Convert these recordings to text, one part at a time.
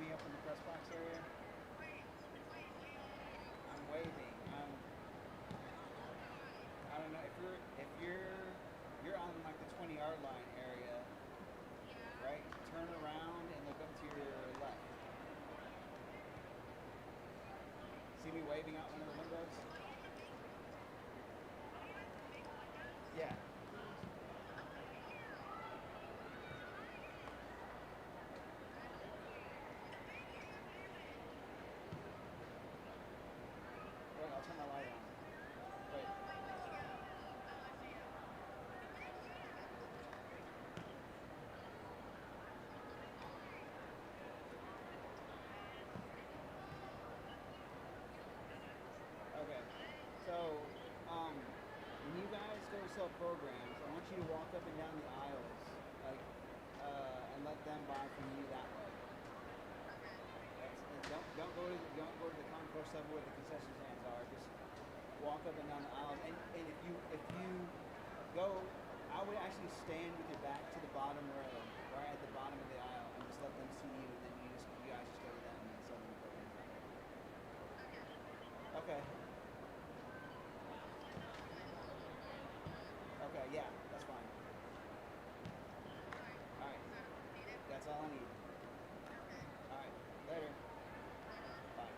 me up in the press box area? I'm waving. I don't know if you're on like the 20-yard line area, right? Turn around and look up to your left. See me waving out one of the windows? Yeah. Wait, I'll turn my light on. Wait. Okay. So, when you guys go to sell programs, I want you to walk up and down the aisles, like, and let them buy from you that way. And don't go to the concourse level where the concession stands are. Just walk up and down the aisles. And if you go, I would actually stand with your back to the bottom row, right at the bottom of the aisle, and just let them see you. And then you guys just go to them and sell them the program. Okay. Okay. Yeah, that's fine. All right. That's all I need. All right. Later. Bye.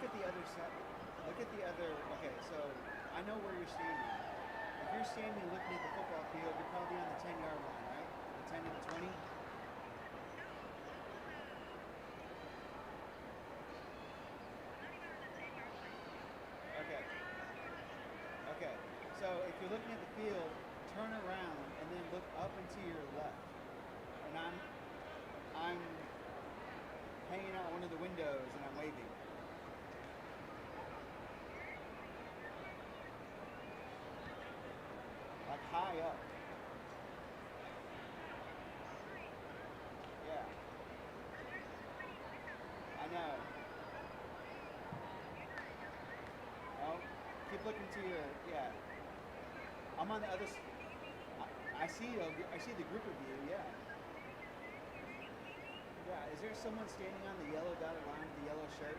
at the other side. Look at the other. Okay, so I know where you're standing. If you're standing looking at the football field, you're probably on the 10-yard line, right? The 10 to the 20. Okay. Okay. So if you're looking at the field, turn around and then look up and to your left. And I'm hanging out one of the windows and I'm waving. Like high up. Yeah. I know. Oh, keep looking to your, yeah. I'm on the other I see the group of you, yeah. Yeah, is there someone standing on the yellow dotted line with the yellow shirt?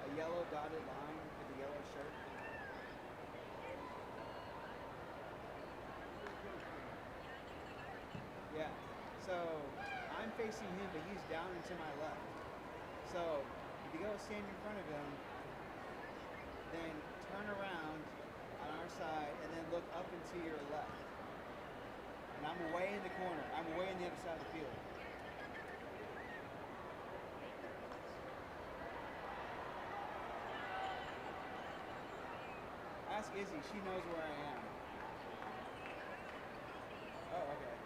A yellow dotted line with the yellow shirt? Yeah, so I'm facing him, but he's down and to my left. So if you go stand in front of him, then turn around on our side and then look up and to your left. And I'm away in the corner. I'm away on the other side of the field. Ask Izzy. She knows where I am. Oh, okay.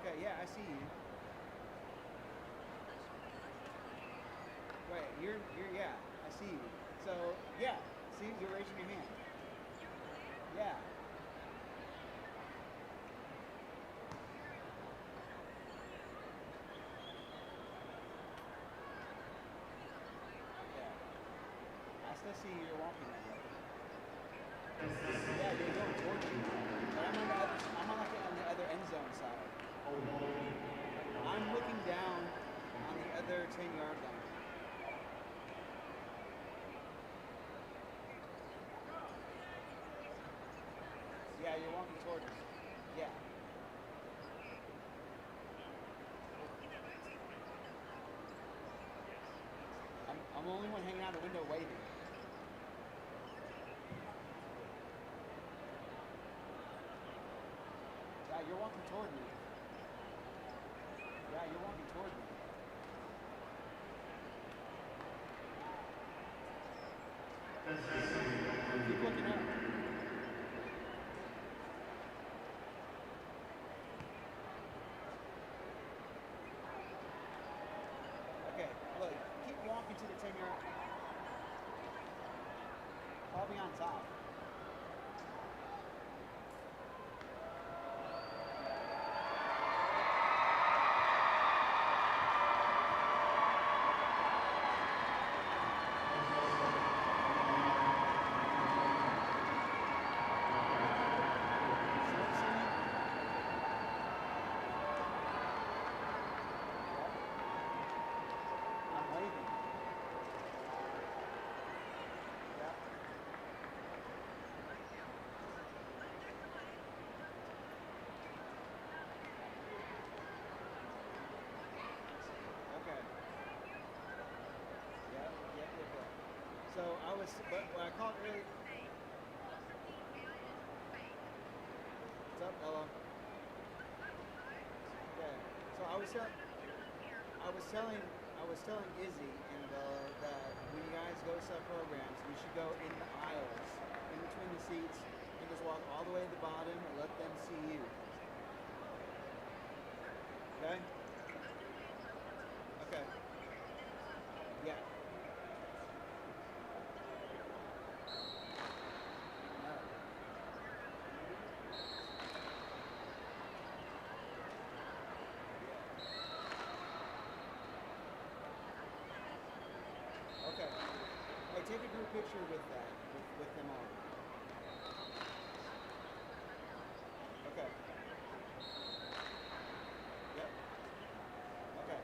Okay, yeah, I see you. Wait, yeah, I see you. So, yeah, see, you're raising your hand. Yeah. Yeah. I still see you're walking that way. Yeah, you're going towards you. But I'm on the other end zone side. I'm looking down on the other 10-yard line. Yeah, you're walking towards us. Yeah. I'm the only one hanging out the window waving. Yeah, you're walking toward me. Yeah, you're walking toward me. Keep looking up. Okay, look, keep walking to the 10-yard. Probably on top. So but when I called earlier. What's up, Ella? Okay. So I was telling Izzy and Bella that when you guys go sub programs, we should go in the aisles, in between the seats, and just walk all the way to the bottom and let them see you. Okay? Okay. Yeah. Okay. Hey, take a group picture with that, with them all. Okay. Yep. Okay.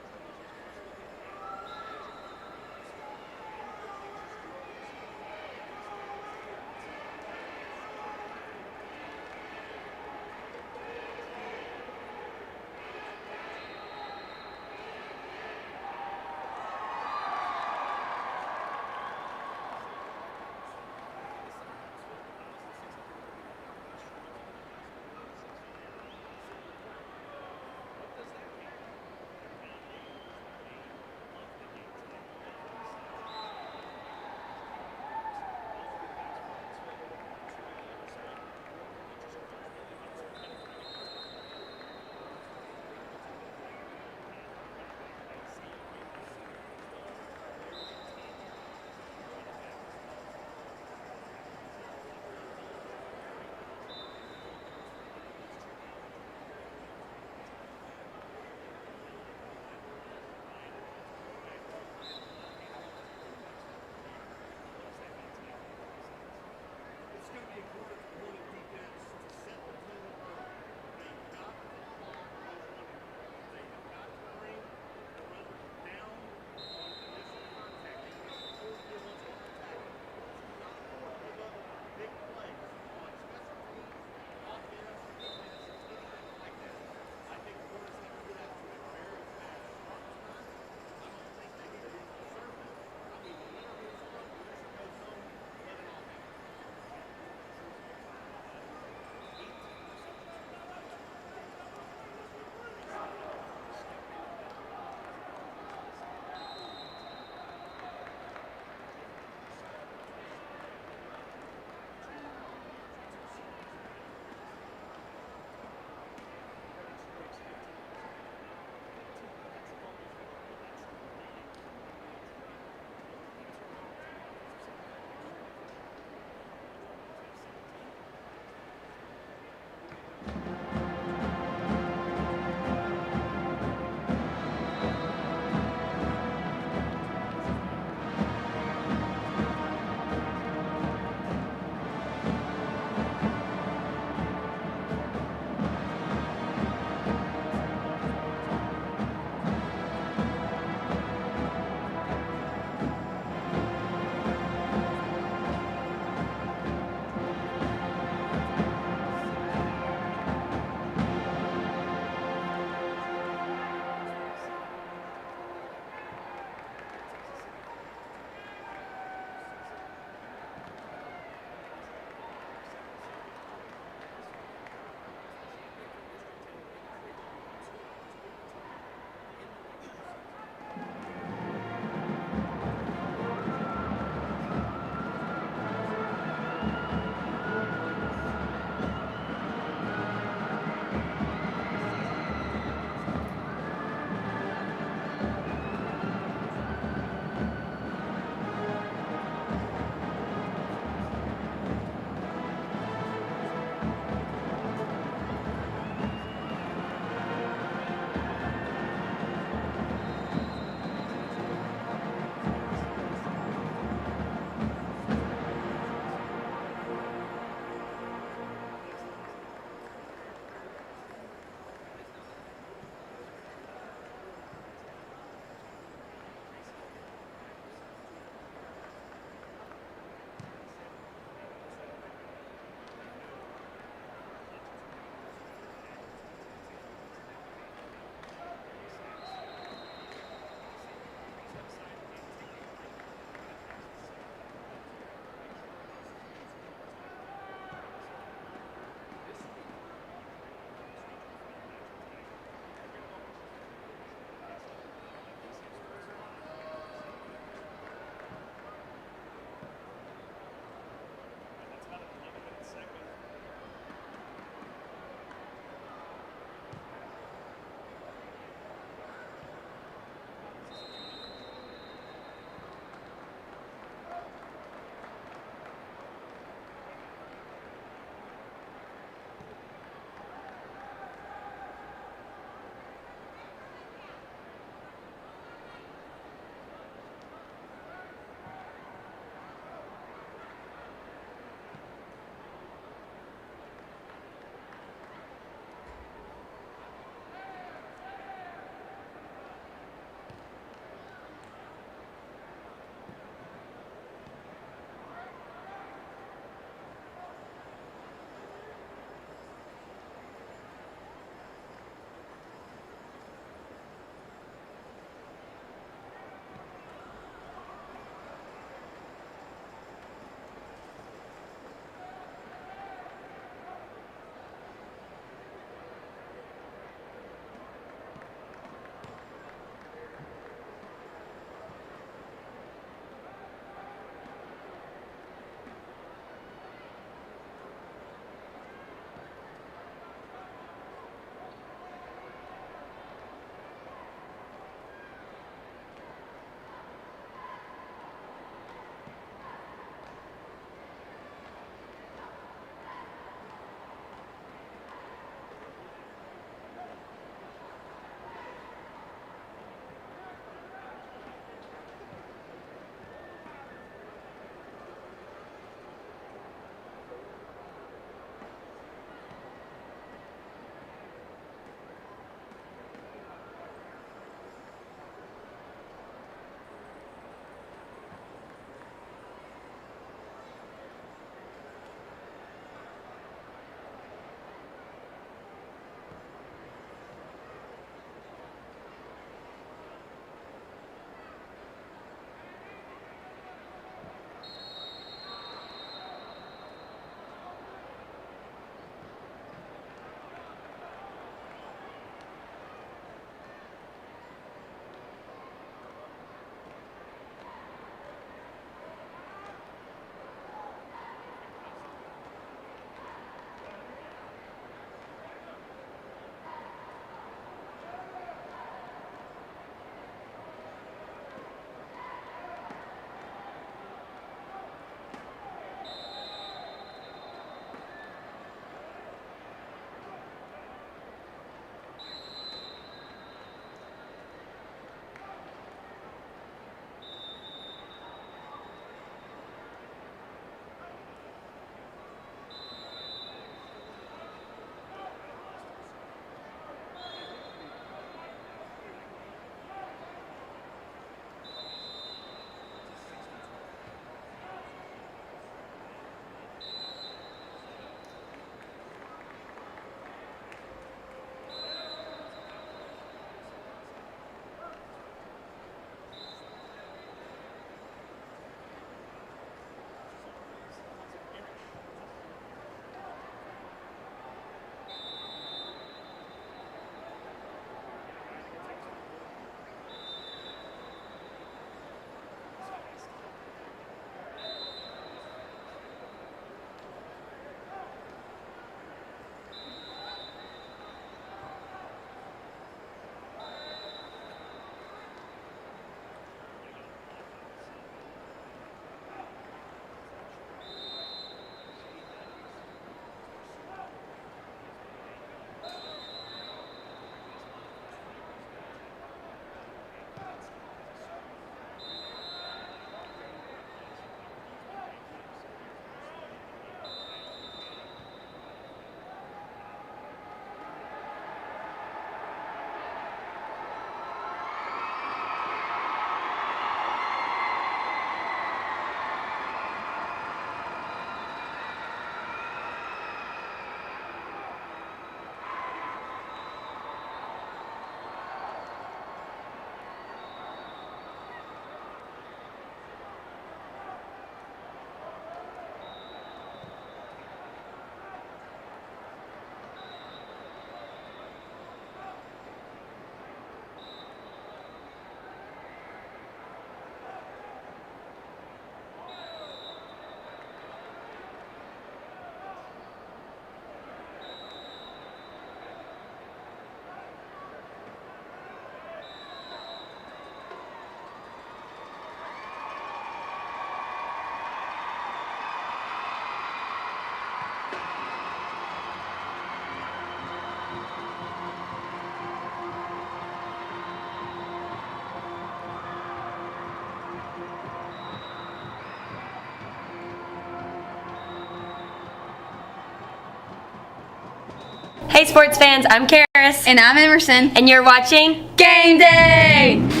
Hey sports fans, I'm Karis. And I'm Emerson. And you're watching Game Day!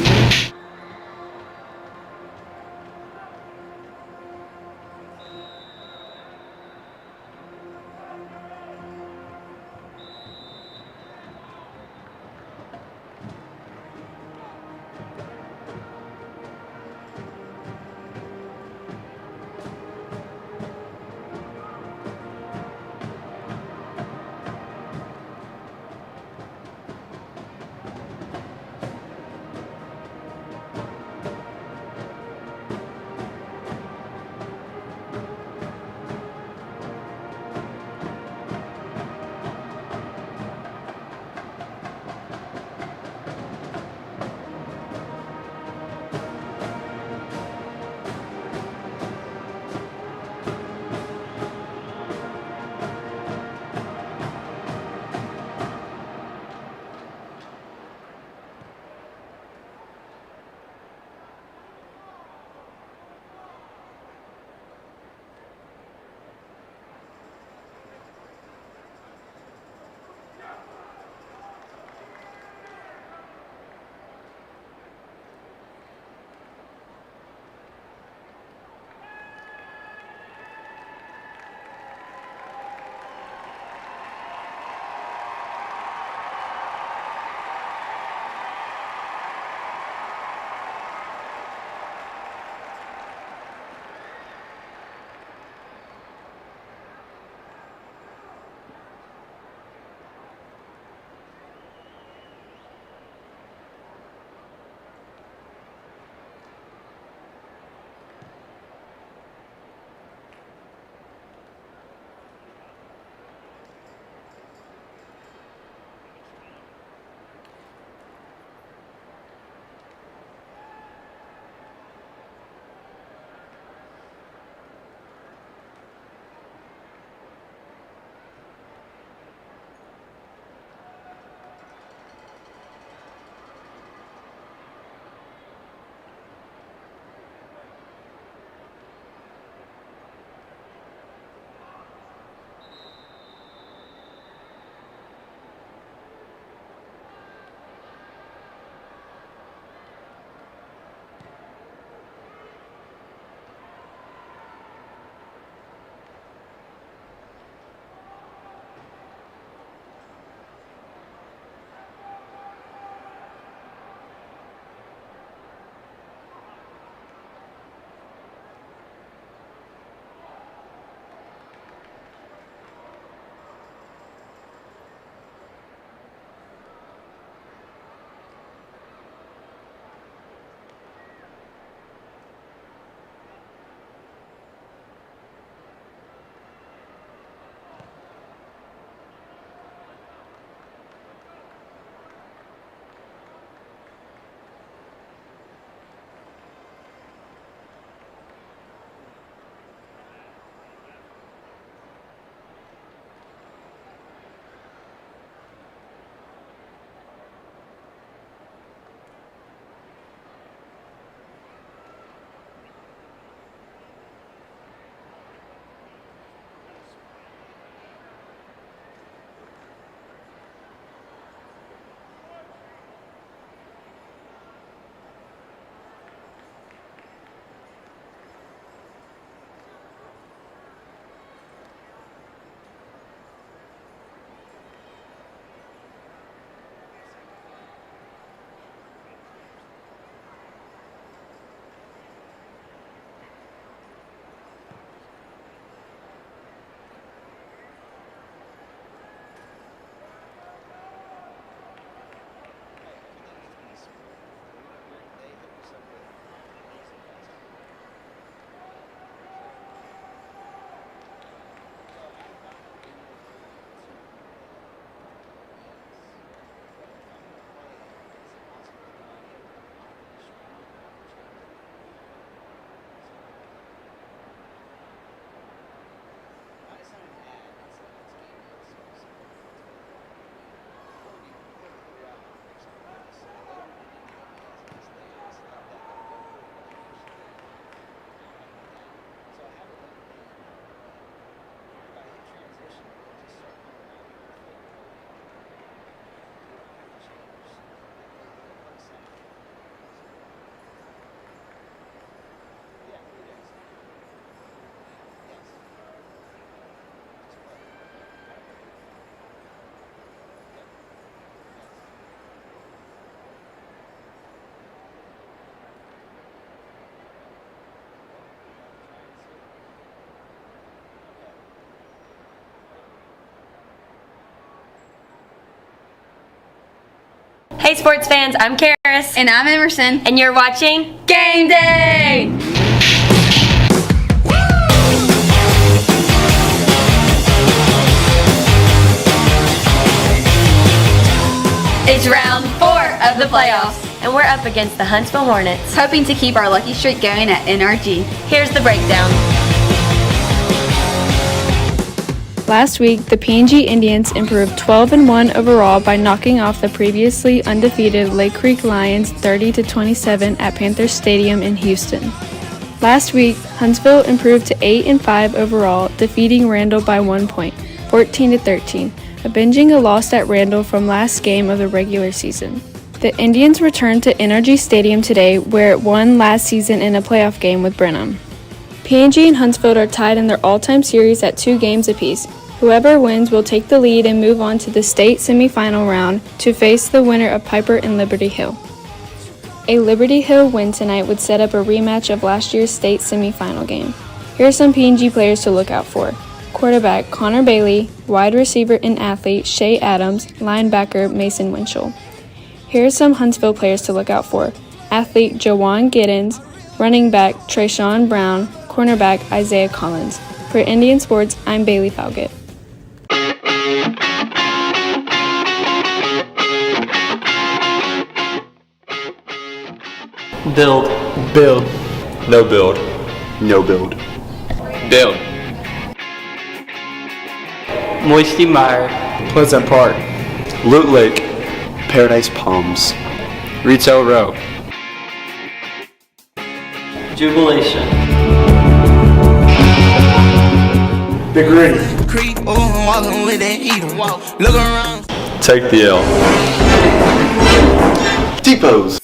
Hey sports fans, I'm Karis. And I'm Emerson. And you're watching Game Day! It's round 4 of the playoffs, and we're up against the Huntsville Hornets, Hoping to keep our lucky streak going at NRG. Here's the breakdown. Last week, the PNG INDIANS improved 12-1 overall by knocking off the previously undefeated Lake Creek Lions 30-27 at Panthers Stadium in Houston. Last week, Huntsville improved to 8-5 overall, defeating Randall by 1 point, 14-13, avenging a loss at Randall from last game of the regular season. The Indians returned to NRG Stadium today, where it won last season in a playoff game with Brenham. PNG and Huntsville are tied in their all-time series at 2 games apiece. Whoever wins will take the lead and move on to the state semifinal round to face the winner of Piper and Liberty Hill. A Liberty Hill win tonight would set up a rematch of last year's state semifinal game. Here are some PNG players to look out for. Quarterback Connor Bailey, wide receiver and athlete Shay Adams, linebacker Mason Winchell. Here are some Huntsville players to look out for. Athlete Jawan Giddens, running back Trayshawn Brown, cornerback Isaiah Collins. For Indian Sports, I'm Bailey Falgett. Build. Build. No build. No build. Build. Moisty Mire. Pleasant Park. Loot Lake. Paradise Palms. Retail Row. Jubilation. Big Green. Take the L. Depots.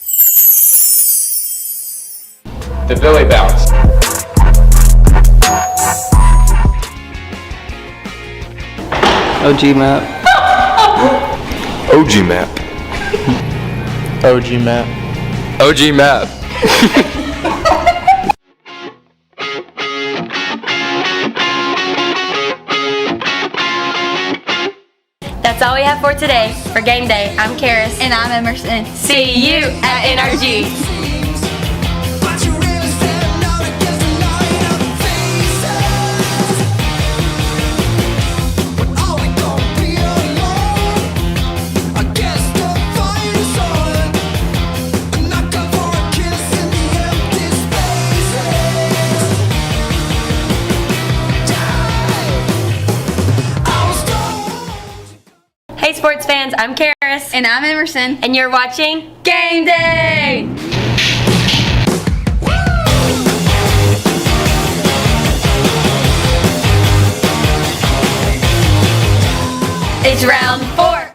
The Billy Bounce. OG Map. OG Map. OG Map. OG Map. That's all we have for today. For Game Day, I'm Karis. And I'm Emerson. See you at NRG. Hey sports fans, I'm Karis. And I'm Emerson. And you're watching Game Day! It's round 4.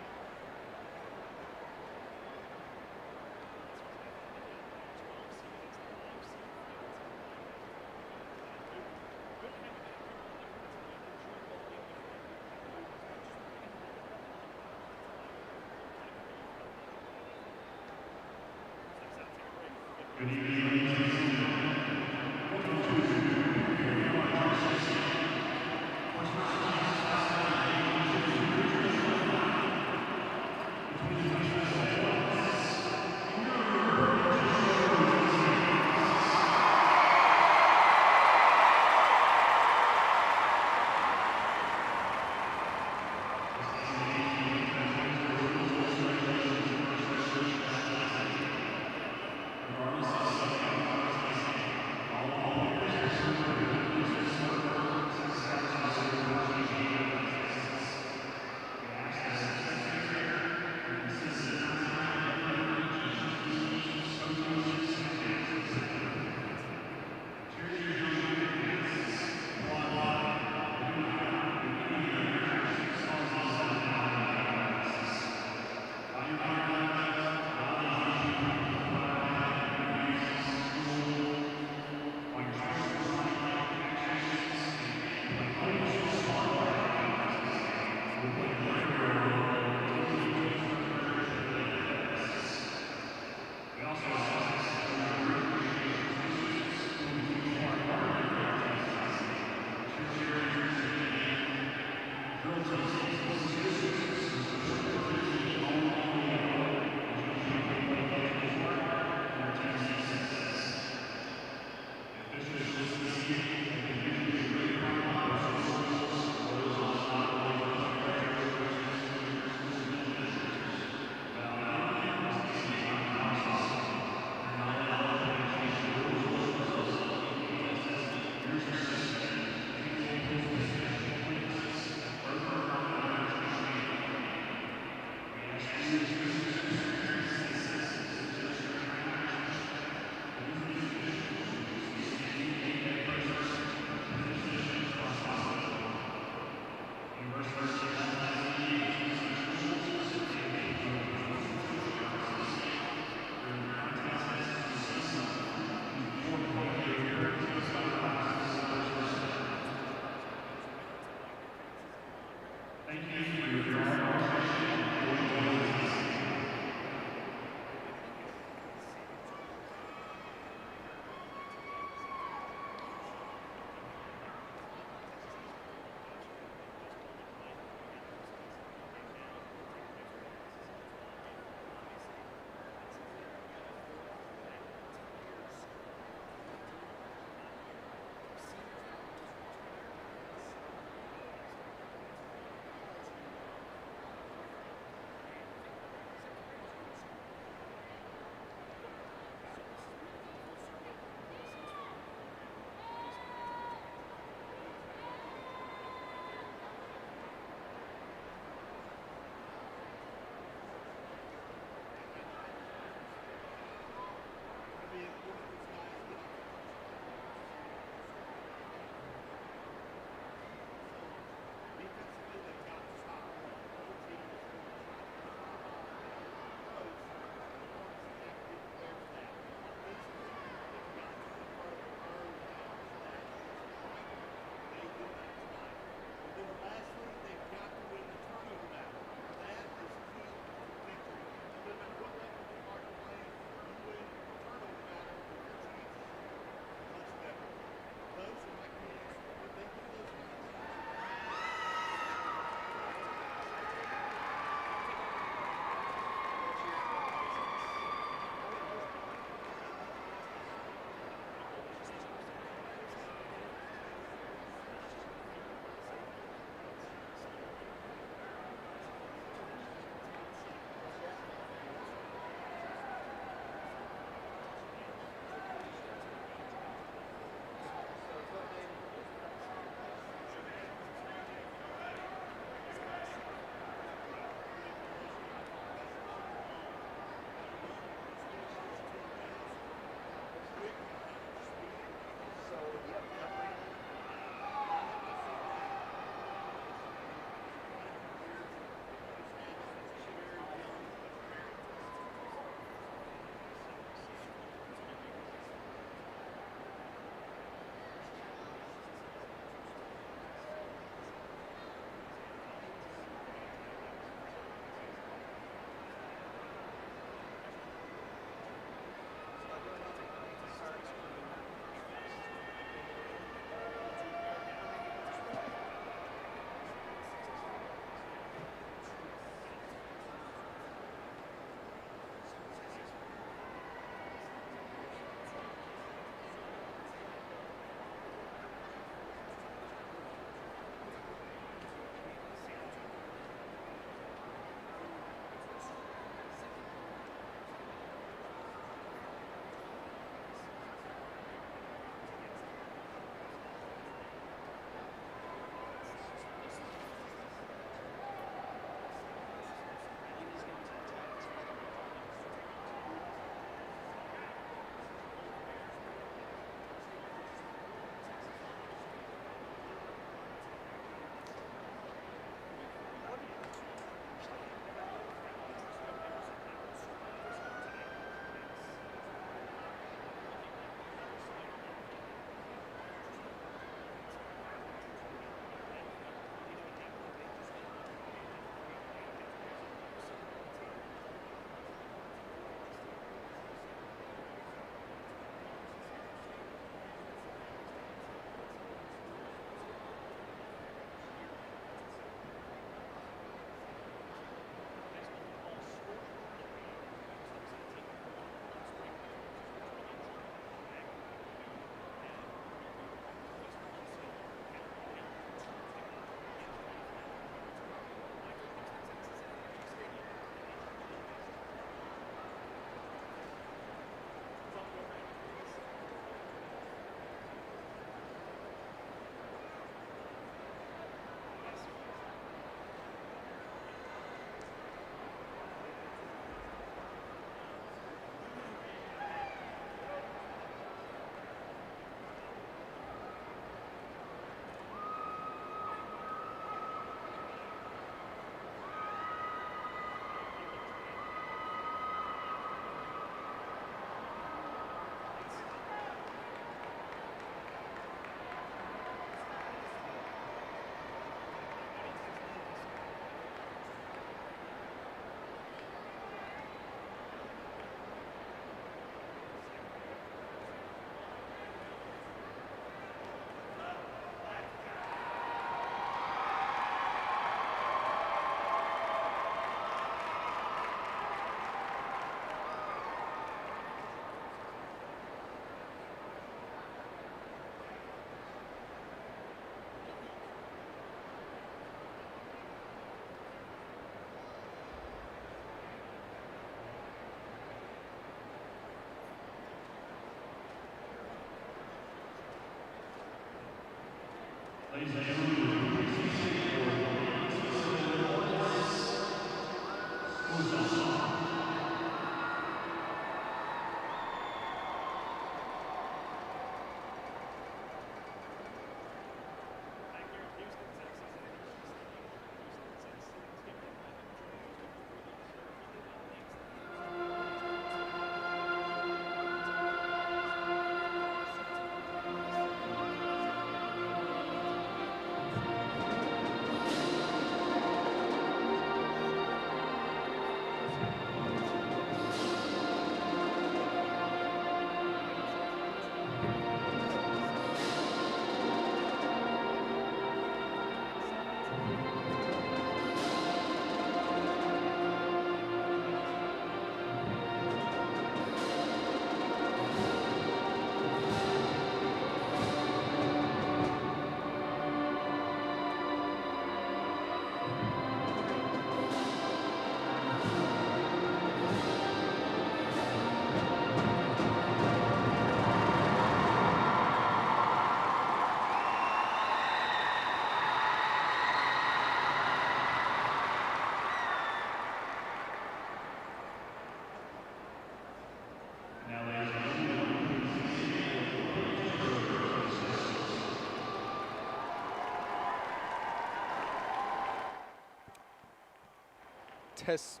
Test.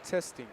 Testing.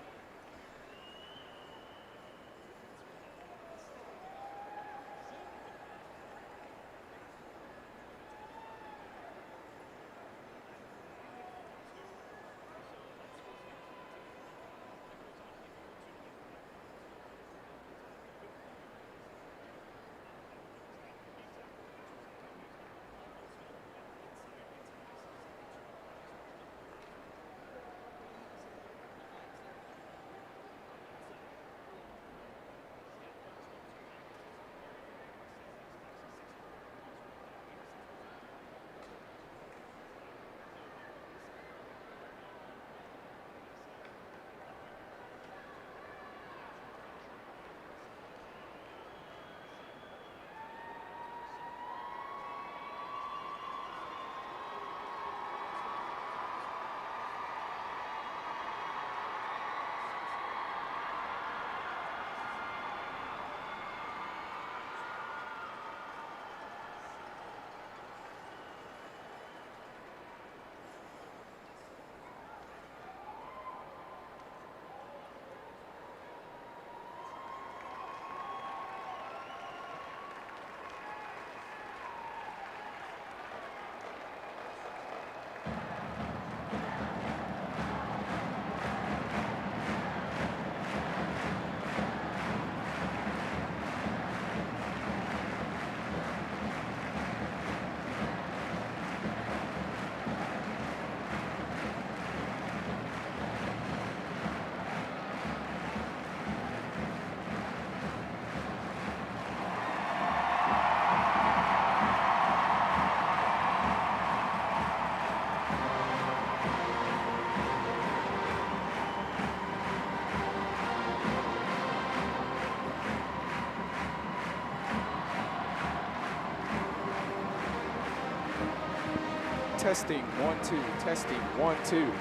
Testing 1 2. Testing 1 2.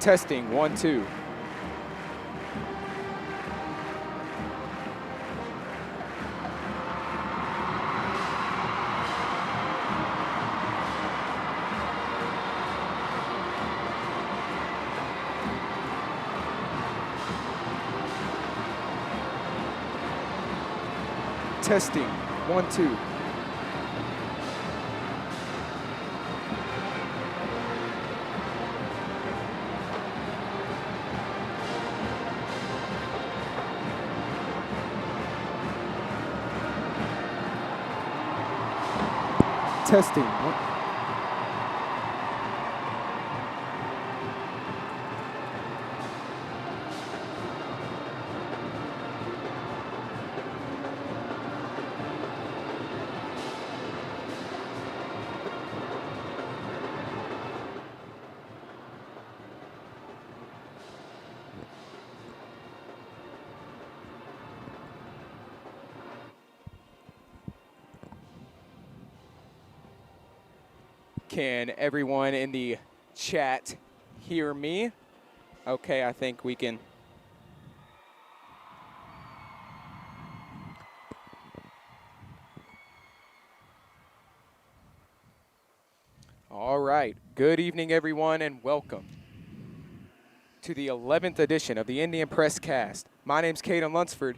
Testing 1 2. Testing 1 2. Testing. Can everyone in the chat hear me? Okay, I think we can. All right, good evening everyone and welcome to the 11th edition of the Indian Press Cast. My name's Caden Lunsford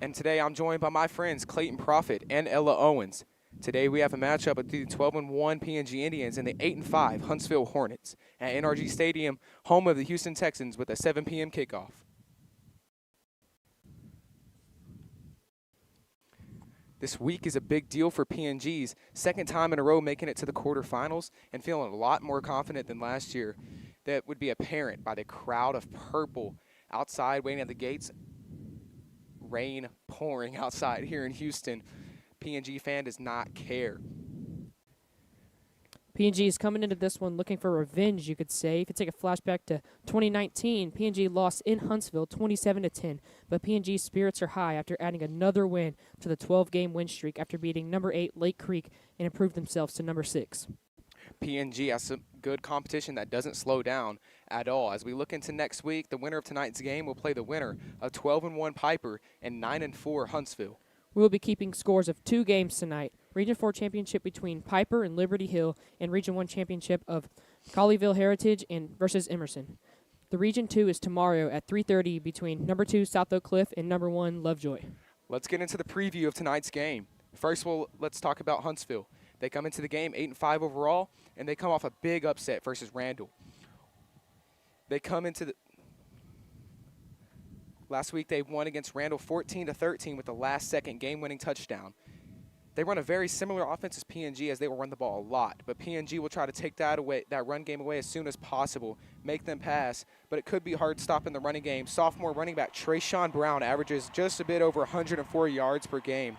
and today I'm joined by my friends Clayton Profit and Ella Owens. Today we have a matchup of the 12-1 PNG Indians and the 8-5 Huntsville Hornets at NRG Stadium, home of the Houston Texans, with a 7 p.m. kickoff. This week is a big deal for PNG's second time in a row making it to the quarterfinals and feeling a lot more confident than last year. That would be apparent by the crowd of purple outside waiting at the gates. Rain pouring outside here in Houston. PNG fan does not care. PNG is coming into this one looking for revenge, you could say. If you take a flashback to 2019, PNG lost in Huntsville 27-10, but PNG's spirits are high after adding another win to the 12-game win streak after beating number 8 Lake Creek and improved themselves to number 6. PNG has some good competition that doesn't slow down at all. As we look into next week, the winner of tonight's game will play the winner of 12-1 Piper and 9-4 Huntsville. We will be keeping scores of 2 games tonight. Region 4 championship between Piper and Liberty Hill, and Region 1 championship of Colleyville Heritage and versus Emerson. The Region 2 is tomorrow at 3:30 between number 2 South Oak Cliff and number 1 Lovejoy. Let's get into the preview of tonight's game. First, let's talk about Huntsville. They come into the game 8-5 overall, and they come off a big upset versus Randall. They come into the last week they won against Randall 14-13 with the last-second game-winning touchdown. They run a very similar offense as PNG, as they will run the ball a lot, but PNG will try to take that run game away as soon as possible, make them pass, but it could be hard stopping the running game. Sophomore running back Trayshawn Brown averages just a bit over 104 yards per game.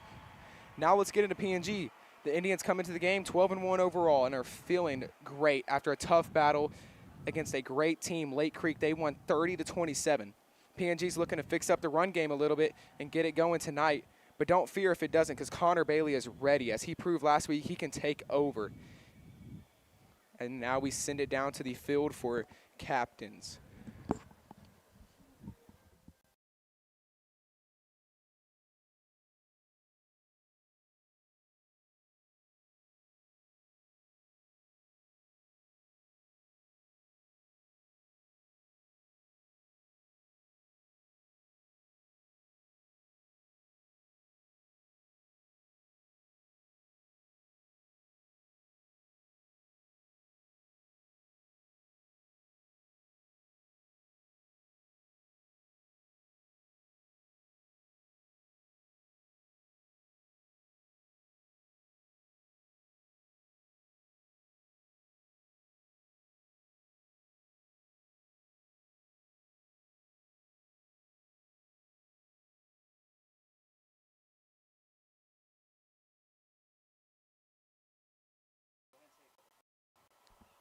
Now let's get into PNG. The Indians come into the game 12-1 overall and are feeling great after a tough battle against a great team, Lake Creek. They won 30-27. PNG's looking to fix up the run game a little bit and get it going tonight. But don't fear if it doesn't, because Connor Bailey is ready. As he proved last week, he can take over. And now we send it down to the field for captains.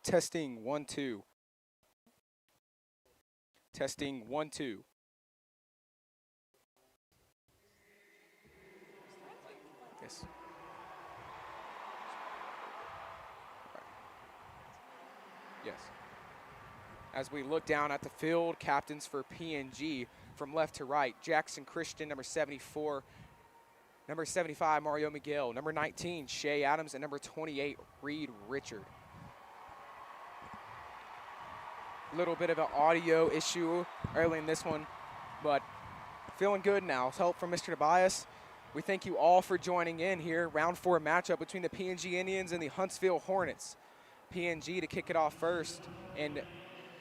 Testing 1 2. Testing 1 2. Yes. Yes. As we look down at the field, captains for PNG from left to right, Jackson Christian, number 74, number 75, Mario Miguel, number 19, Shea Adams, and number 28, Reed Richard. Little bit of an audio issue early in this one, but feeling good now. Help from Mr. Tobias. We thank you all for joining in here. Round 4 matchup between the PNG Indians and the Huntsville Hornets. PNG to kick it off first and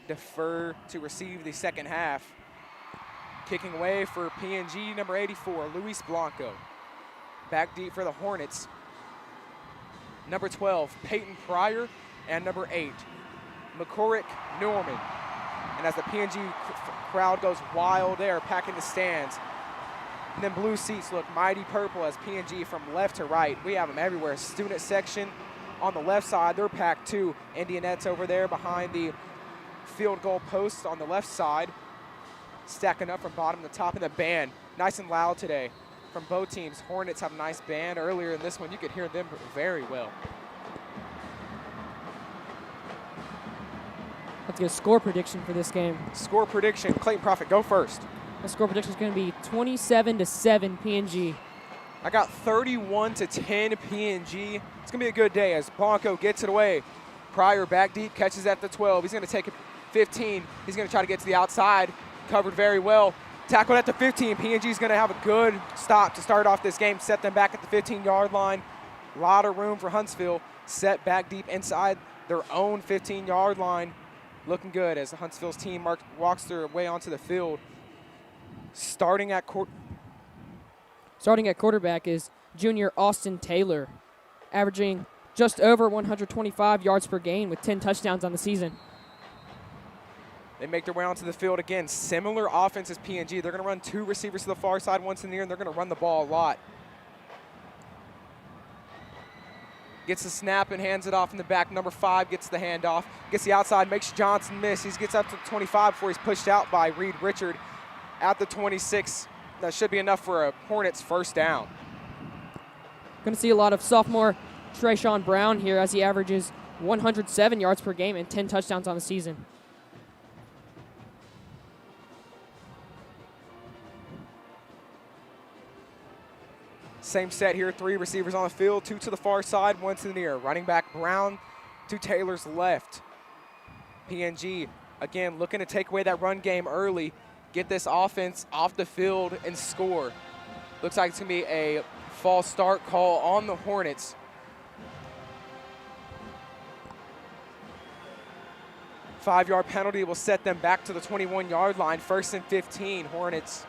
defer to receive the second half. Kicking away for PNG, number 84, Luis Blanco. Back deep for the Hornets, number 12, Peyton Pryor, and number 8, McCorrick Norman. And as the PNG crowd goes wild, they are packing the stands. And then blue seats look mighty purple as PNG from left to right. We have them everywhere. Student section on the left side, they're packed too. Indianettes over there behind the field goal posts on the left side, stacking up from bottom to top. And the band, nice and loud today from both teams. Hornets have a nice band. Earlier in this one, you could hear them very well. Let's get a score prediction for this game. Score prediction, Clayton Prophet, go first. The score prediction is going to be 27-7 PNG. I got 31-10 PNG. It's going to be a good day as Blanco gets it away. Pryor back deep, catches at the 12. He's going to take it 15. He's going to try to get to the outside. Covered very well. Tackled at the 15. PNG is going to have a good stop to start off this game. Set them back at the 15-yard line. A lot of room for Huntsville. Set back deep inside their own 15-yard line. Looking good as Huntsville's team walks their way onto the field. Starting at quarterback is junior Austin Taylor, averaging just over 125 yards per game with 10 touchdowns on the season. They make their way onto the field again. Similar offense as PNG. They're going to run 2 receivers to the far side, once in the air, and they're going to run the ball a lot. Gets the snap and hands it off in the back. Number 5 gets the handoff. Gets the outside, makes Johnson miss. He gets up to the 25 before he's pushed out by Reed Richard at the 26. That should be enough for a Hornets first down. Going to see a lot of sophomore Trayshawn Brown here as he averages 107 yards per game and 10 touchdowns on the season. Same set here, 3 receivers on the field, 2 to the far side, 1 to the near. Running back Brown to Taylor's left. PNG, again, looking to take away that run game early, get this offense off the field and score. Looks like it's going to be a false start call on the Hornets. Five-yard penalty will set them back to the 21-yard line, 1st and 15, Hornets.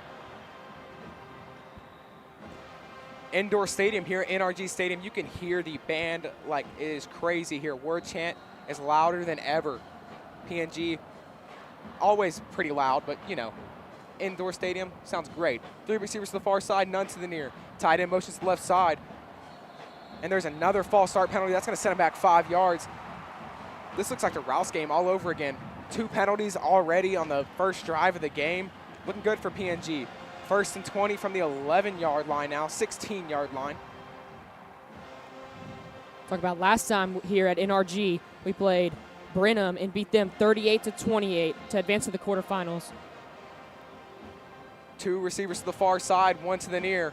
Indoor stadium here, NRG Stadium. You can hear the band like it is crazy here. Word chant is louder than ever. PNG, always pretty loud, but you know, indoor stadium sounds great. 3 receivers to the far side, none to the near. Tight end motions to the left side. And there's another false start penalty. That's going to set him back 5 yards. This looks like the Rouse game all over again. 2 penalties already on the first drive of the game. Looking good for PNG. 1st and 20 from the 11-yard line now, 16-yard line. Talk about last time here at NRG, we played Brenham and beat them 38-28 to advance to the quarterfinals. 2 receivers to the far side, 1 to the near.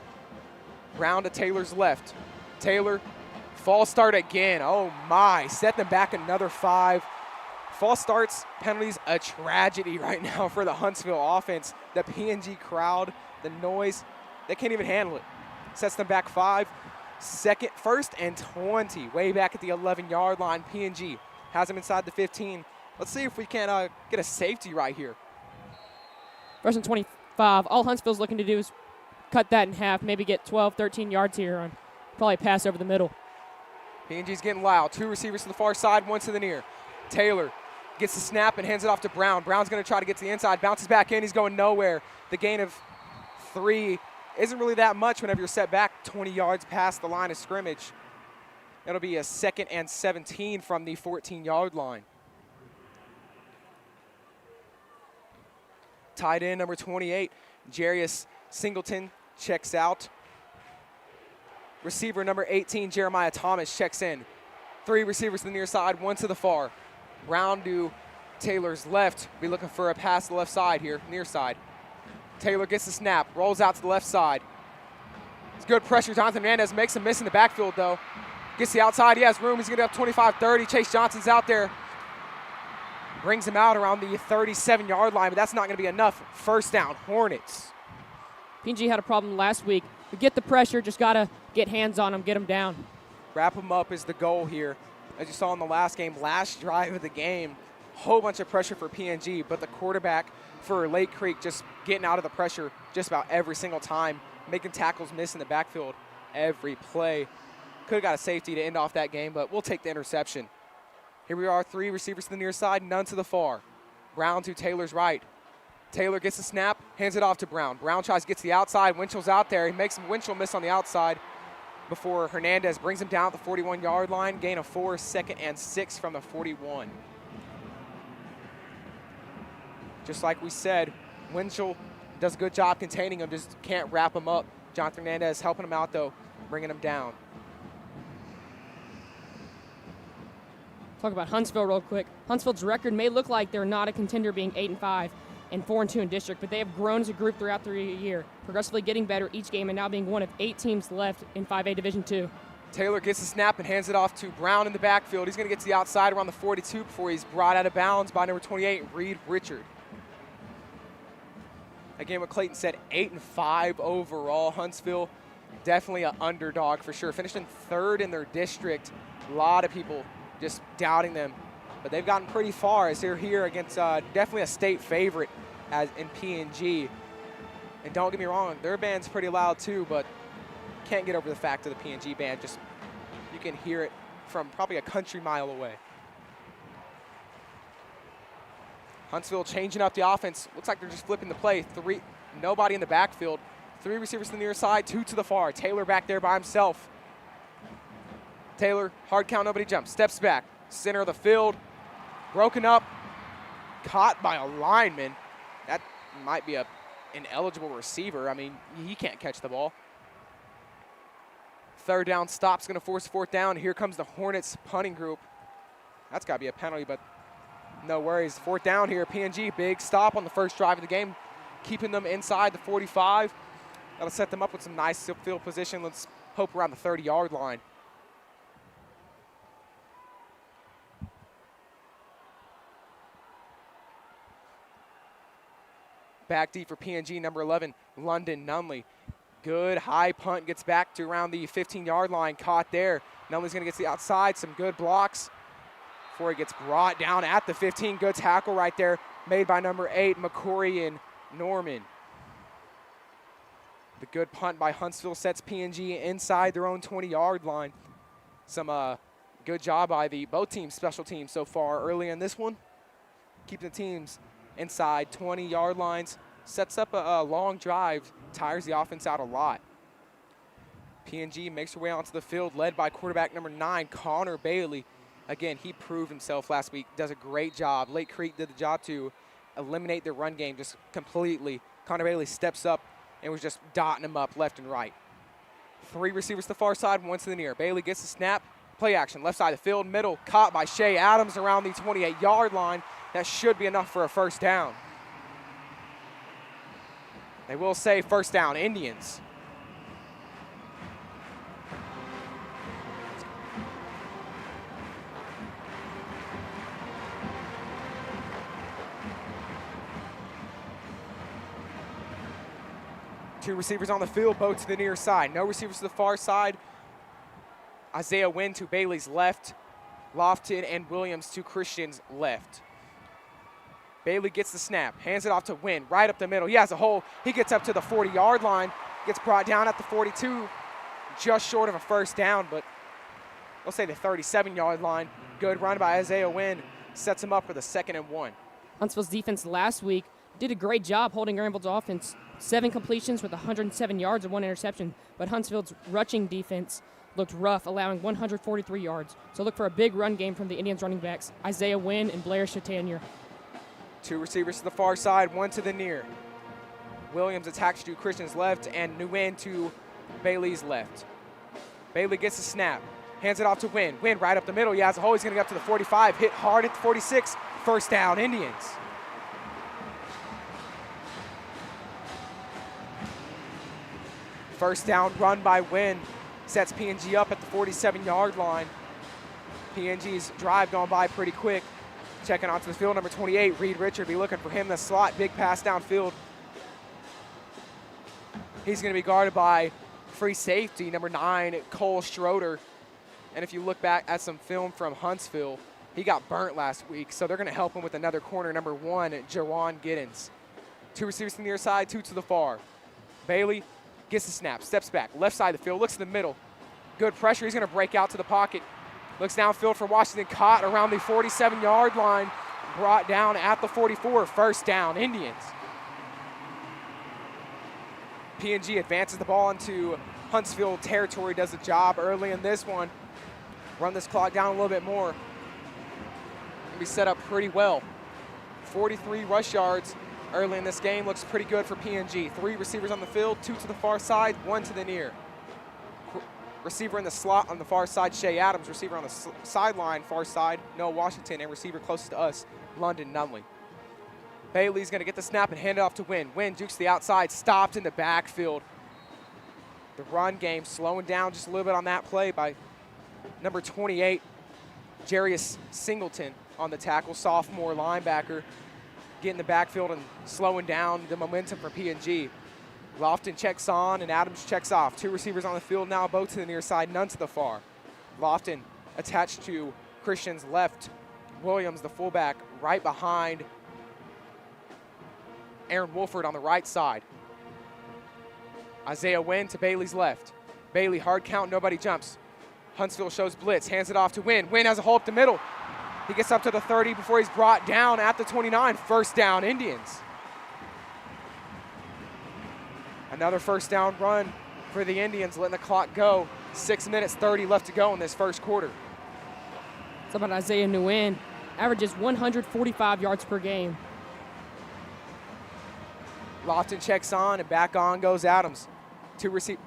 Brown to Taylor's left. Taylor, false start again. Oh my, set them back another 5. False starts, penalties, a tragedy right now for the Huntsville offense. The PNG crowd, the noise, they can't even handle it. Sets them back 5. 1st and 20, way back at the 11-yard line. PNG has them inside the 15. Let's see if we can get a safety right here. 1st and 25. All Huntsville's looking to do is cut that in half, maybe get 12, 13 yards here on probably pass over the middle. PNG's getting loud. 2 receivers to the far side, 1 to the near. Taylor gets the snap and hands it off to Brown. Brown's going to try to get to the inside, bounces back in. He's going nowhere. The gain of 3 isn't really that much whenever you're set back 20 yards past the line of scrimmage. It'll be a 2nd and 17 from the 14-yard line. Tight end number 28, Jarius Singleton, checks out. Receiver number 18, Jeremiah Thomas, checks in. 3 receivers to the near side, 1 to the far. Brown to Taylor's left. Be looking for a pass to the left side here, near side. Taylor gets the snap, rolls out to the left side. It's good pressure. Jonathan Hernandez makes a miss in the backfield, though. Gets the outside. He has room. He's going to get up 25-30. Chase Johnson's out there. Brings him out around the 37-yard line, but that's not going to be enough. First down, Hornets. PNG had a problem last week. We get the pressure, just got to get hands on him, get him down. Wrap him up is the goal here. As you saw in the last game, last drive of the game, whole bunch of pressure for PNG, but the quarterback for Lake Creek just getting out of the pressure just about every single time, making tackles miss in the backfield every play. Could have got a safety to end off that game, but we'll take the interception. Here we are, 3 receivers to the near side, none to the far. Brown to Taylor's right. Taylor gets the snap, hands it off to Brown. Brown tries to get to the outside. Winchell's out there. He makes Winchell miss on the outside before Hernandez brings him down at the 41-yard line. Gain of 4, 2nd and 6 from the 41. Just like we said, Winchell does a good job containing him, just can't wrap him up. Jonathan Hernandez helping him out, though, bringing him down. Talk about Huntsville real quick. Huntsville's record may look like they're not a contender, being 8-5 and 4-2 in district, but they have grown as a group throughout the year, progressively getting better each game and now being one of 8 teams left in 5A Division II. Taylor gets the snap and hands it off to Brown in the backfield. He's going to get to the outside around the 42 before he's brought out of bounds by number 28, Reed Richard. Again, what Clayton said, 8-5 overall. Huntsville, definitely an underdog for sure. Finished in 3rd in their district. A lot of people just doubting them, but they've gotten pretty far as they're here against definitely a state favorite as in PNG. And don't get me wrong, their band's pretty loud too, but can't get over the fact of the PNG band. Just you can hear it from probably a country mile away. Huntsville changing up the offense. Looks like they're just flipping the play. Nobody in the backfield. 3 receivers to the near side, 2 to the far. Taylor back there by himself. Taylor, hard count, nobody jumps. Steps back, center of the field. Broken up, caught by a lineman. That might be an ineligible receiver. I mean, he can't catch the ball. 3rd down stop's going to force 4th down. Here comes the Hornets punting group. That's got to be a penalty, but no worries. 4th down here. PNG, big stop on the first drive of the game, keeping them inside the 45. That'll set them up with some nice field position. Let's hope around the 30-yard line. Back deep for PNG, number 11, London Nunley. Good high punt, gets back to around the 15-yard line, caught there. Nunley's going to get to the outside, some good blocks before he gets brought down at the 15. Good tackle right there, made by number 8, McCory and Norman. The good punt by Huntsville sets PNG inside their own 20-yard line. Some good job by both teams, special teams so far early in this one. Keeping the teams inside 20-yard lines, sets up a long drive, tires the offense out a lot. PNG makes her way onto the field, led by quarterback number 9, Connor Bailey. Again, he proved himself last week, does a great job. Lake Creek did the job to eliminate their run game just completely. Connor Bailey steps up and was just dotting them up left and right. 3 receivers to the far side, 1 to the near. Bailey gets the snap, play action, left side of the field, middle, caught by Shea Adams around the 28-yard line. That should be enough for a first down. They will say first down, Indians. Two receivers on the field, both to the near side. No receivers to the far side. Isaiah Wynn to Bailey's left. Lofton and Williams to Christian's left. Bailey gets the snap, hands it off to Wynn, right up the middle. He has a hole. He gets up to the 40-yard line, gets brought down at the 42, just short of a first down, but we'll say the 37-yard line. Good run by Isaiah Wynn, sets him up for the 2nd and 1. Huntsville's defense last week did a great job holding Granville's offense. 7 completions with 107 yards and 1 interception, but Huntsville's rushing defense looked rough, allowing 143 yards. So look for a big run game from the Indians running backs, Isaiah Wynn and Blair Chatanier. 2 receivers to the far side, 1 to the near. Williams attacks to Christian's left and Nguyen to Bailey's left. Bailey gets the snap, Hands it off to Wynn. Wynn right up the middle. He has a hole. He's going to get up to the 45. Hit hard at the 46. First down, Indians. First down run by Wynn. Sets PNG up at the 47-yard line. PNG's drive going by pretty quick. Checking onto the field, number 28, Reed Richard. Be looking for him in the slot. Big pass downfield. He's going to be guarded by free safety, number 9, Cole Schroeder. And if you look back at some film from Huntsville, he got burnt last week, so they're going to help him with another corner, number 1, Jawan Giddens. 2 receivers from the near side, 2 to the far. Bailey gets the snap, steps back, left side of the field, looks in the middle. Good pressure. He's going to break out to the pocket. Looks downfield for Washington, caught around the 47-yard line, brought down at the 44. First down, Indians. PNG advances the ball into Huntsville territory, does the job early in this one. Run this clock down a little bit more. Be set up pretty well. 43 rush yards early in this game. Looks pretty good for PNG. 3 receivers on the field, 2 to the far side, 1 to the near. Receiver in the slot on the far side, Shea Adams. Receiver on the sideline, far side, Noah Washington. And receiver closest to us, London Nunley. Bailey's going to get the snap and hand it off to Wynn. Wynn jukes to the outside, stopped in the backfield. The run game slowing down just a little bit on that play by number 28, Jarius Singleton on the tackle, sophomore linebacker. Getting the backfield and slowing down the momentum for PNG. Lofton checks on and Adams checks off. 2 receivers on the field now, both to the near side, none to the far. Lofton attached to Christian's left. Williams, the fullback, right behind Aaron Wolford on the right side. Isaiah Wynn to Bailey's left. Bailey, hard count, nobody jumps. Huntsville shows blitz, hands it off to Wynn. Wynn has a hole up the middle. He gets up to the 30 before he's brought down at the 29. First down, Indians. Another first down run for the Indians, letting the clock go. 6 minutes, 30 left to go in this first quarter. It's about Isaiah Nguyen. Averages 145 yards per game. Lofton checks on, and back on goes Adams. 2 receivers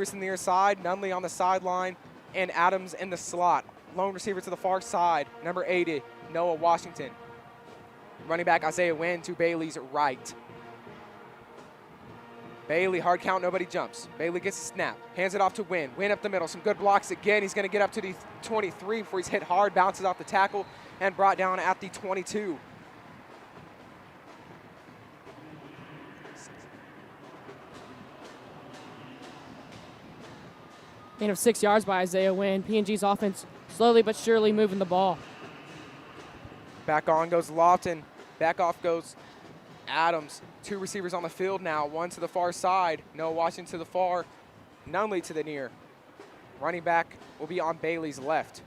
from the near side, Nunley on the sideline, and Adams in the slot. Lone receiver to the far side, number 80, Noah Washington. Running back Isaiah Wynn to Bailey's right. Bailey, hard count, nobody jumps. Bailey gets a snap, hands it off to Wynn. Wynn up the middle, some good blocks again. He's going to get up to the 23 before he's hit hard, bounces off the tackle, and brought down at the 22. Gain of 6 yards by Isaiah Wynn. PNG's offense slowly but surely moving the ball. Back on goes Lofton. Back off goes Adams. 2 receivers on the field now. 1 to the far side. Noah Washington to the far. Nunley to the near. Running back will be on Bailey's left.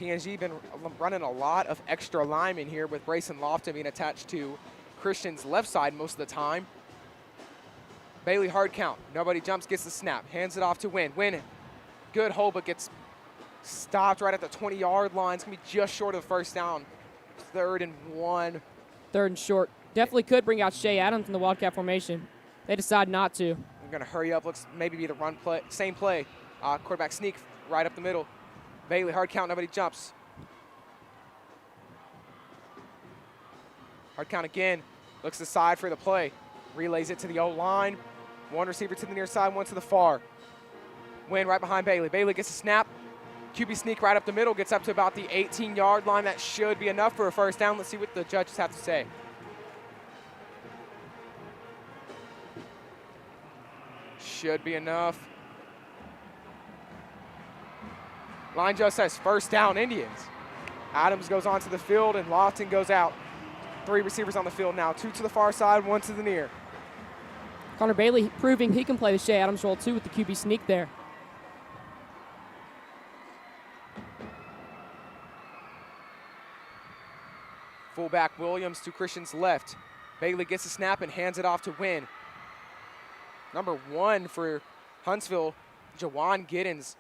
PNG been running a lot of extra linemen here with Brayson Lofton being attached to Christian's left side most of the time. Bailey, hard count. Nobody jumps, gets the snap. Hands it off to Wynn. Wynn, good hole, but gets stopped right at the 20-yard line. It's going to be just short of the first down. 3rd and 1. 3rd and short. Definitely could bring out Shea Adams in the Wildcat formation. They decide not to. We're going to hurry up. Looks maybe be the run play. Same play. Quarterback sneak right up the middle. Bailey, hard count. Nobody jumps. Hard count again. Looks aside for the play. Relays it to the O-line. 1 receiver to the near side, 1 to the far. Wynn right behind Bailey. Bailey gets a snap. QB sneak right up the middle. Gets up to about the 18-yard line. That should be enough for a first down. Let's see what the judges have to say. Should be enough. Line judge says first down, Indians. Adams goes onto the field and Lofton goes out. 3 receivers on the field now. 2 to the far side, 1 to the near. Connor Bailey proving he can play the Shea Adams role too with the QB sneak there. Fullback Williams to Christian's left. Bailey gets the snap and hands it off to Wynn. Number 1 for Huntsville, Jawan Giddens,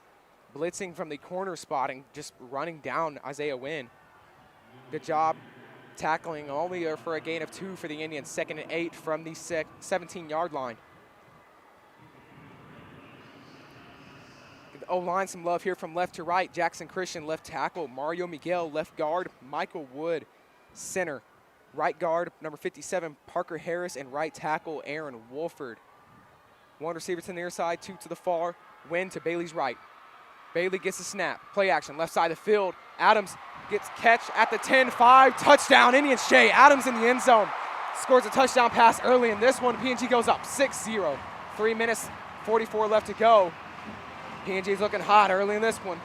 blitzing from the corner spot and just running down Isaiah Wynn. Good job tackling only for a gain of 2 for the Indians. 2nd and 8 from the 17-yard line. O-line some love here from left to right. Jackson Christian, left tackle. Mario Miguel, left guard. Michael Wood, center. Right guard, number 57, Parker Harris, and right tackle, Aaron Wolford. One receiver to the near side, two to the far. Win to Bailey's right. Bailey gets a snap. Play action, left side of the field. Adams gets catch at the 10-5. Touchdown, Indians. Shea Adams in the end zone. Scores a touchdown pass early in this one. PNG goes up 6-0. 3 minutes, 44 left to go. PNG's looking hot early in this one.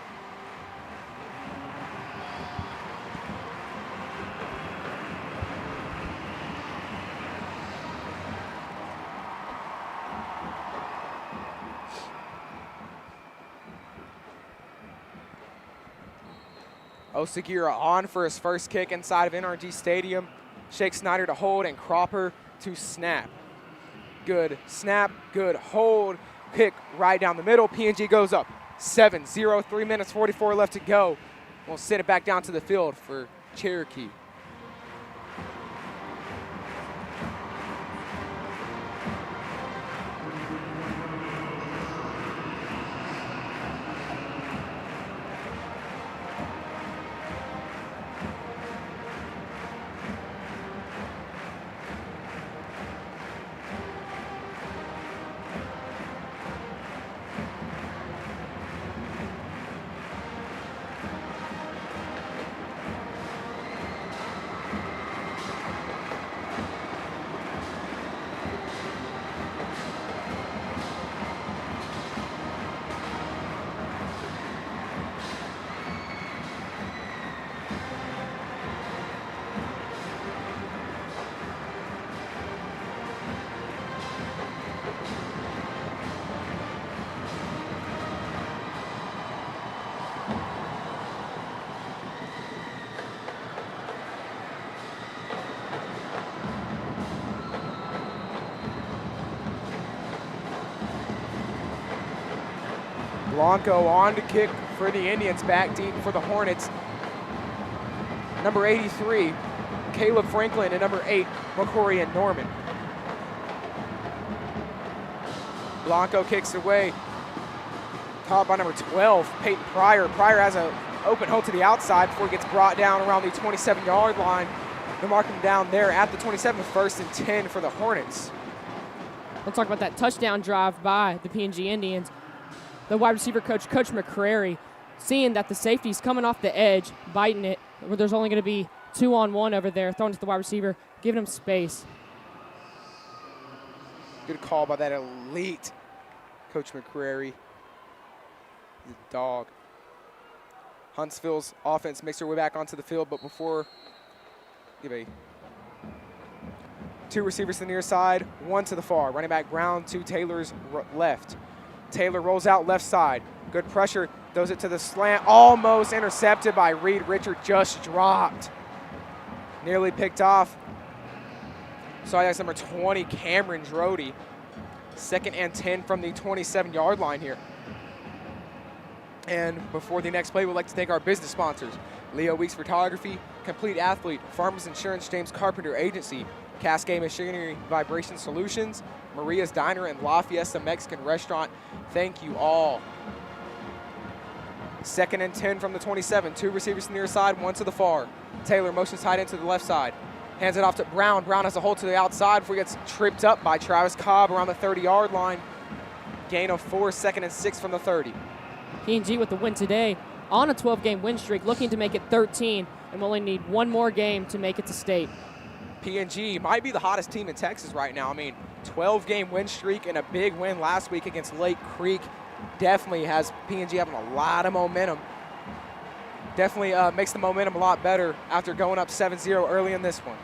Osagira on for his first kick inside of NRG Stadium. Shake Snyder to hold and Cropper to snap. Good snap, good hold. Pick right down the middle. PNG goes up 7-0. 3 minutes, 44 left to go. We'll send it back down to the field for Cherokee. Blanco on to kick for the Indians, back deep for the Hornets. Number 83, Caleb Franklin, and number 8, McCory and Norman. Blanco kicks away, caught by number 12, Peyton Pryor. Pryor has an open hole to the outside before he gets brought down around the 27-yard line. They'll mark him down there at the 27, 1st and 10 for the Hornets. Let's talk about that touchdown drive by the PNG Indians. The wide receiver coach, Coach McCrary, seeing that the safety's coming off the edge, biting it, where there's only going to be 2-on-1 over there, throwing to the wide receiver, giving him space. Good call by that elite Coach McCrary. The dog. Huntsville's offense makes their way back onto the field, but before, two receivers to the near side, one to the far. Running back Brown to Taylor's left. Taylor rolls out left side. Good pressure, throws it to the slant. Almost intercepted by Reed. Richard just dropped. Nearly picked off. So that's number 20, Cameron Drody. 2nd and 10 from the 27-yard line here. And before the next play, we'd like to thank our business sponsors. Leo Weeks Photography, Complete Athlete, Farmers Insurance, James Carpenter Agency, Cascade Machinery Vibration Solutions, Maria's Diner and La Fiesta Mexican Restaurant. Thank you all. 2nd and 10 from the 27. Two receivers to the near side, one to the far. Taylor motions tight end to the left side. Hands it off to Brown. Brown has a hold to the outside before he gets tripped up by Travis Cobb around the 30-yard line. Gain of 4, 2nd and 6 from the 30. PNG with the win today on a 12-game win streak, looking to make it 13, and will only need one more game to make it to state. PNG might be the hottest team in Texas right now. I mean, 12-game win streak and a big win last week against Lake Creek definitely has PNG having a lot of momentum. Definitely makes the momentum a lot better after going up 7-0 early in this one.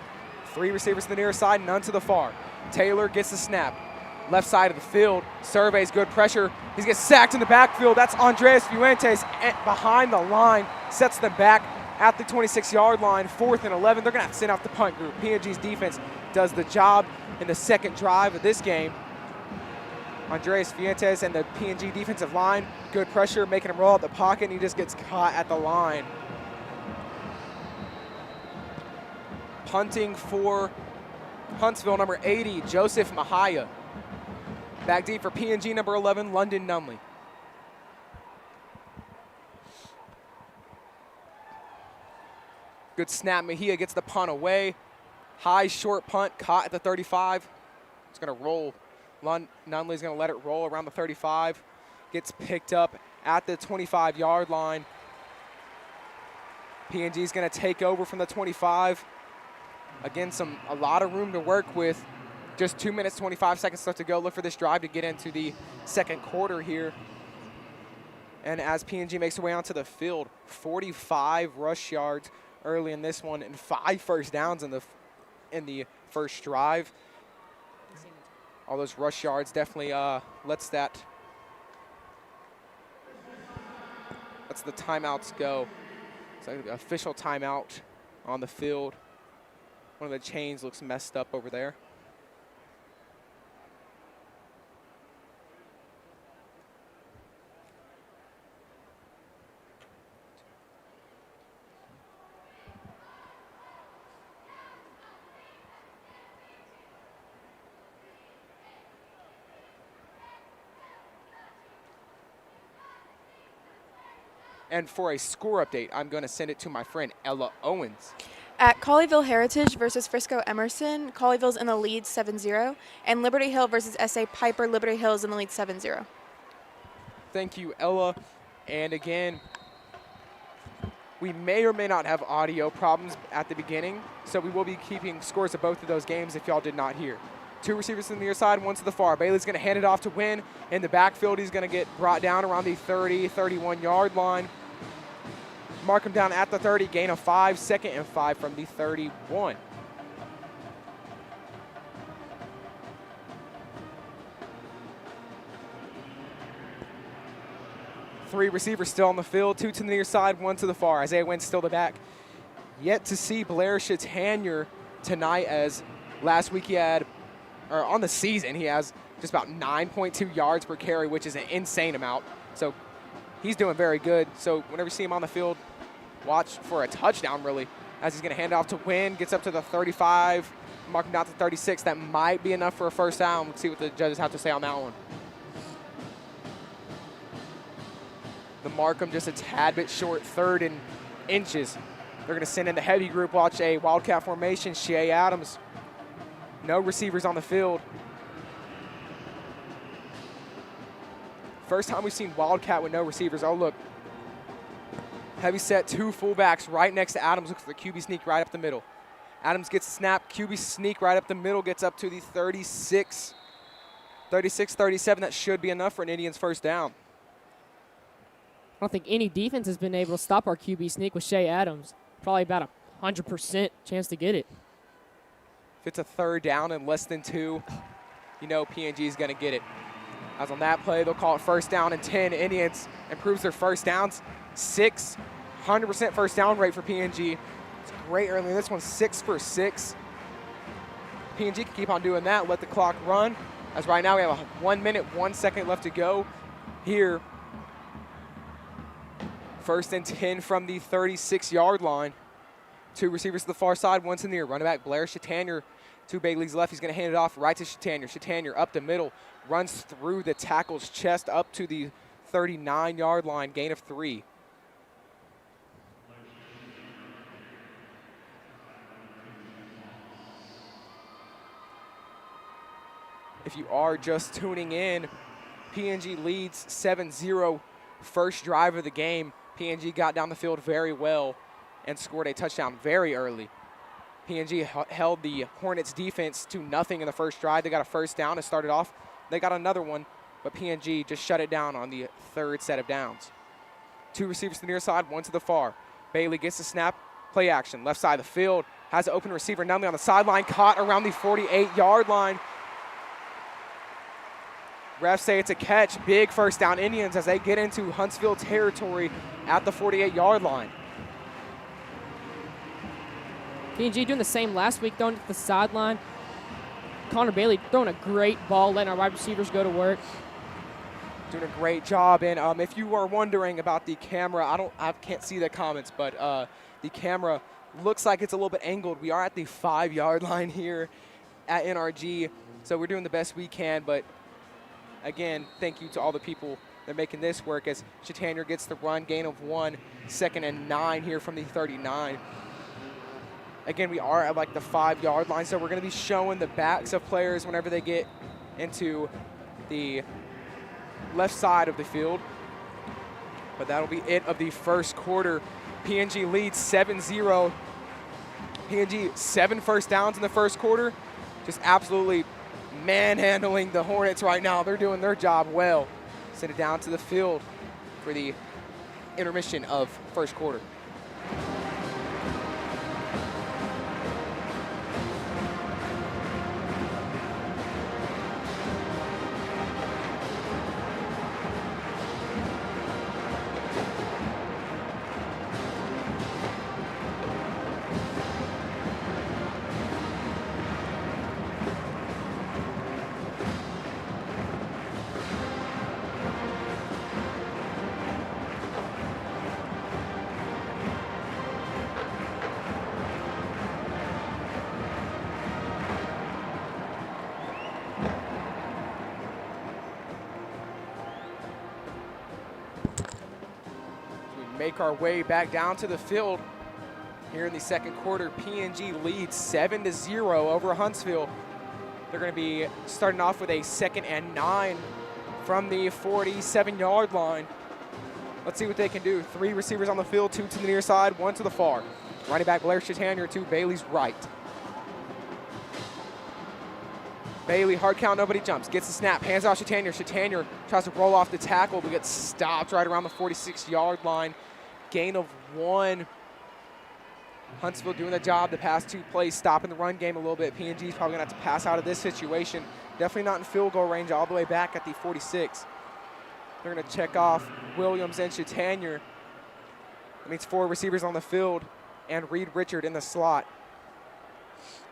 3 receivers to the near side, none to the far. Taylor gets the snap. Left side of the field, surveys good pressure. He gets sacked in the backfield. That's Andres Fuentes behind the line, sets them back at the 26-yard line, 4th and 11. They're going to have to send out the punt group. PNG's defense does the job in the second drive of this game. Andres Fuentes and the PNG defensive line, good pressure, making him roll out the pocket, and he just gets caught at the line. Punting for Huntsville, number 80, Joseph Mahaya. Back deep for PNG, number 11, London Numley. Good snap. Mejia gets the punt away. High, short punt caught at the 35. It's going to roll. Nunley's going to let it roll around the 35. Gets picked up at the 25-yard line. PNG is going to take over from the 25. Again, a lot of room to work with. Just 2 minutes, 25 seconds left to go. Look for this drive to get into the second quarter here. And as PNG makes their way onto the field, 45 rush yards early in this one and 5 first downs in the first drive. All those rush yards definitely lets the timeouts go. It's like an official timeout on the field. One of the chains looks messed up over there. And for a score update, I'm going to send it to my friend Ella Owens. At Colleyville Heritage versus Frisco Emerson, Colleyville's in the lead 7-0, and Liberty Hill versus SA Piper, Liberty Hill is in the lead 7-0. Thank you, Ella. And again, we may or may not have audio problems at the beginning, so we will be keeping scores of both of those games if y'all did not hear. 2 receivers to the near side, 1 to the far. Bailey's going to hand it off to Wynn. In the backfield, he's going to get brought down around the 30, 31-yard line. Mark him down at the 30, gain of 5, 2nd and 5 from the 31. Three receivers still on the field, 2 to the near side, 1 to the far. Isaiah Wynn's still the back. Yet to see Blair Chatanier tonight, as last week he had, or on the season, he has just about 9.2 yards per carry, which is an insane amount. So he's doing very good. So whenever you see him on the field, watch for a touchdown, really, as he's going to hand it off to Wynn, gets up to the 35, marking down to 36. That might be enough for a first down. Let's see what the judges have to say on that one. The Markham just a tad bit short, 3rd and inches. They're going to send in the heavy group. Watch a Wildcat formation. Shea Adams. No receivers on the field. First time we've seen Wildcat with no receivers. Oh, look. Heavy set, 2 fullbacks right next to Adams. Looks like the QB sneak right up the middle. Adams gets snapped. QB sneak right up the middle. Gets up to the 36, 37. That should be enough for an Indians first down. I don't think any defense has been able to stop our QB sneak with Shea Adams. Probably about 100% chance to get it. If it's a 3rd down and less than 2, you know PNG is going to get it. As on that play, they'll call it 1st down and 10. Indians improves their first downs. 100% first down rate for PNG. It's great early in this one, 6 for 6. PNG can keep on doing that, let the clock run. As right now we have 1 minute, 1 second left to go here. 1st and 10 from the 36-yard line. 2 receivers to the far side, 1 to the near. Running back Blair Chatanier to Bailey's left. He's going to hand it off right to Chatanier. Chatanier up the middle, runs through the tackle's chest up to the 39-yard line, gain of 3. If you are just tuning in, PNG leads 7-0, first drive of the game. PNG got down the field very well and scored a touchdown very early. PNG held the Hornets defense to nothing in the first drive. They got a first down to start it off. They got another one, but PNG just shut it down on the 3rd set of downs. 2 receivers to the near side, 1 to the far. Bailey gets the snap, play action, left side of the field, has an open receiver, Nunley on the sideline, caught around the 48-yard line. Refs say it's a catch. Big first down Indians as they get into Huntsville territory at the 48-yard line. PNG doing the same last week, throwing it to the sideline. Connor Bailey throwing a great ball, letting our wide receivers go to work. Doing a great job. And if you are wondering about the camera, I can't see the comments, but the camera looks like it's a little bit angled. We are at the 5-yard line here at NRG, so we're doing the best we can. But again, thank you to all the people that are making this work as Chatanier gets the run, gain of 1, 2nd and 9 here from the 39. Again, we are at like the 5-yard line, so we're going to be showing the backs of players whenever they get into the left side of the field. But that'll be it of the first quarter. PNG leads 7-0. PNG 7 first downs in the first quarter. Just absolutely manhandling the Hornets right now. They're doing their job well. Send it down to the field for the intermission of first quarter. Make our way back down to the field here in the second quarter. PNG leads 7-0 over Huntsville. They're going to be starting off with a 2nd and 9 from the 47-yard line. Let's see what they can do. 3 receivers on the field, 2 to the near side, 1 to the far. Running back Blair Chatanier to Bailey's right. Bailey, hard count, nobody jumps. Gets the snap, hands off Chatanier. Chatanier tries to roll off the tackle, but gets stopped right around the 46-yard line. Gain of 1. Huntsville doing the job the past 2 plays, stopping the run game a little bit. PNG is probably going to have to pass out of this situation. Definitely not in field goal range all the way back at the 46. They're going to check off Williams and Chatanier. That means 4 receivers on the field and Reed Richard in the slot.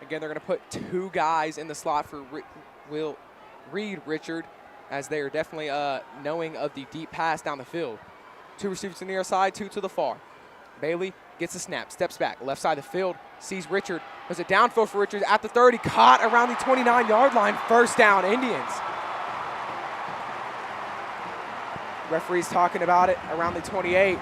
Again, they're going to put 2 guys in the slot for Reed Richard, as they are definitely knowing of the deep pass down the field. 2 receivers to the near side, 2 to the far. Bailey gets the snap, steps back, left side of the field, sees Richard. There's a downfield for Richard at the 30, caught around the 29-yard line. First down, Indians. Referee's talking about it around the 28.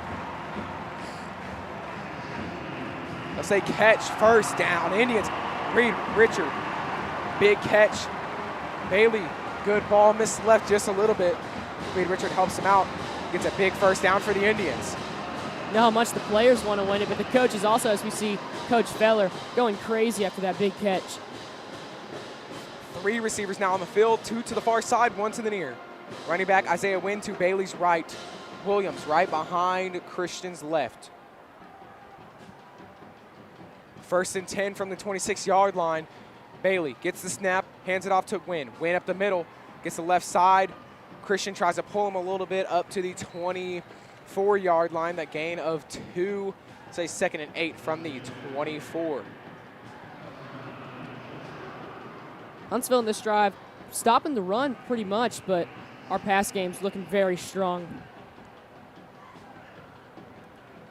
They'll say catch, first down, Indians. Reed Richard, big catch. Bailey, good ball, missed left just a little bit. Reed Richard helps him out, gets a big first down for the Indians. Know how much the players want to win it, but the coaches also, as we see Coach Feller going crazy after that big catch. 3 receivers now on the field, 2 to the far side, 1 to the near. Running back Isaiah Wynn to Bailey's right. Williams right behind Christian's left. 1st and 10 from the 26-yard line. Bailey gets the snap, hands it off to Wynn. Wynn up the middle, gets the left side. Christian tries to pull him a little bit up to the 24-yard line. That gain of 2, say 2nd and 8 from the 24. Huntsville in this drive stopping the run pretty much, but our pass game's looking very strong.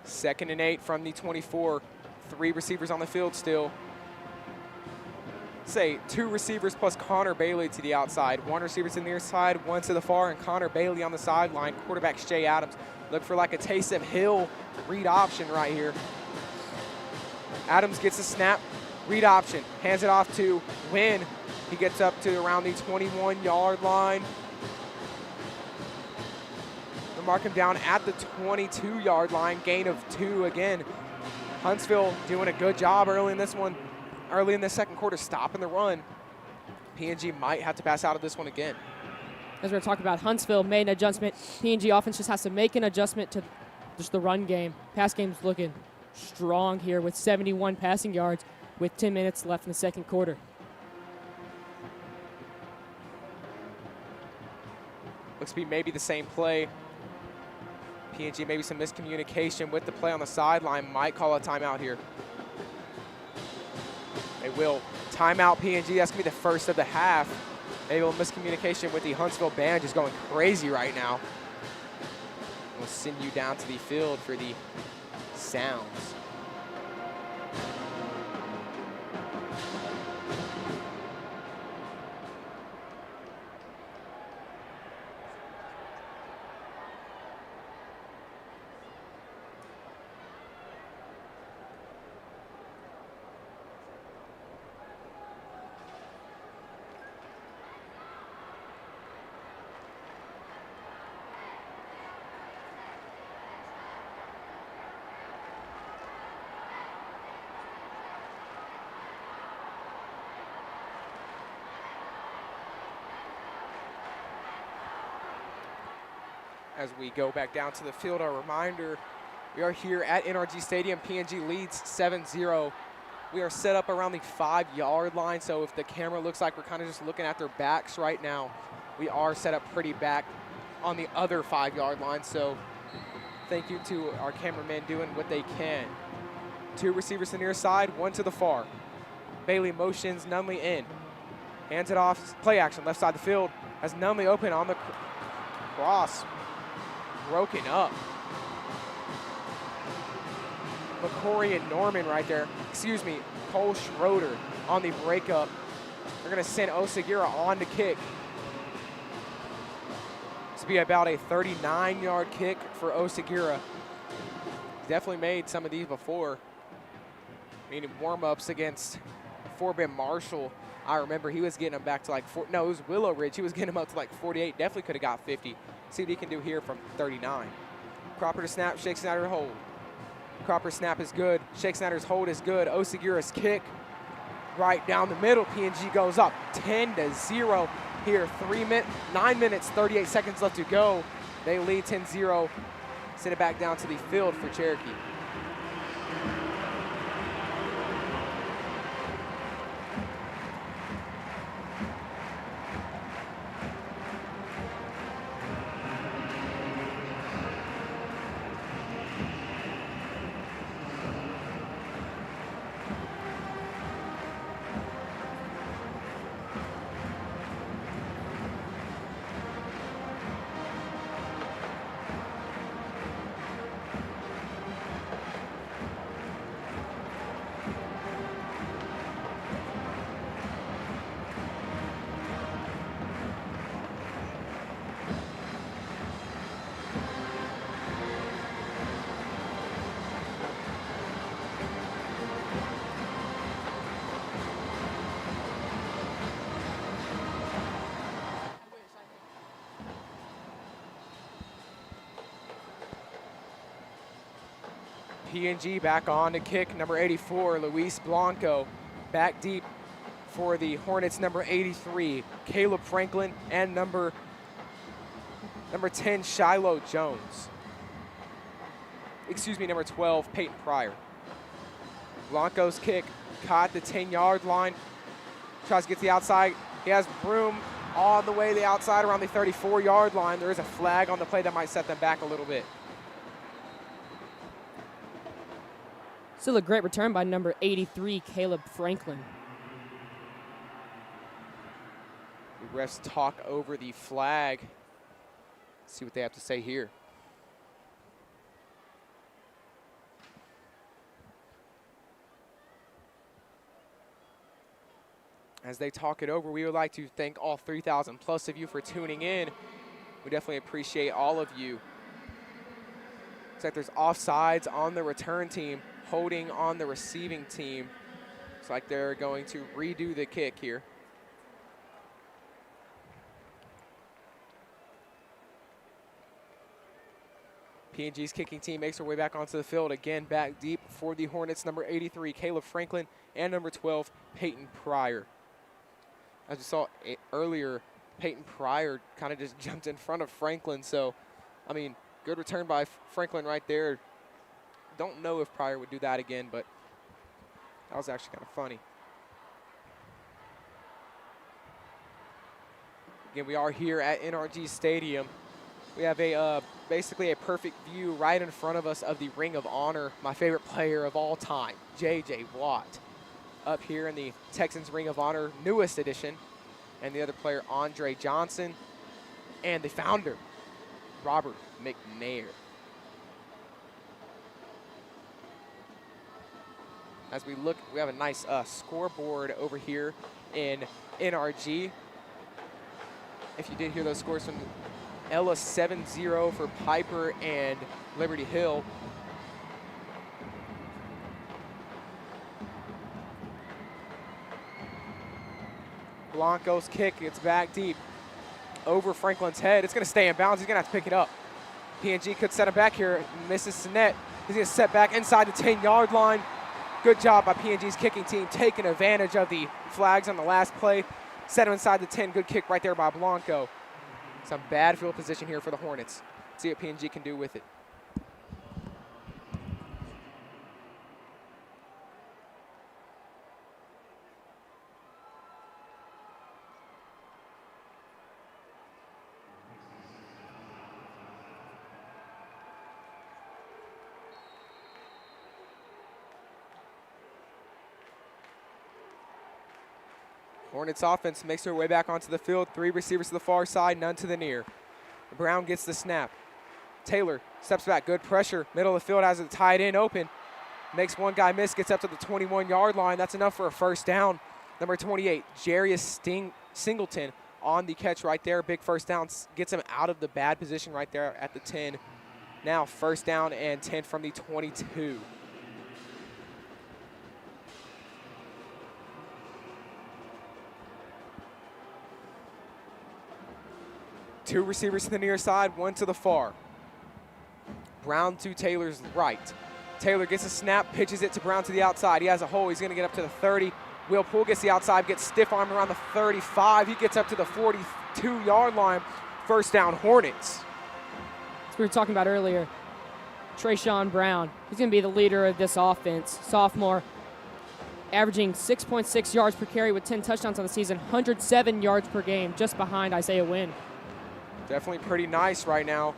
2nd and 8 from the 24. 3 receivers on the field still. Say 2 receivers plus Connor Bailey to the outside. 1 receiver to the near side, 1 to the far, and Connor Bailey on the sideline. Quarterback Shay Adams. Look for like a Taysom Hill read option right here. Adams gets the snap, read option, hands it off to Wynn. He gets up to around the 21-yard line. They'll mark him down at the 22-yard line, gain of 2 again. Huntsville doing a good job early in this one, early in the second quarter, stopping the run. PNG might have to pass out of this one again. As we're talking about, Huntsville made an adjustment. PNG offense just has to make an adjustment to just the run game. Pass game's looking strong here with 71 passing yards with 10 minutes left in the second quarter. Looks to be maybe the same play. PNG, maybe some miscommunication with the play on the sideline, might call a timeout here. They will. Timeout PNG, that's gonna be the first of the half. Maybe a little miscommunication with the Huntsville band, just going crazy right now. We'll send you down to the field for the sounds. As we go back down to the field, a reminder, we are here at NRG Stadium. PNG leads 7-0. We are set up around the 5-yard line, so if the camera looks like we're kind of just looking at their backs right now, we are set up pretty back on the other 5-yard line, so thank you to our cameramen doing what they can. 2 receivers to the near side, 1 to the far. Bailey motions Nunley in. Hands it off, play action, left side of the field. Has Nunley open on the cross. Broken up. McCory and Norman right there. Excuse me, Cole Schroeder on the breakup. They're gonna send Osagira on to kick. This will be about a 39-yard kick for Osagira. Definitely made some of these before. Meaning warm-ups against Fort Bend Marshall. I remember he was getting them back to like, it was Willow Ridge. He was getting them up to like 48. Definitely could have got 50. See what he can do here from 39. Cropper to snap, Shake Snyder to hold. Cropper snap is good. Shake Snyder's hold is good. Osagira's kick right down the middle. PNG goes up 10-0 here. 9 minutes, 38 seconds left to go. They lead 10-0. Send it back down to the field for Cherokee. PNG back on to kick, number 84, Luis Blanco. Back deep for the Hornets, number 83, Caleb Franklin, and number 10, Shiloh Jones. Excuse me, number 12, Peyton Pryor. Blanco's kick caught the 10-yard line. Tries to get to the outside. He has room all the way to the outside around the 34-yard line. There is a flag on the play that might set them back a little bit. Still a great return by number 83, Caleb Franklin. The refs talk over the flag. Let's see what they have to say here. As they talk it over, we would like to thank all 3,000 plus of you for tuning in. We definitely appreciate all of you. Looks like there's offsides on the return team, holding on the receiving team. Looks like they're going to redo the kick here. PNG's kicking team makes their way back onto the field. Again, back deep for the Hornets, number 83, Caleb Franklin, and number 12, Peyton Pryor. As we saw earlier, Peyton Pryor kind of just jumped in front of Franklin. So, I mean, good return by Franklin right there. Don't know if Pryor would do that again, but that was actually kind of funny. Again, we are here at NRG Stadium. We have a basically a perfect view right in front of us of the Ring of Honor, my favorite player of all time, J.J. Watt, up here in the Texans Ring of Honor newest edition, and the other player, Andre Johnson, and the founder, Robert McNair. As we look, we have a nice scoreboard over here in NRG. If you did hear those scores from Ella 7-0 for Piper and Liberty Hill. Blanco's kick, it's back deep over Franklin's head. It's going to stay in bounds. He's going to have to pick it up. PNG could set him back here. Misses net. He's going to set back inside the 10-yard line. Good job by PNG's kicking team, taking advantage of the flags on the last play. Set him inside the 10. Good kick right there by Blanco. Some bad field position here for the Hornets. See what PNG can do with it. Hornets offense makes their way back onto the field. 3 receivers to the far side, none to the near. Brown gets the snap. Taylor steps back, good pressure. Middle of the field has it tied in open. Makes one guy miss, gets up to the 21-yard line. That's enough for a first down. Number 28, Jarius Singleton on the catch right there. Big first down, gets him out of the bad position right there at the 10. Now first down and 10 from the 22. Two receivers to the near side, one to the far. Brown to Taylor's right. Taylor gets a snap, pitches it to Brown to the outside. He has a hole, he's gonna get up to the 30. Will Poole gets the outside, gets stiff arm around the 35. He gets up to the 42-yard line. First down, Hornets. As we were talking about earlier, Trayshawn Brown, he's gonna be the leader of this offense. Sophomore, averaging 6.6 yards per carry with 10 touchdowns on the season, 107 yards per game, just behind Isaiah Wynn. Definitely pretty nice right now.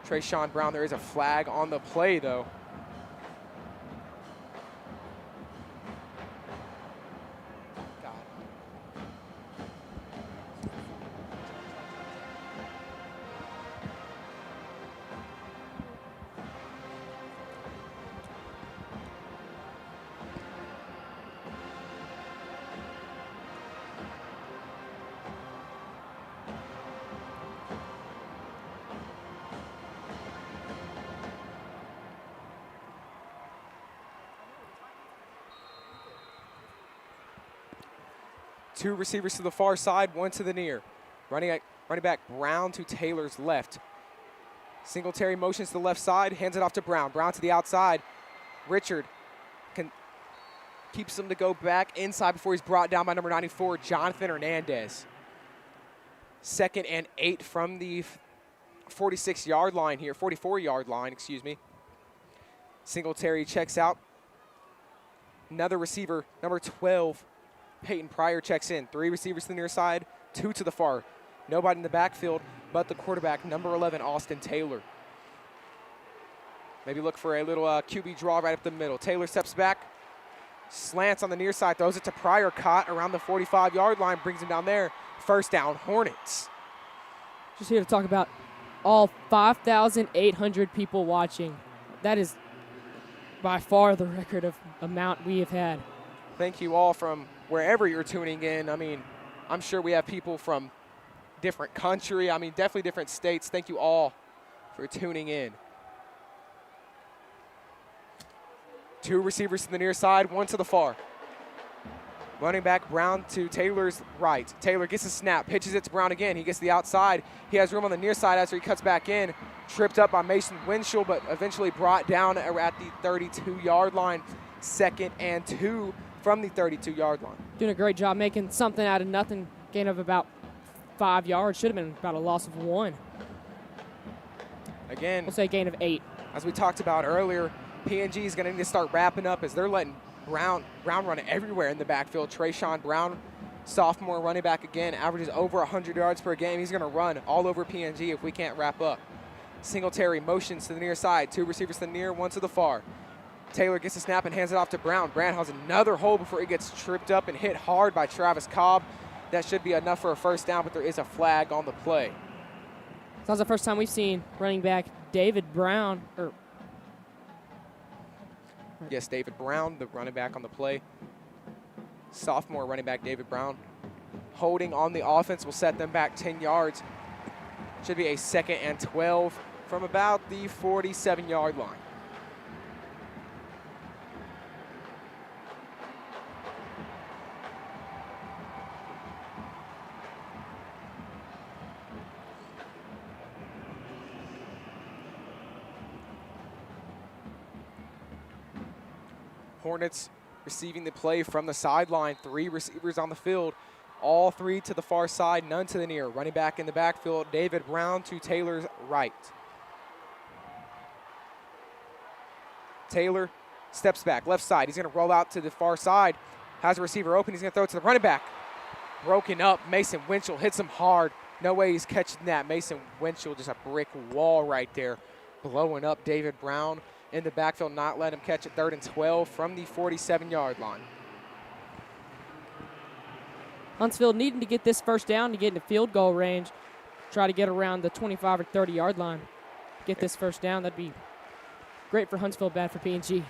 Trayshawn Brown, there is a flag on the play though. Two receivers to the far side, one to the near. Running back Brown to Taylor's left. Singletary motions to the left side, hands it off to Brown. Brown to the outside. Richard keeps him to go back inside before he's brought down by number 94, Jonathan Hernandez. 2nd and 8 from the 46-yard line here, 44-yard line, excuse me. Singletary checks out. Another receiver, number 12, Peyton Pryor checks in. 3 receivers to the near side, 2 to the far. Nobody in the backfield but the quarterback, number 11, Austin Taylor. Maybe look for a little QB draw right up the middle. Taylor steps back, slants on the near side, throws it to Pryor, caught around the 45-yard line, brings him down there. First down, Hornets. Just here to talk about all 5,800 people watching. That is by far the record of amount we have had. Thank you all from wherever you're tuning in. I mean, I'm sure we have people from different country. I mean, definitely different states. Thank you all for tuning in. 2 receivers to the near side, 1 to the far. Running back Brown to Taylor's right. Taylor gets a snap, pitches it to Brown again. He gets the outside. He has room on the near side after he cuts back in. Tripped up by Mason Winchell, but eventually brought down at the 32-yard line. 2nd and 2 from the 32-yard line. Doing a great job making something out of nothing. Gain of about 5 yards. Should have been about a loss of 1. Again, we'll say gain of 8. As we talked about earlier, PNG is going to need to start wrapping up as they're letting Brown run everywhere in the backfield. Trayshawn Brown, sophomore running back again, averages over 100 yards per game. He's going to run all over PNG if we can't wrap up. Singletary motions to the near side. 2 receivers to the near, 1 to the far. Taylor gets a snap and hands it off to Brown. Brown has another hole before he gets tripped up and hit hard by Travis Cobb. That should be enough for a first down, but there is a flag on the play. Sounds the first time we've seen running back David Brown, Yes, David Brown, the running back on the play. Sophomore running back David Brown. Holding on the offense will set them back 10 yards. Should be a 2nd and 12 from about the 47-yard line. Hornets receiving the play from the sideline. 3 receivers on the field. All three to the far side, none to the near. Running back in the backfield, David Brown to Taylor's right. Taylor steps back, left side. He's going to roll out to the far side. Has a receiver open. He's going to throw it to the running back. Broken up. Mason Winchell hits him hard. No way he's catching that. Mason Winchell, just a brick wall right there. Blowing up David Brown in the backfield, not letting him catch it. 3rd and 12 from the 47-yard line. Huntsville needing to get this first down to get into field goal range. Try to get around the 25 or 30-yard line. Get this first down. That'd be great for Huntsville, bad for PNG.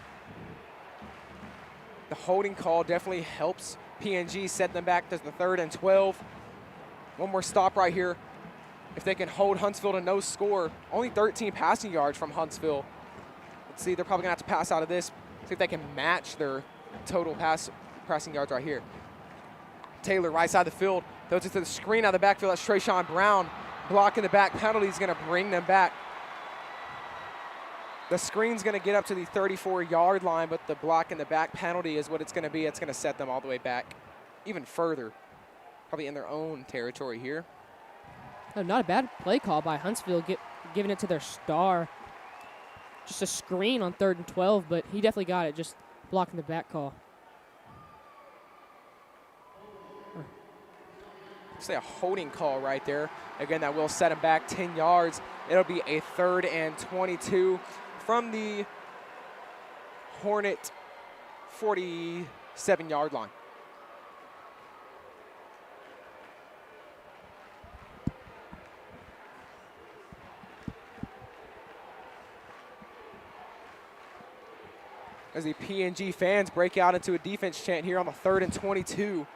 The holding call definitely helps PNG set them back to the 3rd and 12. One more stop right here. If they can hold Huntsville to no score, only 13 passing yards from Huntsville. Let's see, they're probably going to have to pass out of this. See if they can match their total passing yards right here. Taylor, right side of the field, throws it to the screen out of the backfield. That's Trayshawn Brown. Block in the back penalty is going to bring them back. The screen's going to get up to the 34-yard line, but the block in the back penalty is what it's going to be. It's going to set them all the way back even further, probably in their own territory here. Oh, not a bad play call by Huntsville, giving it to their star. Just a screen on 3rd and 12, but he definitely got it, just blocking the back call. Say a holding call right there. Again, that will set him back 10 yards. It'll be a 3rd and 22 from the Hornet 47-yard line. As the PNG fans break out into a defense chant here on the 3rd and 22.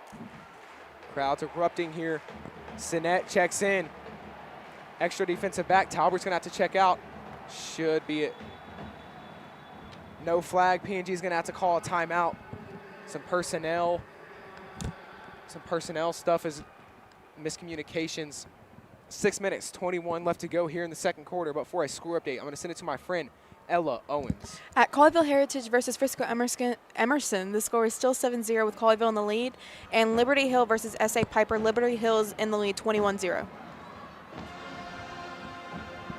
Crowds erupting here. Sinet checks in. Extra defensive back. Talbert's going to have to check out. Should be it. No flag. PNG's going to have to call a timeout. Some personnel stuff is miscommunications. 6 minutes, 21 left to go here in the second quarter. But for a score update, I'm going to send it to my friend, Ella Owens. At Colleyville Heritage versus Frisco Emerson, the score is still 7-0 with Colleyville in the lead. And Liberty Hill versus S.A. Piper, Liberty Hill is in the lead 21-0.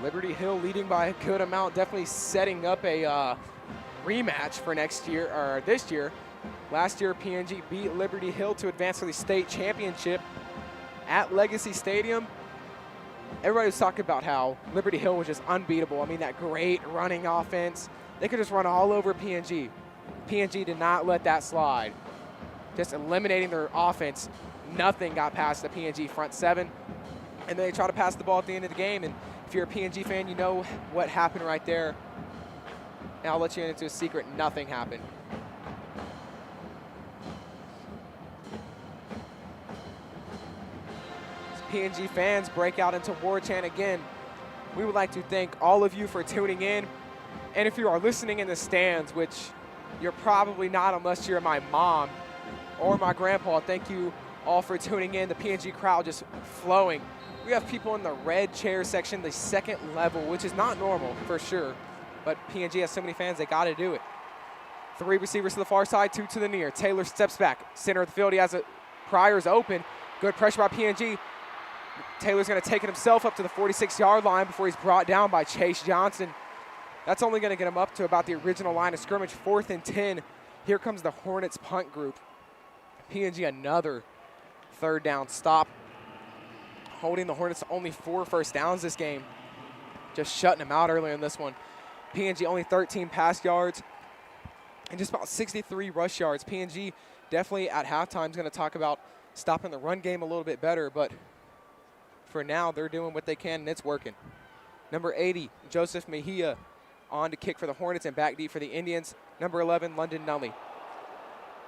Liberty Hill leading by a good amount, definitely setting up a rematch for next year, or this year. Last year, PNG beat Liberty Hill to advance to the state championship at Legacy Stadium. Everybody was talking about how Liberty Hill was just unbeatable. I mean, that great running offense. They could just run all over PNG. PNG did not let that slide. Just eliminating their offense. Nothing got past the PNG front seven. And then they try to pass the ball at the end of the game. And if you're a PNG fan, you know what happened right there. And I'll let you into a secret. Nothing happened. PNG fans break out into war chant again. We would like to thank all of you for tuning in. And if you are listening in the stands, which you're probably not unless you're my mom or my grandpa, thank you all for tuning in. The PNG crowd just flowing. We have people in the red chair section, the second level, which is not normal for sure. But PNG has so many fans, they got to do it. 3 receivers to the far side, 2 to the near. Taylor steps back, center of the field. He has a Pryor's open. Good pressure by PNG. Taylor's going to take it himself up to the 46-yard line before he's brought down by Chase Johnson. That's only going to get him up to about the original line of scrimmage, 4th and 10. Here comes the Hornets punt group. PNG another 3rd down stop. Holding the Hornets to only 4 first downs this game. Just shutting them out earlier in this one. PNG only 13 pass yards and just about 63 rush yards. PNG definitely at halftime is going to talk about stopping the run game a little bit better, but for now, they're doing what they can, and it's working. Number 80, Joseph Mejia, on to kick for the Hornets and back deep for the Indians. Number 11, London Nully.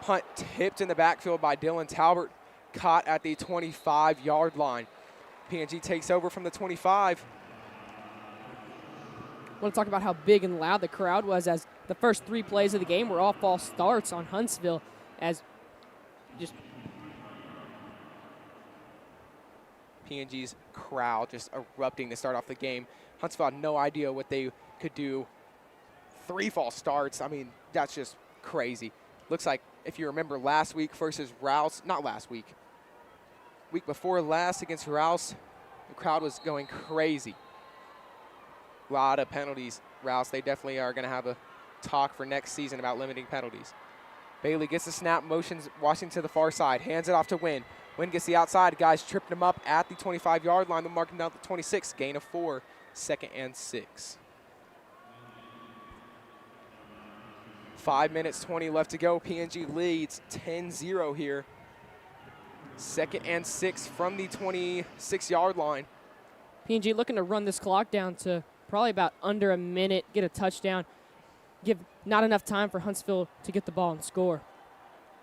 Punt tipped in the backfield by Dylan Talbert, caught at the 25-yard line. PNG takes over from the 25. I want to talk about how big and loud the crowd was as the first 3 plays of the game were all false starts on Huntsville as just PNG's crowd just erupting to start off the game. Huntsville had no idea what they could do. 3 false starts. I mean, that's just crazy. Looks like, if you remember last week versus Rouse, not last week, week before last against Rouse, the crowd was going crazy. A lot of penalties. Rouse, they definitely are going to have a talk for next season about limiting penalties. Bailey gets the snap, motions Washington to the far side, hands it off to Wynn. Wynn gets the outside. Guys tripping him up at the 25-yard line. They'll mark him down to 26. Gain of 4. 2nd and 6. 5 minutes, 20 left to go. PNG leads 10-0 here. 2nd and 6 from the 26-yard line. PNG looking to run this clock down to probably about under a minute, get a touchdown, give not enough time for Huntsville to get the ball and score.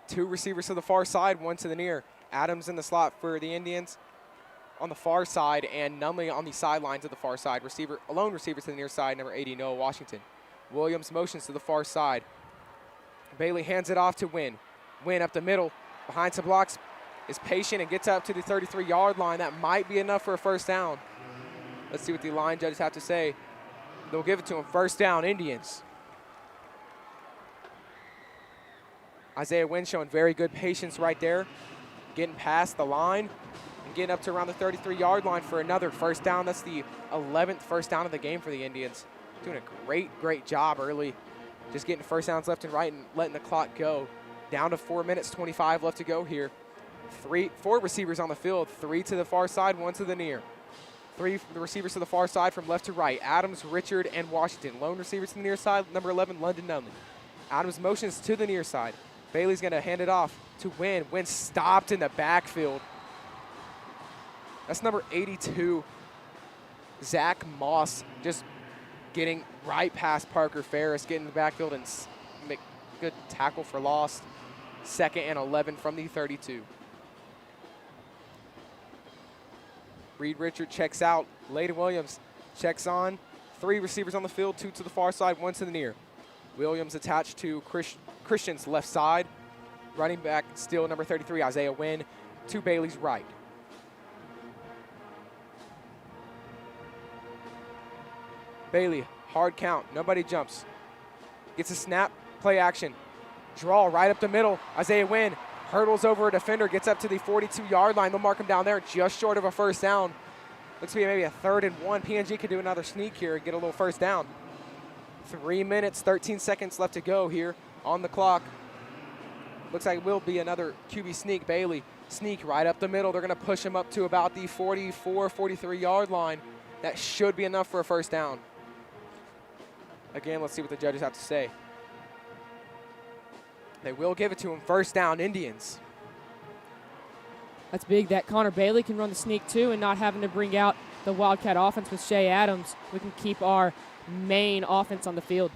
2 receivers to the far side, 1 to the near. Adams in the slot for the Indians on the far side, and Nunley on the sidelines of the far side. Lone receiver to the near side, number 80, Noah Washington. Williams motions to the far side. Bailey hands it off to Wynn. Wynn up the middle, behind some blocks, is patient and gets up to the 33-yard line. That might be enough for a first down. Let's see what the line judges have to say. They'll give it to him. First down, Indians. Isaiah Wynn showing very good patience right there, getting past the line and getting up to around the 33-yard line for another first down. That's the 11th first down of the game for the Indians. Doing a great job early, just getting first downs left and right and letting the clock go. Down to 4 minutes, 25 left to go here. 4 receivers on the field, 3 to the far side, 1 to the near. 3 the receivers to the far side from left to right. Adams, Richard, and Washington. Lone receivers to the near side, number 11, London Nunley. Adams motions to the near side. Bailey's going to hand it off to Wynn. Wynn stopped in the backfield. That's number 82, Zach Moss, just getting right past Parker Ferris, getting in the backfield and make good tackle for loss. 2nd and 11 from the 32. Reed Richard checks out. Layden Williams checks on. 3 receivers on the field, 2 to the far side, 1 to the near. Williams attached to Christian's left side. Running back still number 33, Isaiah Wynn, to Bailey's right. Bailey, hard count, nobody jumps. Gets a snap, play action. Draw right up the middle. Isaiah Wynn hurdles over a defender, gets up to the 42-yard line. They'll mark him down there just short of a first down. Looks to be maybe a 3rd and 1. PNG could do another sneak here and get a little first down. 3 minutes, 13 seconds left to go here on the clock. Looks like it will be another QB sneak. Bailey sneak right up the middle. They're going to push him up to about the 44, 43-yard line. That should be enough for a first down. Again, let's see what the judges have to say. They will give it to him. First down, Indians. That's big that Connor Bailey can run the sneak too and not having to bring out the Wildcat offense with Shea Adams. We can keep our main offense on the field.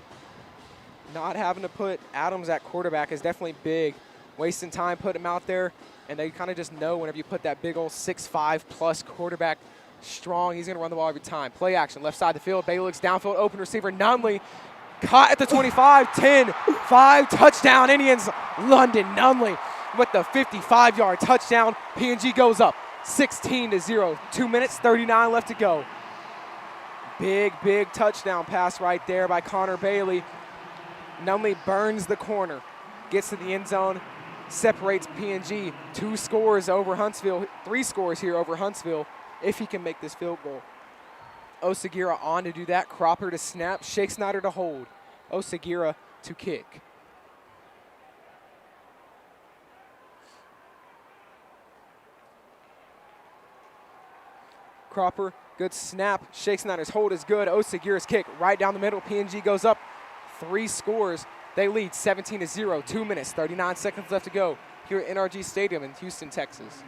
Not having to put Adams at quarterback is definitely big. Wasting time putting him out there, and they kind of just know whenever you put that big old 6'5 plus quarterback strong, he's going to run the ball every time. Play action, left side of the field. Bailey looks downfield, open receiver, Nunley. Caught at the 25, 10, 5, touchdown, Indians. London Nunley with the 55-yard touchdown. PNG goes up 16-0. 2 minutes, 39 left to go. Big touchdown pass right there by Connor Bailey. Nunley burns the corner, gets to the end zone, separates PNG. 2 scores over Huntsville, 3 scores here over Huntsville if he can make this field goal. Osagira on to do that. Cropper to snap. Shake Snyder to hold. Osagira to kick. Cropper, good snap. Shake Snyder's hold is good. Osagira's kick right down the middle. PNG goes up. 3 scores. They lead 17-0. 2 minutes, 39 seconds left to go here at NRG Stadium in Houston, Texas.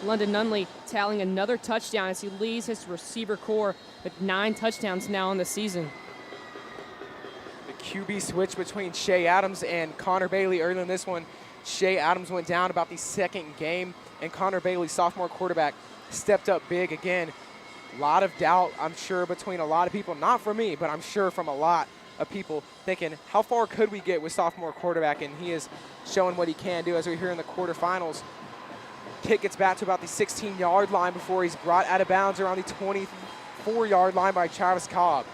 London Nunley tallying another touchdown as he leads his receiver core with 9 touchdowns now in the season. The QB switch between Shea Adams and Connor Bailey early in this one. Shea Adams went down about the second game, and Connor Bailey, sophomore quarterback, stepped up big again. A lot of doubt, I'm sure, between a lot of people, not from me, but I'm sure from a lot of people thinking, how far could we get with sophomore quarterback? And he is showing what he can do as we're here in the quarterfinals. Kick gets back to about the 16-yard line before he's brought out of bounds around the 24-yard line by Travis Cobb.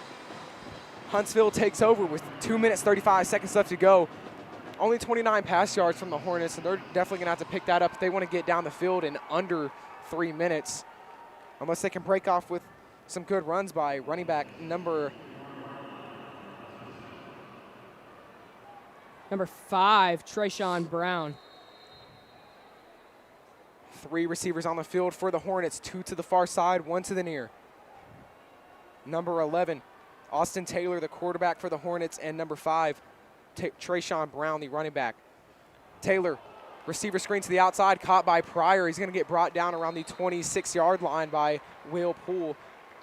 Huntsville takes over with 2 minutes, 35 seconds left to go. Only 29 pass yards from the Hornets, and they're definitely going to have to pick that up if they want to get down the field in under 3 minutes, unless they can break off with some good runs by running back number 5, Trayshawn Brown. 3 receivers on the field for the Hornets, 2 to the far side, 1 to the near. Number 11, Austin Taylor, the quarterback for the Hornets, and number 5, Trayshawn Brown, the running back. Taylor, receiver screen to the outside, caught by Pryor. He's going to get brought down around the 26-yard line by Will Poole.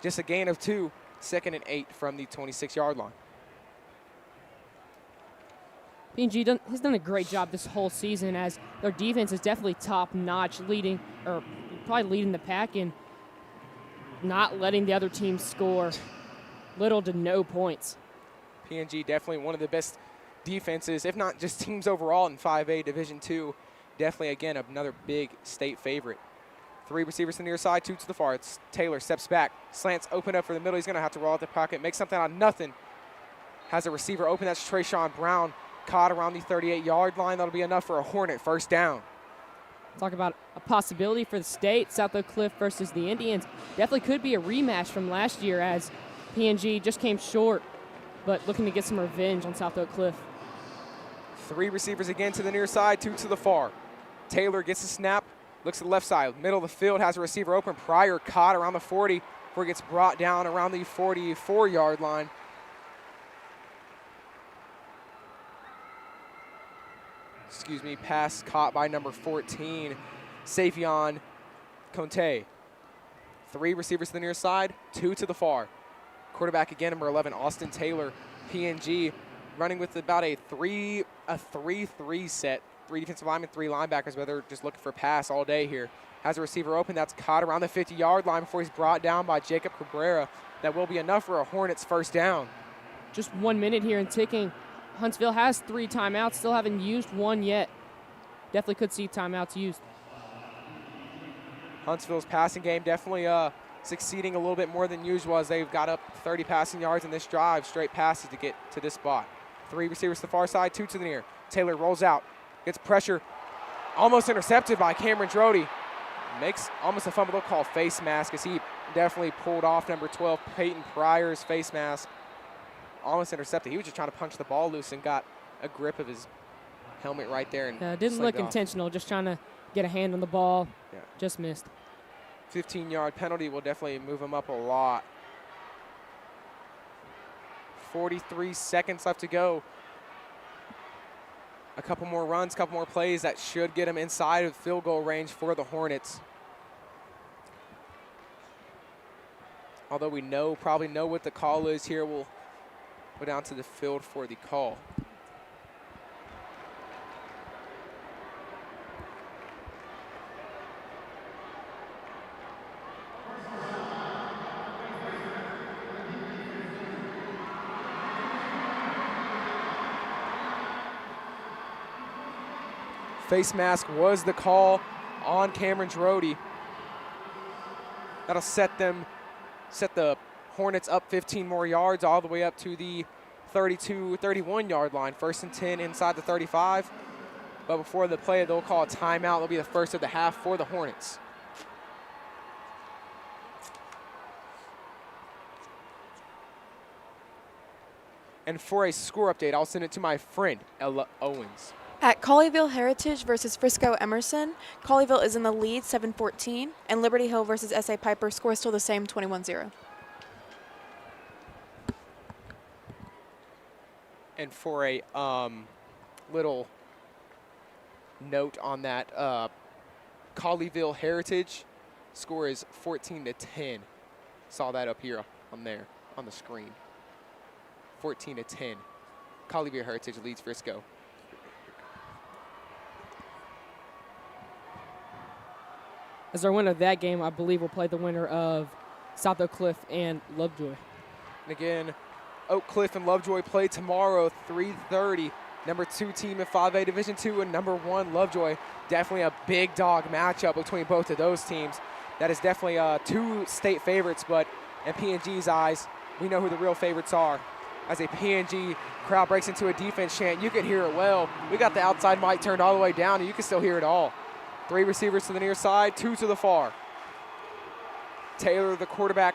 Just a gain of 2, 2nd and 8 from the 26-yard line. PNG has done a great job this whole season as their defense is definitely top-notch, probably leading the pack in not letting the other team score little to no points. PNG definitely one of the best defenses, if not just teams overall in 5A Division II. Definitely, again, another big state favorite. 3 receivers to the near side, 2 to the far. It's Taylor steps back, slants open up for the middle. He's going to have to roll out the pocket, make something out of nothing. Has a receiver open. That's Trayshawn Brown, caught around the 38-yard line. That'll be enough for a Hornet first down. Talk about a possibility for the state. South Oak Cliff versus the Indians. Definitely could be a rematch from last year as PNG just came short, but looking to get some revenge on South Oak Cliff. 3 receivers again to the near side, 2 to the far. Taylor gets the snap, looks to the left side, middle of the field, has a receiver open. Pryor caught around the 40 before he gets brought down around the 44-yard line. Pass caught by number 14, Savion Conte. 3 receivers to the near side, 2 to the far. Quarterback again, number 11, Austin Taylor. PNG running with about a 3-3 set. 3 defensive linemen, 3 linebackers, but they're just looking for a pass all day here. Has a receiver open. That's caught around the 50-yard line before he's brought down by Jacob Cabrera. That will be enough for a Hornets first down. Just 1 minute here and ticking. Huntsville has 3 timeouts, still haven't used one yet. Definitely could see timeouts used. Huntsville's passing game definitely succeeding a little bit more than usual as they've got up 30 passing yards in this drive, straight passes to get to this spot. 3 receivers to the far side, 2 to the near. Taylor rolls out, gets pressure, almost intercepted by Cameron Drody. Makes almost a fumble. They'll call face mask as he definitely pulled off number 12, Peyton Pryor's face mask. Almost intercepted. He was just trying to punch the ball loose and got a grip of his helmet right there. And didn't look intentional, just trying to get a hand on the ball. Yeah. Just missed. 15-yard penalty will definitely move him up a lot. 43 seconds left to go. A couple more runs, couple more plays that should get him inside of field goal range for the Hornets. Although we probably know what the call is here, we'll go down to the field for the call. Face mask was the call on Cameron Drody. That'll set the Hornets up 15 more yards all the way up to the 31-yard line. 1st and 10 inside the 35. But before the play, they'll call a timeout. It'll be the first of the half for the Hornets. And for a score update, I'll send it to my friend, Ella Owens. At Colleyville Heritage versus Frisco Emerson, Colleyville is in the lead 7-14, and Liberty Hill versus S.A. Piper score still the same 21-0. And for a little note on that Colleyville Heritage. Score is 14-10. Saw that up here on the screen. 14-10. Colleyville Heritage leads Frisco. As our winner of that game, I believe we'll play the winner of South Oak Cliff and Lovejoy. And again, Oak Cliff and Lovejoy play tomorrow, 3:30. Number 2 team in 5A Division II and number 1 Lovejoy. Definitely a big dog matchup between both of those teams. That is definitely 2 state favorites, but in PNG's eyes, we know who the real favorites are. As a PNG crowd breaks into a defense chant, you can hear it well. We got the outside mic turned all the way down, and you can still hear it all. 3 receivers to the near side, 2 to the far. Taylor, the quarterback,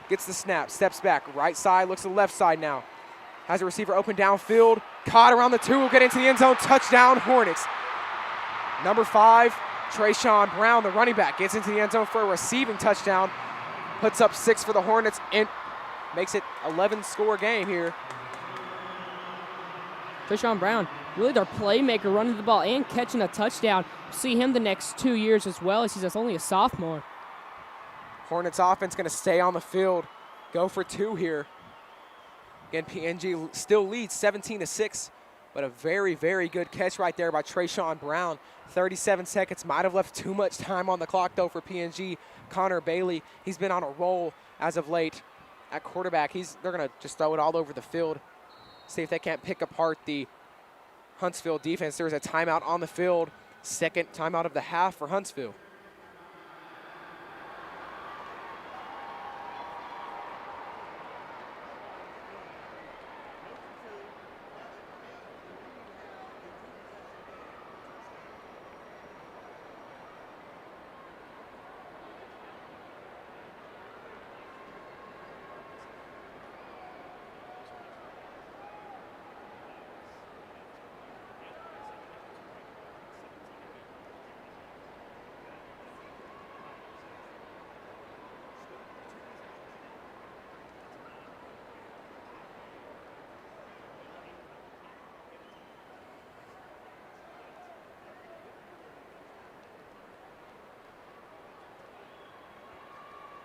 gets the snap, steps back, right side, looks to the left side now. Has a receiver open downfield, caught around the 2, will get into the end zone, touchdown Hornets. Number 5, Trayshawn Brown, the running back, gets into the end zone for a receiving touchdown, puts up 6 for the Hornets, and makes it 11-score game here. Trayshawn Brown, really their playmaker, running the ball and catching a touchdown. See him the next 2 years as well, as he's only a sophomore. Hornets offense going to stay on the field, go for 2 here. Again, PNG still leads 17-6, but a very, very good catch right there by Trayshawn Brown. 37 seconds, might have left too much time on the clock though for PNG. Connor Bailey, he's been on a roll as of late at quarterback. They're going to just throw it all over the field, see if they can't pick apart the Huntsville defense. There's a timeout on the field, second timeout of the half for Huntsville.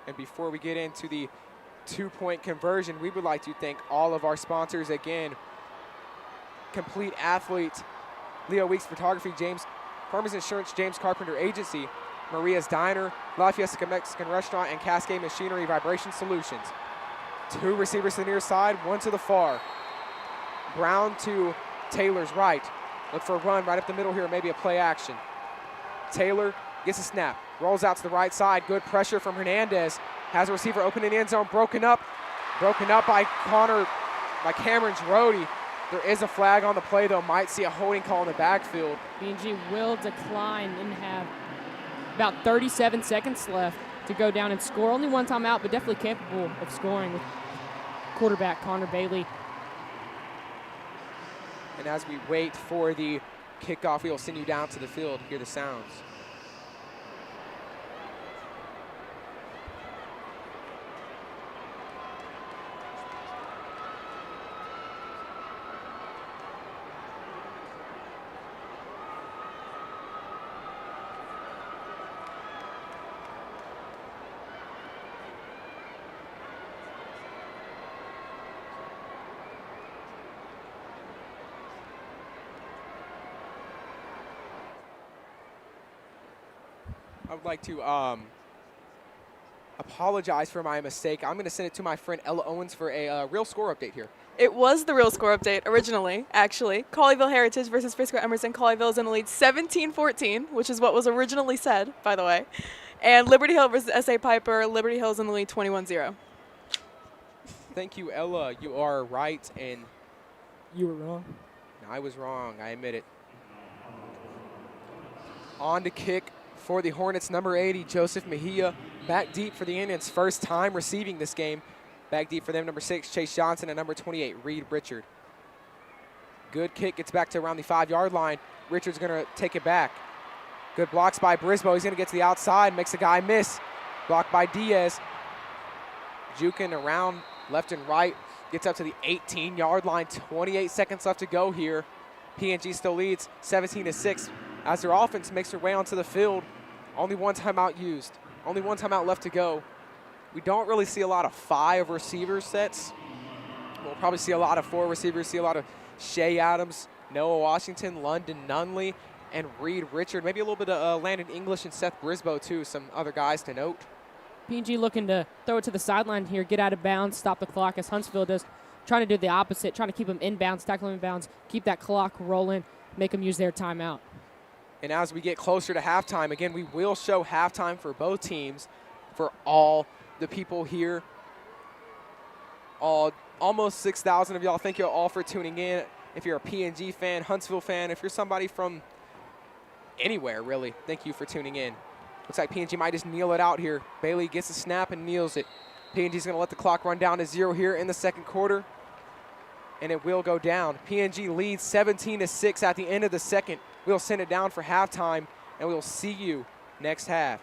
And before we get into the 2-point conversion, we would like to thank all of our sponsors again. Complete Athlete, Leo Weeks Photography, Farmers Insurance, James Carpenter Agency, Maria's Diner, La Fiesta Mexican Restaurant, and Cascade Machinery Vibration Solutions. 2 receivers to the near side, 1 to the far. Brown to Taylor's right. Look for a run right up the middle here, maybe a play action. Taylor gets a snap, rolls out to the right side, good pressure from Hernandez. Has a receiver open in the end zone, broken up by Cameron Rody. There is a flag on the play though, might see a holding call in the backfield. PNG will decline and have about 37 seconds left to go down and score. Only 1 timeout, but definitely capable of scoring with quarterback Connor Bailey. And as we wait for the kickoff, we will send you down to the field, hear the sounds. I would like to apologize for my mistake. I'm going to send it to my friend Ella Owens for a real score update here. It was the real score update originally, actually. Colleyville Heritage versus Frisco Emerson. Colleyville is in the lead 17-14, which is what was originally said, by the way. And Liberty Hill versus S.A. Piper. Liberty Hill is in the lead 21-0. Thank you, Ella. You are right, and You were wrong. I was wrong. I admit it. On to kick for the Hornets, number 80, Joseph Mejia. Back deep for the Indians, first time receiving this game. Back deep for them, number 6, Chase Johnson, and number 28, Reed Richard. Good kick, gets back to around the 5-yard line. Richard's gonna take it back. Good blocks by Brisboe. He's gonna get to the outside, makes a guy miss. Blocked by Diaz. Jukin around left and right, gets up to the 18-yard line. 28 seconds left to go here. PNG still leads 17-6 as their offense makes their way onto the field. Only one timeout used. Only one timeout left to go. We don't really see a lot of 5 receiver sets. We'll probably see a lot of 4 receivers, see a lot of Shea Adams, Noah Washington, London Nunley, and Reed Richard. Maybe a little bit of Landon English and Seth Brisboe, too, some other guys to note. PNG looking to throw it to the sideline here, get out of bounds, stop the clock, as Huntsville does, trying to do the opposite, trying to keep them inbounds, tackle them inbounds, keep that clock rolling, make them use their timeout. And as we get closer to halftime, again, we will show halftime for both teams, for all the people here. Almost 6,000 of y'all. Thank you all for tuning in. If you're a PNG fan, Huntsville fan, if you're somebody from anywhere, really, thank you for tuning in. Looks like PNG might just kneel it out here. Bailey gets the snap and kneels it. PNG's going to let the clock run down to 0 here in the second quarter, and it will go down. PNG leads 17-6 at the end of the second. We'll send it down for halftime, and we'll see you next half.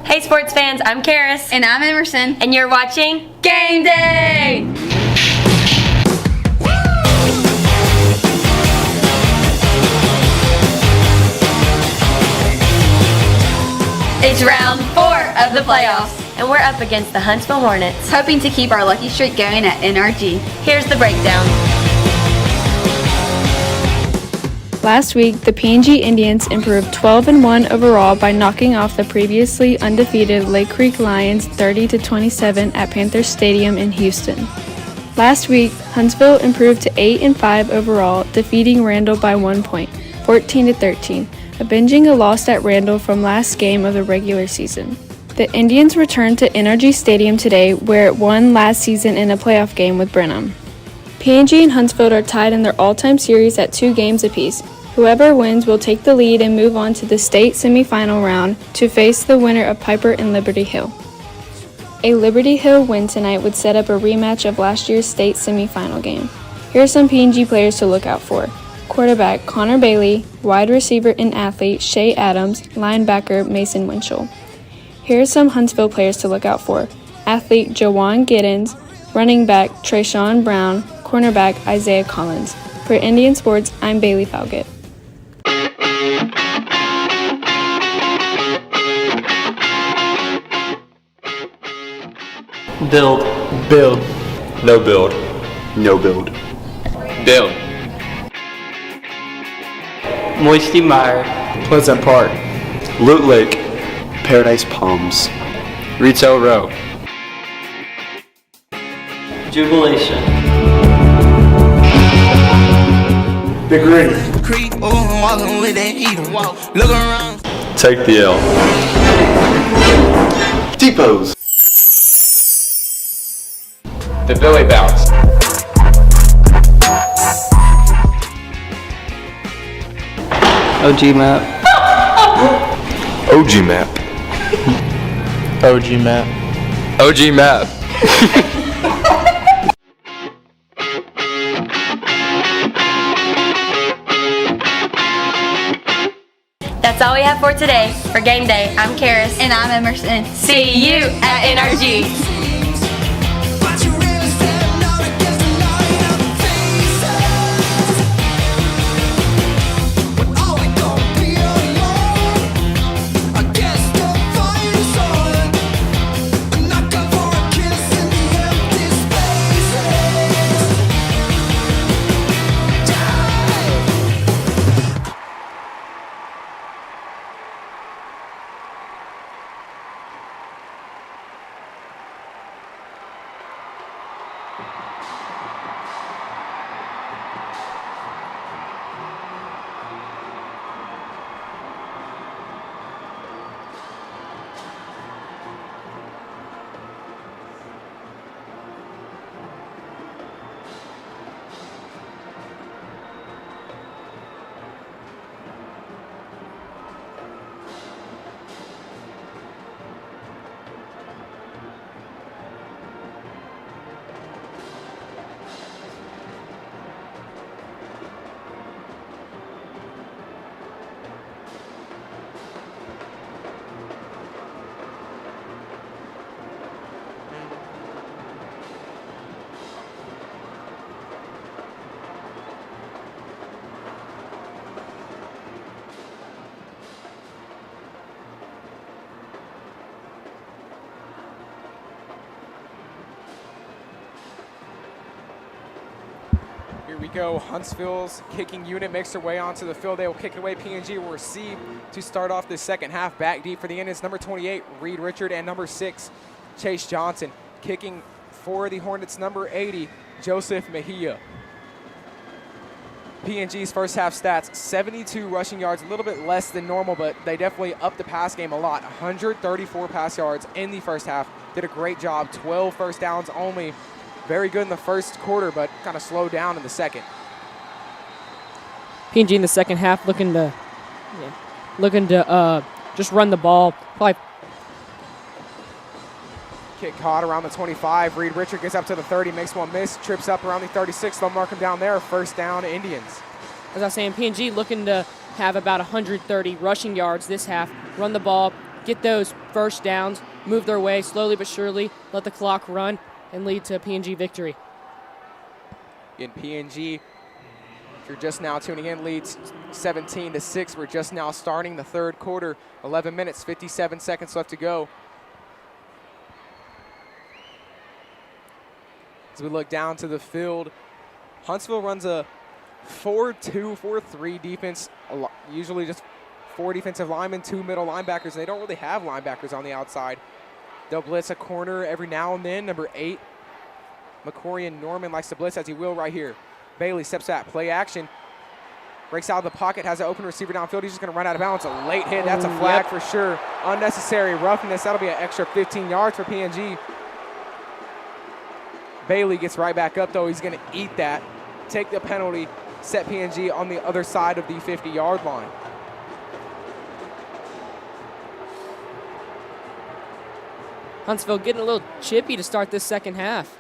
Hey sports fans, I'm Karis. And I'm Emerson. And you're watching Game Day! It's round 4 of the playoffs, and we're up against the Huntsville Hornets. Hoping to keep our lucky streak going at NRG. Here's the breakdown. Last week, the PNG Indians improved 12-1 overall by knocking off the previously undefeated Lake Creek Lions 30-27 at Panther Stadium in Houston. Last week, Huntsville improved to 8-5 overall, defeating Randall by 1 point, 14-13, avenging a loss at Randall from last game of the regular season. The Indians returned to NRG Stadium today, where it won last season in a playoff game with Brenham. PNG and Huntsville are tied in their all-time series at 2 games apiece. Whoever wins will take the lead and move on to the state semifinal round to face the winner of Piper and Liberty Hill. A Liberty Hill win tonight would set up a rematch of last year's state semifinal game. Here are some PNG players to look out for. Quarterback Connor Bailey, wide receiver and athlete Shay Adams, linebacker Mason Winchell. Here are some Huntsville players to look out for. Athlete Jawan Giddens, running back Trayshawn Brown, cornerback Isaiah Collins. For Indian Sports, I'm Bailey Falgett. Build. Build. No build. No build. Build. Moisty Mire. Pleasant Park. Loot Lake. Paradise Palms. Retail Row. Jubilation. Big Green. Take the L. Depots. The Billy Bounce. OG map. OG map. OG map. OG map. That's all we have for today. For game day, I'm Karis. And I'm Emerson. See you at NRG. Here we go. Huntsville's kicking unit makes their way onto the field. They will kick it away. PNG will receive to start off this second half. Back deep for the Indians, number 28, Reed Richard, and number 6, Chase Johnson. Kicking for the Hornets, number 80, Joseph Mejia. PNG's first half stats, 72 rushing yards, a little bit less than normal, but they definitely upped the pass game a lot. 134 pass yards in the first half. Did a great job. 12 first downs only. Very good in the first quarter, but kind of slowed down in the second. PNG in the second half looking to just run the ball. Probably Kick caught around the 25. Reed Richard gets up to the 30, makes one miss, trips up around the 36. They'll mark him down there. First down, Indians. As I was saying, PNG looking to have about 130 rushing yards this half. Run the ball, get those first downs, move their way slowly but surely, let the clock run, and lead to a PNG victory. In PNG, if you're just now tuning in, leads 17-6. We're just now starting the third quarter. 11 minutes, 57 seconds left to go. As we look down to the field, Huntsville runs a 4-2, 4-3 defense, usually just 4 defensive linemen, 2 middle linebackers. They don't really have linebackers on the outside. They'll blitz a corner every now and then. Number 8, McCorian Norman likes to blitz, as he will right here. Bailey steps back, play action, breaks out of the pocket, has an open receiver downfield. He's just going to run out of bounds. A late hit. That's a flag for sure. Unnecessary roughness. That'll be an extra 15 yards for PNG. Bailey gets right back up, though. He's going to eat that, take the penalty, set PNG on the other side of the 50-yard line. Huntsville getting a little chippy to start this second half.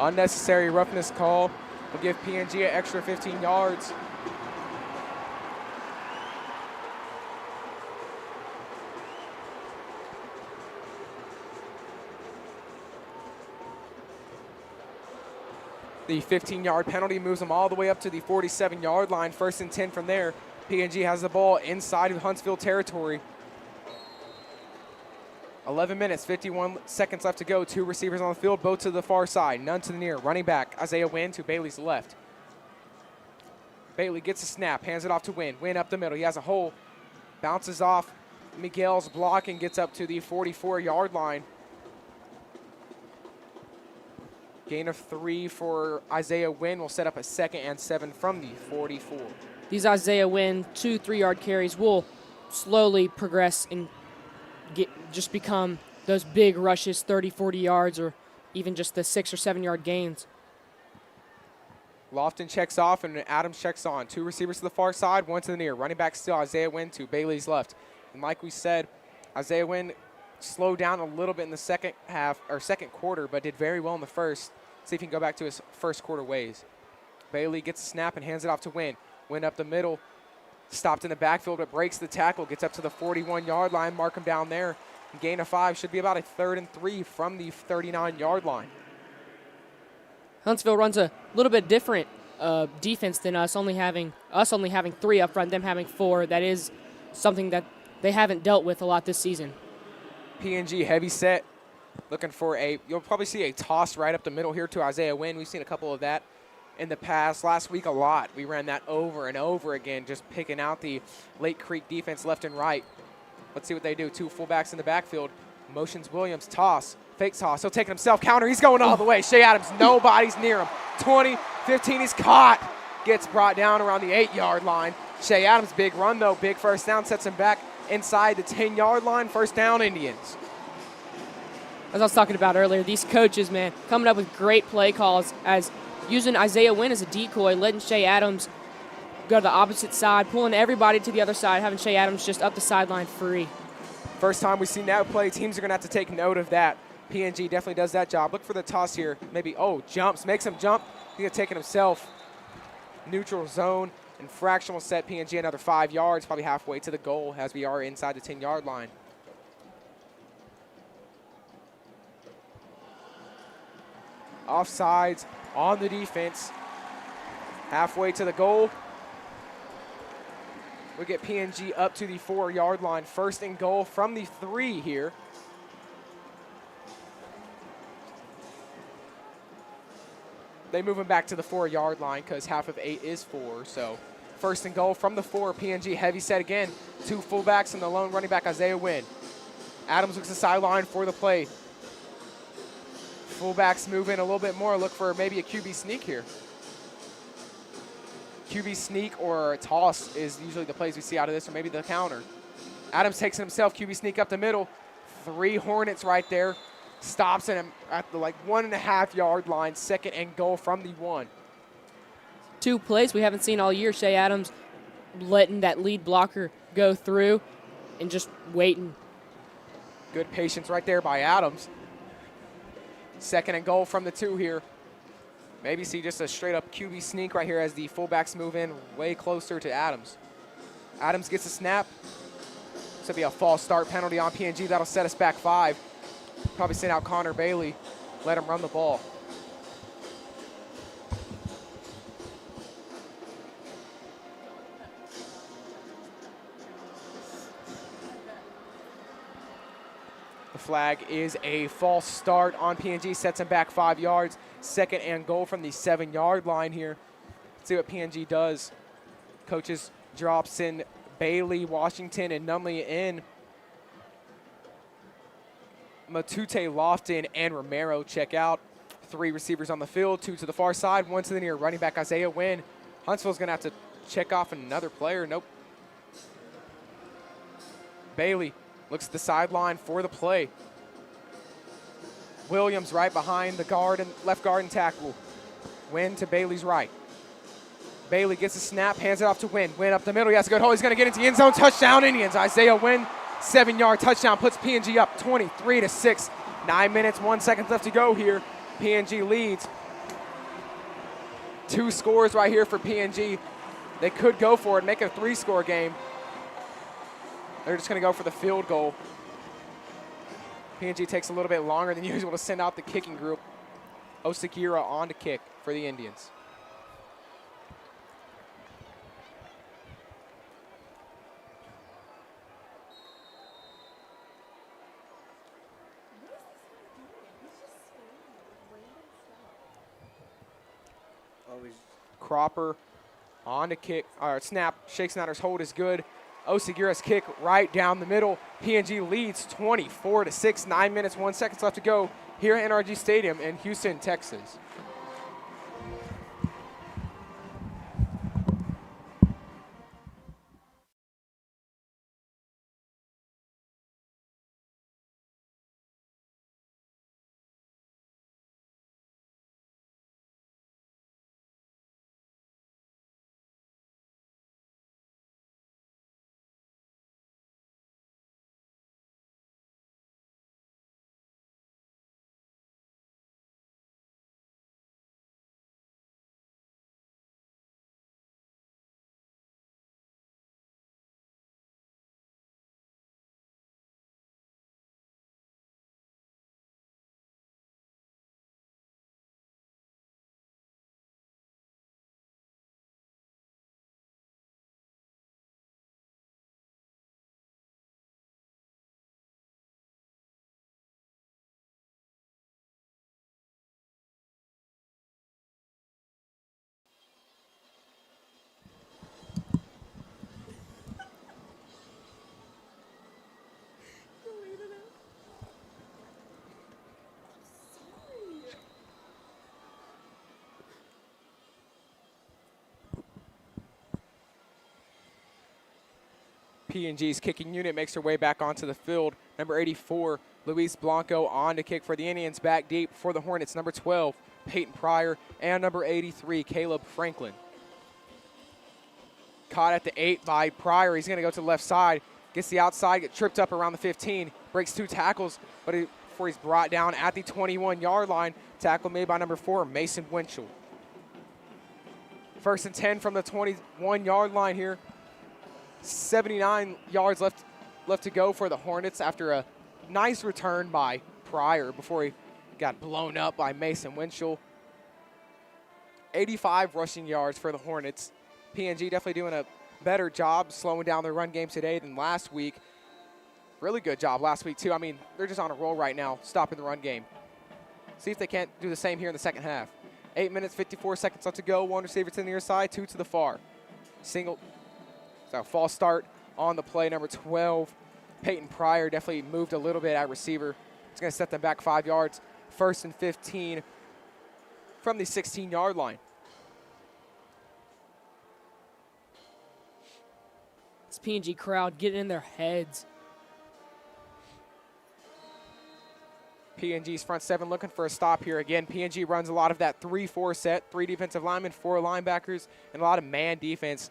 Unnecessary roughness call will give PNG an extra 15 yards. The 15-yard penalty moves them all the way up to the 47-yard line. First and 10 from there. PNG has the ball inside of Huntsville territory. 11 minutes, 51 seconds left to go. 2 receivers on the field, both to the far side, none to the near. Running back, Isaiah Wynn to Bailey's left. Bailey gets a snap, hands it off to Wynn. Wynn up the middle, he has a hole. Bounces off Miguel's block and gets up to the 44-yard line. Gain of 3 for Isaiah Wynn will set up a 2nd and 7 from the 44. These Isaiah Wynn 2 3-yard carries will slowly progress and just become those big rushes, 30, 40 yards, or even just the 6 or 7-yard gains. Lofton checks off and Adams checks on. 2 receivers to the far side, 1 to the near. Running back still Isaiah Wynn to Bailey's left. And like we said, Isaiah Wynn slowed down a little bit in the second quarter, but did very well in the first. See if he can go back to his first quarter ways. Bailey gets a snap and hands it off to Wynn. Wynn up the middle, stopped in the backfield, but breaks the tackle, gets up to the 41-yard line, mark him down there. Gain of 5, should be about a 3rd and 3 from the 39-yard line. Huntsville runs a little bit different defense than us, only having 3 up front, them having 4. That is something that they haven't dealt with a lot this season. PNG heavy set, looking for you'll probably see a toss right up the middle here to Isaiah Wynn. We've seen a couple of that in the past. Last week a lot. We ran that over and over again, just picking out the Lake Creek defense left and right. Let's see what they do. 2 fullbacks in the backfield. Motions Williams, toss, fake toss. He'll take it himself, counter. He's going all the way. Shea Adams, nobody's near him. 20, 15, he's caught. Gets brought down around the 8-yard line. Shea Adams, big run though, big first down, sets him back inside the 10-yard line. First down, Indians. As I was talking about earlier, these coaches, man, coming up with great play calls as using Isaiah Wynn as a decoy, letting Shea Adams go to the opposite side, pulling everybody to the other side, having Shea Adams just up the sideline free. First time we've seen that play. Teams are going to have to take note of that. PNG definitely does that job. Look for the toss here. Maybe, jumps, makes him jump. He's going to take it himself. Neutral zone and fractional set PNG another 5 yards, probably halfway to the goal as we are inside the 10-yard line. Offsides on the defense. Halfway to the goal. We get PNG up to the 4-yard line. First and goal from the 3 here. They move him back to the 4-yard line because half of 8 is 4. So first and goal from the 4. PNG heavy set again. 2 fullbacks and the lone running back, Isaiah Wynn. Adams looks the sideline for the play. Fullbacks move in a little bit more. Look for maybe a QB sneak here. QB sneak or a toss is usually the plays we see out of this, or maybe the counter. Adams takes it himself, QB sneak up the middle. 3 Hornets right there. Stops him at the 1.5-yard line. Second and goal from the 1. 2 plays we haven't seen all year. Shea Adams letting that lead blocker go through and just waiting. Good patience right there by Adams. Second and goal from the 2 here. Maybe see just a straight-up QB sneak right here as the fullbacks move in way closer to Adams. Adams gets a snap. This will be a false start penalty on PNG. That'll set us back 5. Probably send out Connor Bailey. Let him run the ball. The flag is a false start on PNG. Sets him back 5 yards. Second and goal from the 7-yard line here. Let's see what PNG does. Coaches drops in Bailey, Washington, and Nunley in. Matute, Lofton, and Romero check out. 3 receivers on the field, 2 to the far side, 1 to the near. Running back Isaiah Wynn. Huntsville's going to have to check off another player. Nope. Bailey looks at the sideline for the play. Williams right behind the guard and left guard and tackle. Wynn to Bailey's right. Bailey gets a snap, hands it off to Wynn. Wynn up the middle, he has a good hole. He's going to get into the end zone. Touchdown, Indians. Isaiah Wynn, 7-yard touchdown, puts PNG up 23-6. 9 minutes, 1 second left to go here. PNG leads. 2 scores right here for PNG. They could go for it, make it a 3-score game. They're just going to go for the field goal. PNG takes a little bit longer than usual to send out the kicking group. Osagira on to kick for the Indians. Cropper on to kick, or snap. Shake Snyder's hold is good. Osagira's kick right down the middle. PNG leads 24-6. 9 minutes, 1 second left to go here at NRG Stadium in Houston, Texas. PNG's kicking unit makes her way back onto the field. Number 84, Luis Blanco on to kick for the Indians. Back deep for the Hornets. Number 12, Peyton Pryor, and number 83, Caleb Franklin. Caught at the 8 by Pryor. He's going to go to the left side. Gets the outside, gets tripped up around the 15. Breaks 2 tackles, but before he's brought down at the 21-yard line. Tackle made by number 4, Mason Winchell. 1st and 10 from the 21-yard line here. 79 yards left to go for the Hornets after a nice return by Pryor before he got blown up by Mason Winchell. 85 rushing yards for the Hornets. PNG definitely doing a better job slowing down their run game today than last week. Really good job last week, too. I mean, they're just on a roll right now, stopping the run game. See if they can't do the same here in the second half. 8 minutes, 54 seconds left to go. 1 receiver to the near side, 2 to the far. So false start on the play. Number 12, Peyton Pryor definitely moved a little bit at receiver. It's going to set them back 5 yards. 1st and 15 from the 16-yard line. This PNG crowd getting in their heads. PNG's front 7 looking for a stop here again. PNG runs a lot of that 3-4 set, 3 defensive linemen, 4 linebackers, and a lot of man defense.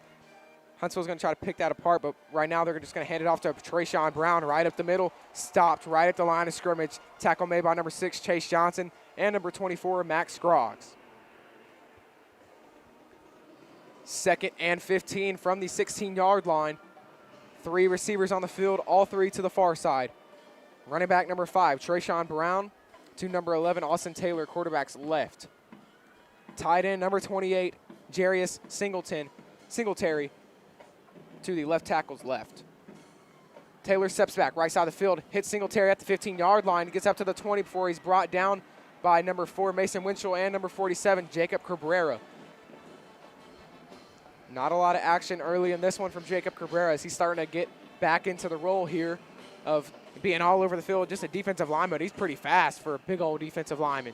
Huntsville's going to try to pick that apart, but right now they're just going to hand it off to Trayshawn Brown right up the middle. Stopped right at the line of scrimmage. Tackle made by number 6, Chase Johnson, and number 24, Max Scroggs. 2nd and 15 from the 16-yard line. 3 receivers on the field, all 3 to the far side. Running back number 5, Trayshawn Brown, to number 11, Austin Taylor, quarterback's left. Tight end number 28, Jarius Singletary, to the left tackle's left. Taylor steps back, right side of the field, hits Singletary at the 15-yard line, gets up to the 20 before he's brought down by number 4, Mason Winchell, and number 47, Jacob Cabrera. Not a lot of action early in this one from Jacob Cabrera as he's starting to get back into the role here of being all over the field, just a defensive lineman. He's pretty fast for a big old defensive lineman.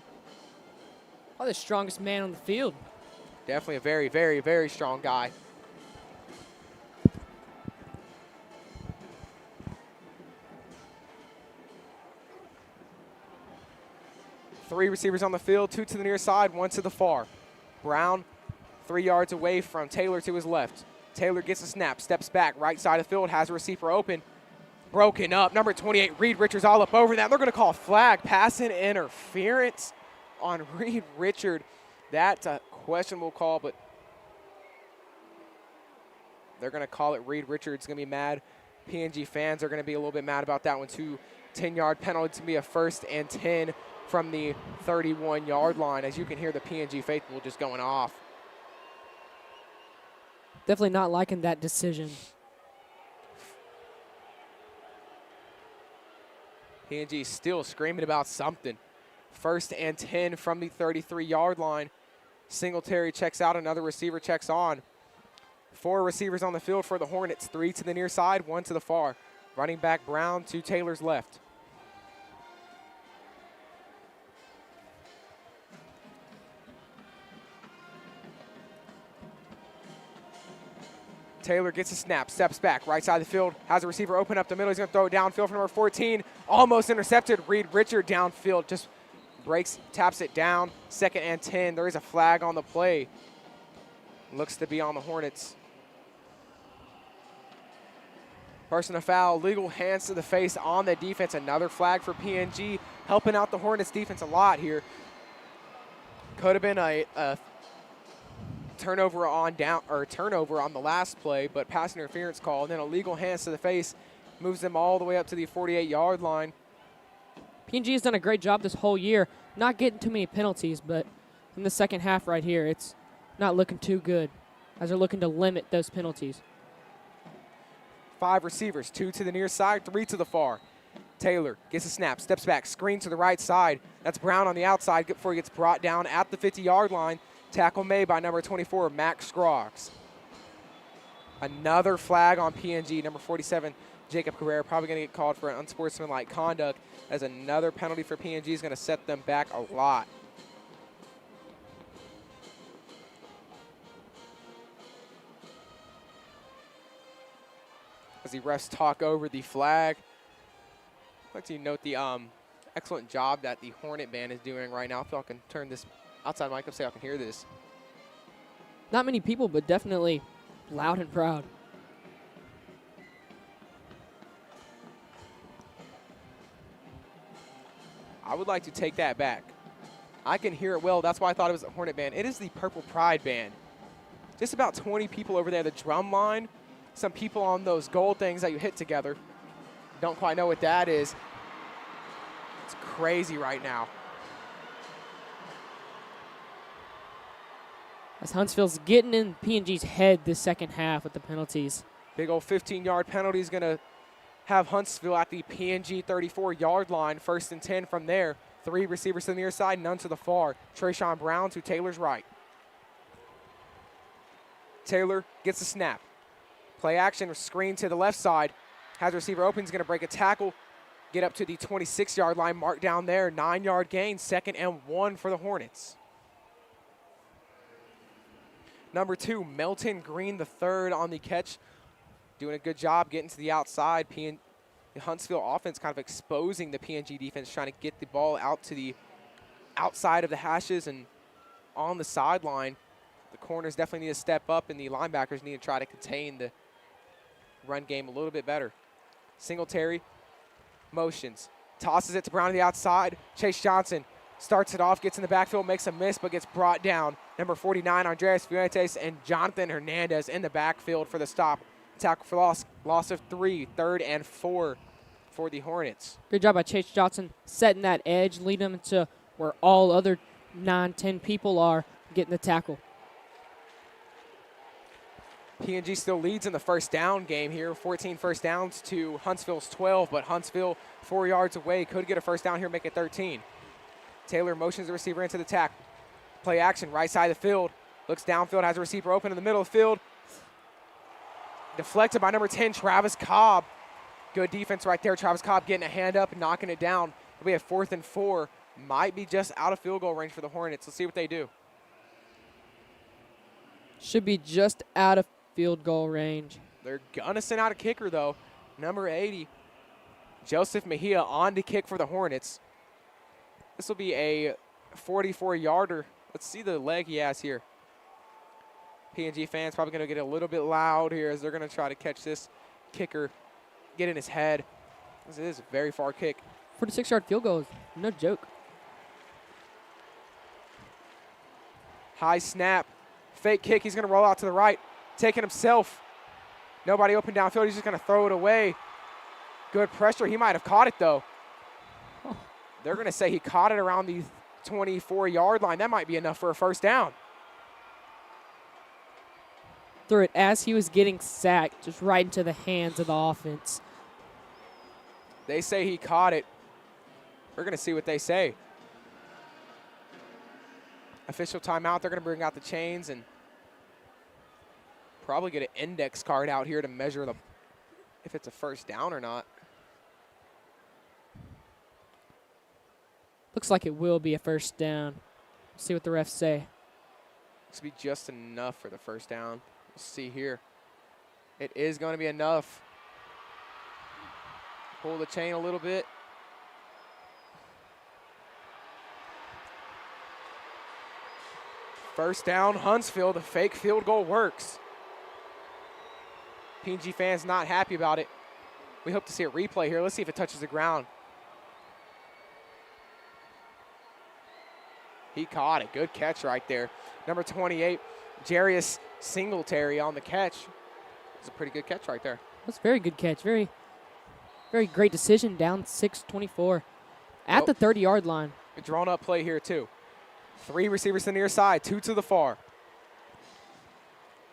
Probably the strongest man on the field. Definitely a very, very, very strong guy. Three receivers on the field, 2 to the near side, 1 to the far. Brown 3 yards away from Taylor to his left. Taylor gets a snap, steps back, right side of the field, has a receiver open. Broken up. Number 28, Reed Richards, all up over that. They're going to call a flag. Passing interference on Reed Richard. That's a questionable call, but they're going to call it. Reed Richards going to be mad. PNG fans are going to be a little bit mad about that one, too. 10-yard penalty. It's going to be a 1st and 10 from the 31-yard line. As you can hear the PNG faithful just going off. Definitely not liking that decision. PNG still screaming about something. 1st and 10 from the 33-yard line. Singletary checks out, another receiver checks on. 4 receivers on the field for the Hornets, 3 to the near side, 1 to the far. Running back Brown to Taylor's left. Taylor gets a snap, steps back, right side of the field, has a receiver open up the middle. He's going to throw it downfield for number 14. Almost intercepted. Reed Richard downfield, just breaks, taps it down. 2nd and 10. There is a flag on the play. Looks to be on the Hornets. Personal foul, legal hands to the face on the defense. Another flag for PNG, helping out the Hornets defense a lot here. Could have been a turnover on the last play, but pass interference call, and then a legal hands to the face moves them all the way up to the 48-yard line. PNG has done a great job this whole year, not getting too many penalties, but in the second half right here, it's not looking too good as they're looking to limit those penalties. 5 receivers, 2 to the near side, 3 to the far. Taylor gets a snap, steps back, screen to the right side. That's Brown on the outside before he gets brought down at the 50-yard line. Tackle made by number 24, Max Scroggs. Another flag on PNG. Number 47, Jacob Cabrera, probably going to get called for an unsportsmanlike conduct, as another penalty for PNG is going to set them back a lot. as the refs talk over the flag. I'd like to note the excellent job that the Hornet band is doing right now. If y'all can turn this outside mic up so y'all can hear this. Not many people, but definitely loud and proud. I would like to take that back. I can hear it well. That's why I thought it was a Hornet band. It is the Purple Pride band. Just about 20 people over there. The drum line, some people on those gold things that you hit together. Don't quite know what that is. It's crazy right now. As Huntsville's getting in PNG's head this second half with the penalties. Big old 15-yard penalty is going to have Huntsville at the PNG 34-yard line. 1st and 10 from there. 3 receivers to the near side, none to the far. Trayshawn Brown to Taylor's right. Taylor gets the snap. Play action, screen to the left side. Has a receiver open, he's going to break a tackle. Get up to the 26-yard line, mark down there. 9-yard gain, 2nd and 1 for the Hornets. Number 2, Melton Green III on the catch. Doing a good job getting to the outside. The Huntsville offense kind of exposing the PNG defense, trying to get the ball out to the outside of the hashes and on the sideline. The corners definitely need to step up, and the linebackers need to try to contain the run game a little bit better. Singletary motions, tosses it to Brown on the outside. Chase Johnson starts it off, gets in the backfield, makes a miss, but gets brought down. Number 49, Andres Fuentes, and Jonathan Hernandez in the backfield for the stop. Tackle for loss of 3, 3rd and 4 for the Hornets. Good job by Chase Johnson setting that edge, leading them to where all other 9, 10 people are getting the tackle. PNG still leads in the first down game here, 14 first downs to Huntsville's 12, but Huntsville 4 yards away could get a first down here, make it 13. Taylor motions the receiver into the tackle. Play action, right side of the field. Looks downfield, has a receiver open in the middle of the field. Deflected by number 10, Travis Cobb. Good defense right there. Travis Cobb getting a hand up and knocking it down. We have 4th and 4. Might be just out of field goal range for the Hornets. Let's see what they do. Should be just out of field goal range. They're going to send out a kicker, though. Number 80, Joseph Mejia on to kick for the Hornets. This will be a 44-yarder. Let's see the leg he has here. PNG fans probably going to get a little bit loud here as they're going to try to catch this kicker, get in his head. This is a very far kick. 46-yard field goal is no joke. High snap, fake kick. He's going to roll out to the right, taking himself. Nobody open downfield. He's just going to throw it away. Good pressure. He might have caught it, though. Oh. They're going to say he caught it around the 24-yard line. That might be enough for a first down. Threw it as he was getting sacked, just right into the hands of the offense. They say he caught it. We're going to see what they say. Official timeout. They're going to bring out the chains and probably get an index card out here to measure if it's a first down or not. Looks like it will be a first down. See what the refs say. This will be just enough for the first down. We'll see here. It is going to be enough. Pull the chain a little bit. First down, Huntsville. The fake field goal works. PNG fans not happy about it. We hope to see a replay here. Let's see if it touches the ground. He caught it. Good catch right there. Number 28, Jarius Singletary on the catch. It's a pretty good catch right there. That's a very good catch. Very, very great decision. Down 6-24 at the 30-yard line. A drawn-up play here, too. 3 receivers to the near side, 2 to the far.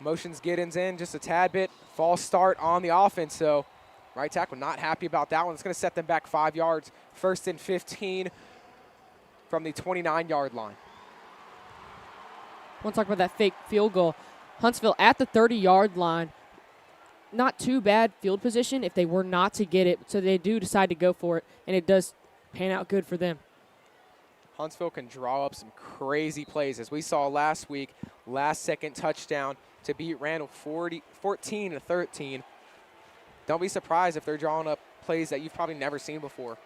Motions Giddens in just a tad bit. False start on the offense, so right tackle not happy about that one. It's going to set them back 5 yards. 1st and 15 from the 29-yard line. I want to talk about that fake field goal. Huntsville at the 30-yard line. Not too bad field position if they were not to get it, so they do decide to go for it, and it does pan out good for them. Huntsville can draw up some crazy plays, as we saw last week. Last-second touchdown to beat Randall 14-13. don't be surprised if they're drawing up plays that you've probably never seen before.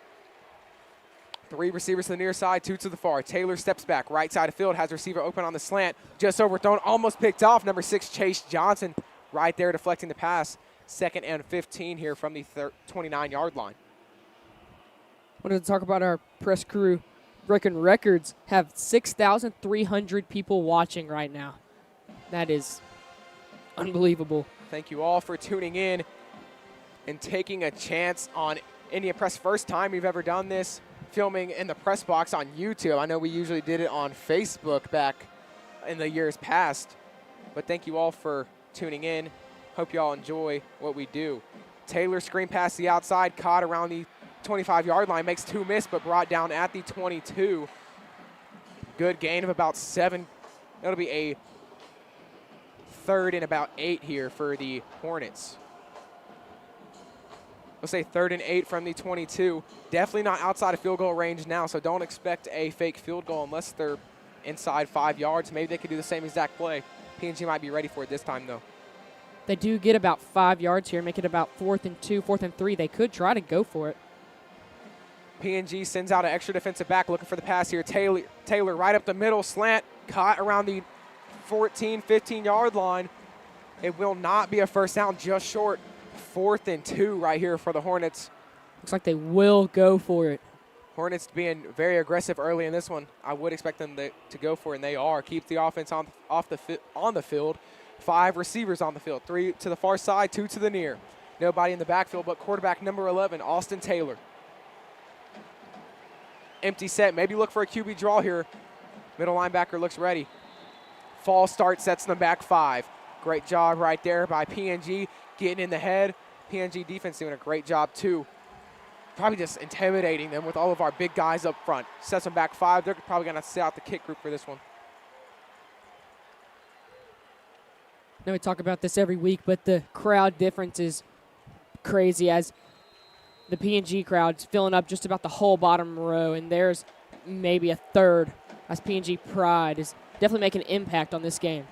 3 receivers to the near side, 2 to the far. Taylor steps back, right side of field, has receiver open on the slant, just overthrown, almost picked off. Number 6, Chase Johnson, right there deflecting the pass. 2nd and 15 here from the 29-yard line. Wanted to talk about our press crew breaking records. Have 6,300 people watching right now. That is unbelievable. Thank you all for tuning in and taking a chance on Indian Press. First time we've ever done this, filming in the press box on YouTube. I know we usually did it on Facebook back in the years past, but thank you all for tuning in. Hope you all enjoy what we do. Taylor screen past the outside, caught around the 25-yard line, makes 2 miss, but brought down at the 22. Good gain of about 7. That'll be a 3rd and about 8 here for the Hornets. We'll say 3rd and 8 from the 22. Definitely not outside of field goal range now, so don't expect a fake field goal unless they're inside 5 yards. Maybe they could do the same exact play. PNG might be ready for it this time, though. They do get about 5 yards here, make it about 4th and 2, 4th and 3. They could try to go for it. PNG sends out an extra defensive back looking for the pass here. Taylor right up the middle, slant, caught around the 14, 15-yard line. It will not be a first down, just short. 4th and 2 right here for the Hornets. Looks like they will go for it. Hornets being very aggressive early in this one. I would expect them to go for it, and they are. Keep the offense on the field. 5 receivers on the field. 3 to the far side, 2 to the near. Nobody in the backfield but quarterback number 11, Austin Taylor. Empty set. Maybe look for a QB draw here. Middle linebacker looks ready. False start sets them back 5. Great job right there by PNG getting in the head. PNG defense doing a great job too. Probably just intimidating them with all of our big guys up front. Sets them back 5. They're probably going to sit out the kick group for this one. Now we talk about this every week, but the crowd difference is crazy as the PNG crowd's filling up just about the whole bottom row, and there's maybe a third as PNG Pride is definitely making an impact on this game.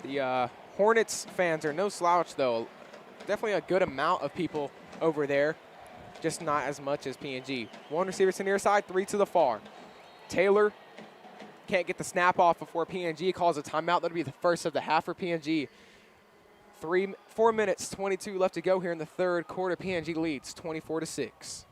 The Hornets fans are no slouch, though. Definitely a good amount of people over there, just not as much as PNG. 1 receiver to the near side, 3 to the far. Taylor can't get the snap off before PNG calls a timeout. That'll be the first of the half for PNG. 4 minutes, 22 left to go here in the 3rd quarter. PNG leads 24-6.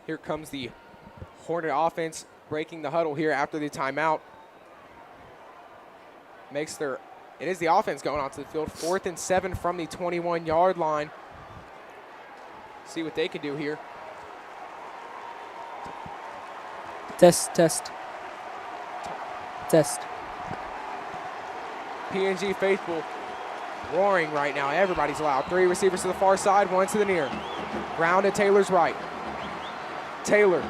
Here comes the Hornet offense breaking the huddle here after the timeout. It is the offense going onto the field. 4th and 7 from the 21-yard line. See what they can do here. Test. PNG faithful roaring right now. Everybody's loud. 3 receivers to the far side, 1 to the near. Ground to Taylor's right. Taylor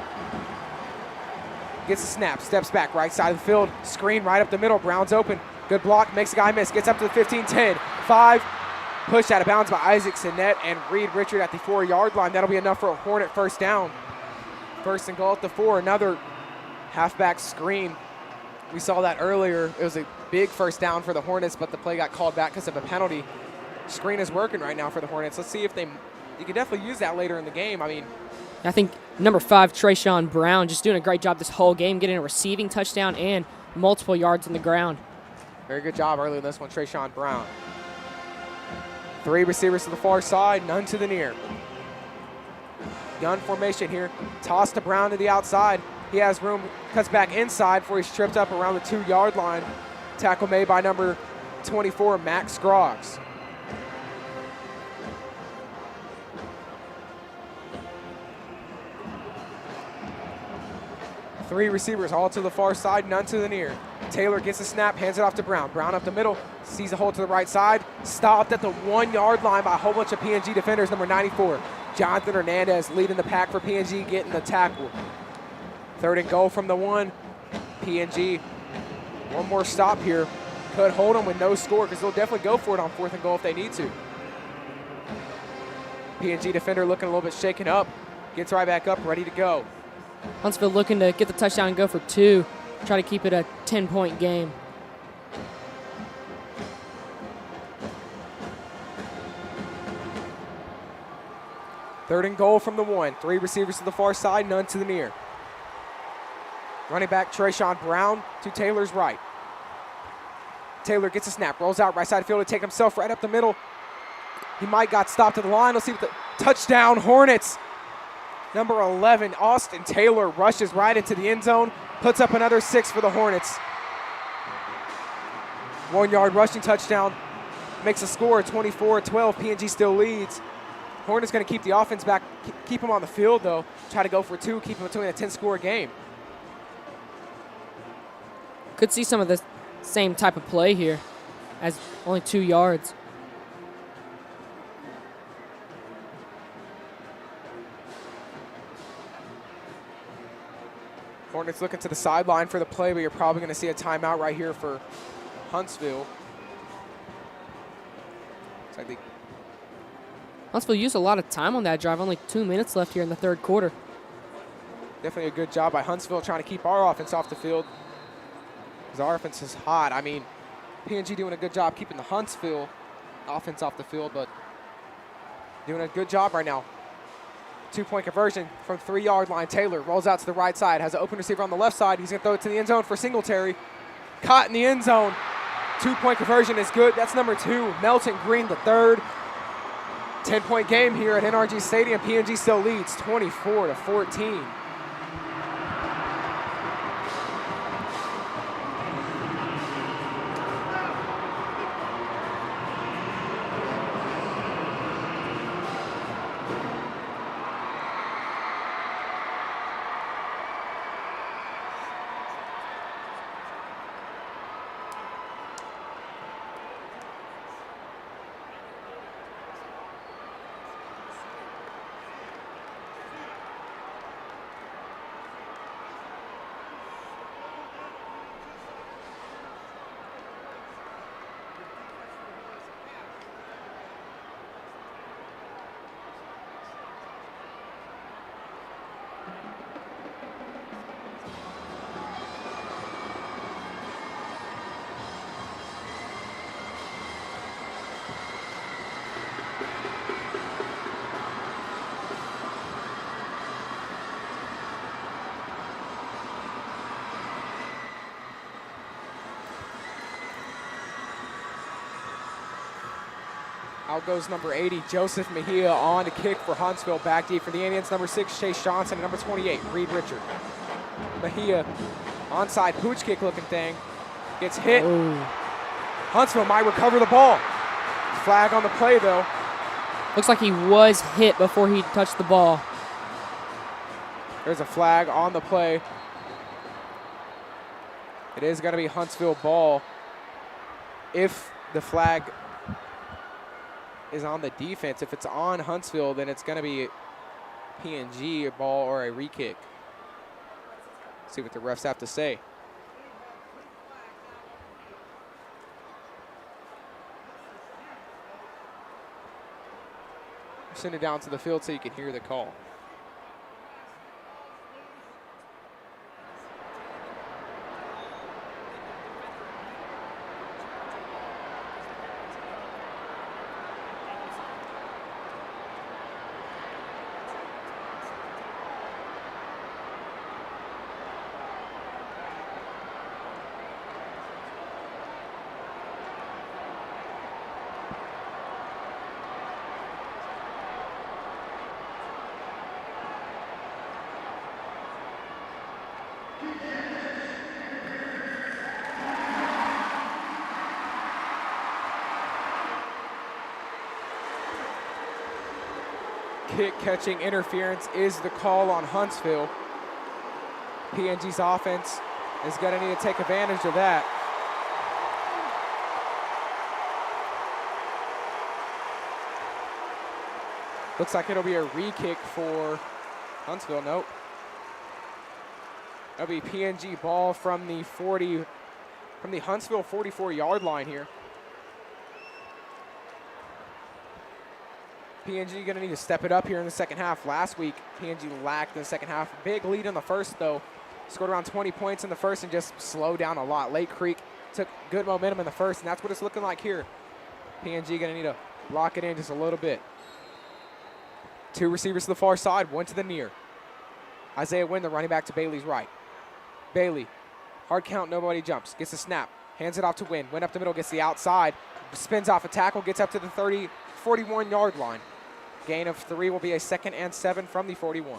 gets a snap, steps back, right side of the field, screen right up the middle. Brown's open. Good block, makes a guy miss, gets up to the 15, 10, 5. Pushed out of bounds by Isaac Sinet and Reed Richard at the 4-yard line. That'll be enough for a Hornet first down. 1st and goal at the 4. Another halfback screen. We saw that earlier. It was a big first down for the Hornets, but the play got called back because of a penalty. Screen is working right now for the Hornets. Let's see if you could definitely use that later in the game. I mean, I think number 5, Trayshawn Brown, just doing a great job this whole game, getting a receiving touchdown and multiple yards on the ground. Very good job early in this one, Trayshawn Brown. 3 receivers to the far side, none to the near. Gun formation here. Toss to Brown to the outside. He has room, cuts back inside before he's tripped up around the 2-yard line. Tackle made by number 24, Max Scroggs. Three receivers, all to the far side, none to the near. Taylor gets the snap, hands it off to Brown. Brown up the middle, sees a hole to the right side, stopped at the 1 yard line by a whole bunch of PNG defenders, number 94. Jonathan Hernandez leading the pack for PNG, getting the tackle. 3rd and goal from the 1. PNG, one more stop here. Could hold them with no score because they'll definitely go for it on 4th and goal if they need to. PNG defender looking a little bit shaken up. Gets right back up, ready to go. Huntsville looking to get the touchdown and go for 2. Try to keep it a 10-point game. Third and goal from the 1. 3 receivers to the far side, none to the near. Running back Trayshawn Brown to Taylor's right. Taylor gets a snap, rolls out right side of the field to take himself right up the middle. He might got stopped at the line. Let's see what the touchdown Hornets. Number 11, Austin Taylor rushes right into the end zone, puts up another 6 for the Hornets. 1 yard rushing touchdown, makes a score 24-12. PNG still leads. Hornets going to keep the offense back, keep them on the field though. Try to go for 2, keep them between a 10-score game. Could see some of the same type of play here as only 2 yards. Hornets looking to the sideline for the play, but you're probably going to see a timeout right here for Huntsville. So I think Huntsville used a lot of time on that drive. Only 2 minutes left here in the 3rd quarter. definitely a good job by Huntsville trying to keep our offense off the field, because our offense is hot. I mean, PNG doing a good job keeping the Huntsville offense off the field, but doing a good job right now. 2-point conversion from 3 yard line. Taylor rolls out to the right side, has an open receiver on the left side. He's going to throw it to the end zone for Singletary. Caught in the end zone. 2-point conversion is good. That's number 2. Melton Green, the 3rd. 10-point game here at NRG Stadium. PNG still leads 24-14. Out goes number 80, Joseph Mejia, on to kick for Huntsville. Back deep for the Indians, number 6, Chase Johnson, and number 28, Reed Richard. Mejia, onside pooch kick looking thing, gets hit. Oh. Huntsville might recover the ball. Flag on the play though. Looks like he was hit before he touched the ball. There's a flag on the play. It is going to be Huntsville ball. If the flag is on the defense, if it's on Huntsville, then it's going to be PNG, a ball or a re-kick. See what the refs have to say. Send it down to the field so you can hear the call. Kick catching interference is the call on Huntsville. PNG's offense is going to need to take advantage of that. Looks like it'll be a re-kick for Huntsville. Nope. That'll be PNG ball from the Huntsville 44-yard line here. PNG going to need to step it up here in the second half. Last week, PNG lacked in the second half. Big lead in the first, though. Scored around 20 points in the first and just slowed down a lot. Lake Creek took good momentum in the first, and that's what it's looking like here. PNG going to need to lock it in just a little bit. Two receivers to the far side, one to the near. Isaiah Wynn, the running back, to Bailey's right. Bailey, hard count, nobody jumps. Gets the snap, hands it off to Wynn. Wynn up the middle, gets the outside, spins off a tackle, gets up to the 41-yard line. Gain of 3 will be a 2nd and 7 from the 41.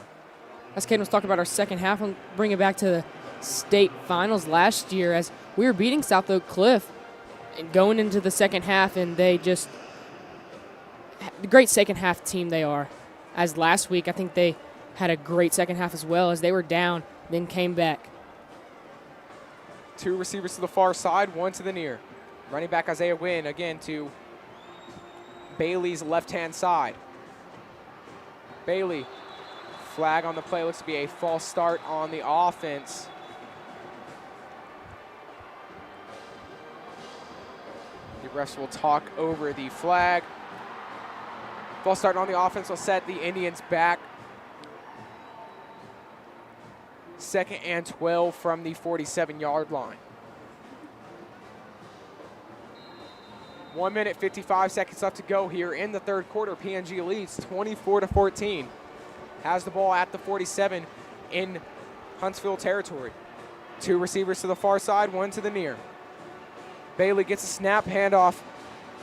As Caden was talking about our second half, and bring it back to the state finals last year as we were beating South Oak Cliff and going into the second half, and they just the great second half team they are. As last week, I think they had a great second half as well as they were down, then came back. Two receivers to the far side, one to the near. Running back Isaiah Wynn again to Bailey's left-hand side. Bailey, flag on the play, looks to be a false start on the offense. The refs will talk over the flag. False start on the offense will set the Indians back. 2nd and 12 from the 47-yard line. 1 minute, 55 seconds left to go here in the third quarter. PNG leads 24-14. Has the ball at the 47 in Huntsville territory. Two receivers to the far side, one to the near. Bailey gets a snap, handoff,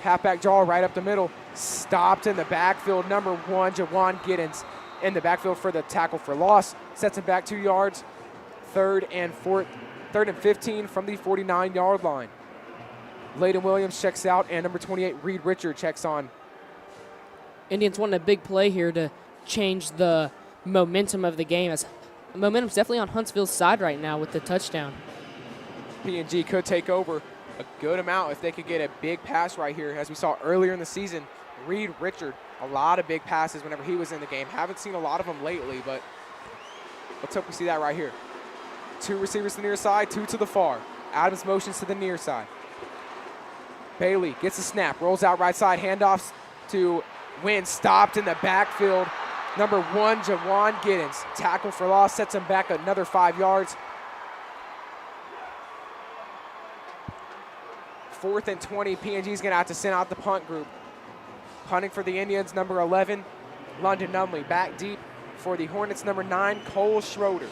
halfback draw right up the middle. Stopped in the backfield. Number 1, Jawan Giddens in the backfield for the tackle for loss. Sets him back 2 yards. 3rd and 15 from the 49-yard line. Layden Williams checks out, and number 28, Reed Richard, checks on. Indians wanting a big play here to change the momentum of the game, as momentum's definitely on Huntsville's side right now with the touchdown. PNG could take over a good amount if they could get a big pass right here. As we saw earlier in the season, Reed Richard, a lot of big passes whenever he was in the game. Haven't seen a lot of them lately, but let's hope we see that right here. Two receivers to the near side, two to the far. Adams motions to the near side. Bailey gets a snap, rolls out right side, handoffs to Wynn, stopped in the backfield. Number 1, Jawan Giddens, tackle for loss, sets him back another 5 yards. 4th and 20, PNG's gonna have to send out the punt group. Punting for the Indians, number 11, London Numley. Back deep for the Hornets, number 9, Cole Schroeder.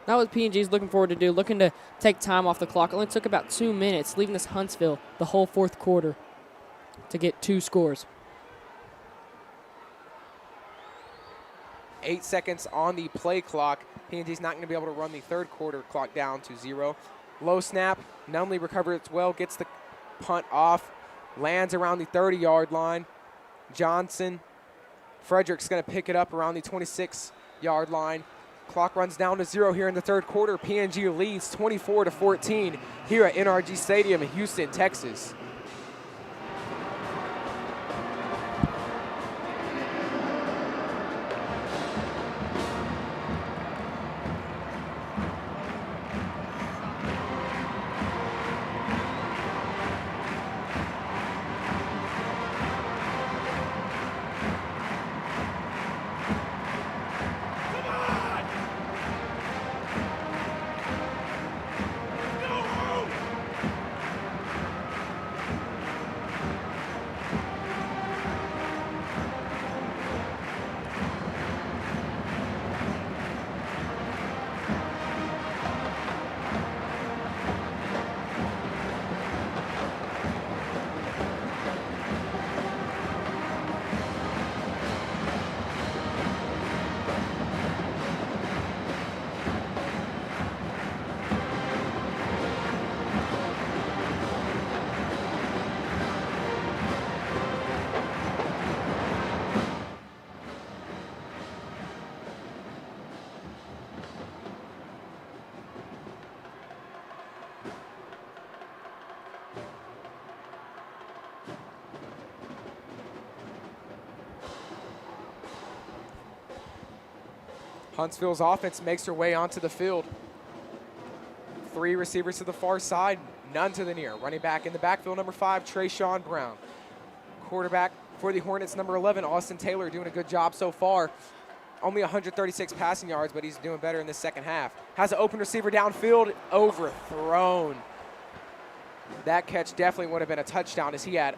Now what PNG's looking forward to do, looking to take time off the clock. It only took about 2 minutes, leaving this Huntsville the whole fourth quarter to get 2 scores. 8 seconds on the play clock. PNG's not going to be able to run the third quarter clock down to 0. Low snap. Numley recovers it well, gets the punt off, lands around the 30-yard line. Johnson, Frederick's going to pick it up around the 26-yard line. Clock runs down to 0 here in the third quarter. PNG leads 24-14 here at NRG Stadium in Houston, Texas. Huntsville's offense makes their way onto the field. 3 receivers to the far side, none to the near. Running back in the backfield, number 5, Trayshawn Brown. Quarterback for the Hornets, number 11, Austin Taylor, doing a good job so far. Only 136 passing yards, but he's doing better in the second half. Has an open receiver downfield, overthrown. That catch definitely would have been a touchdown as he had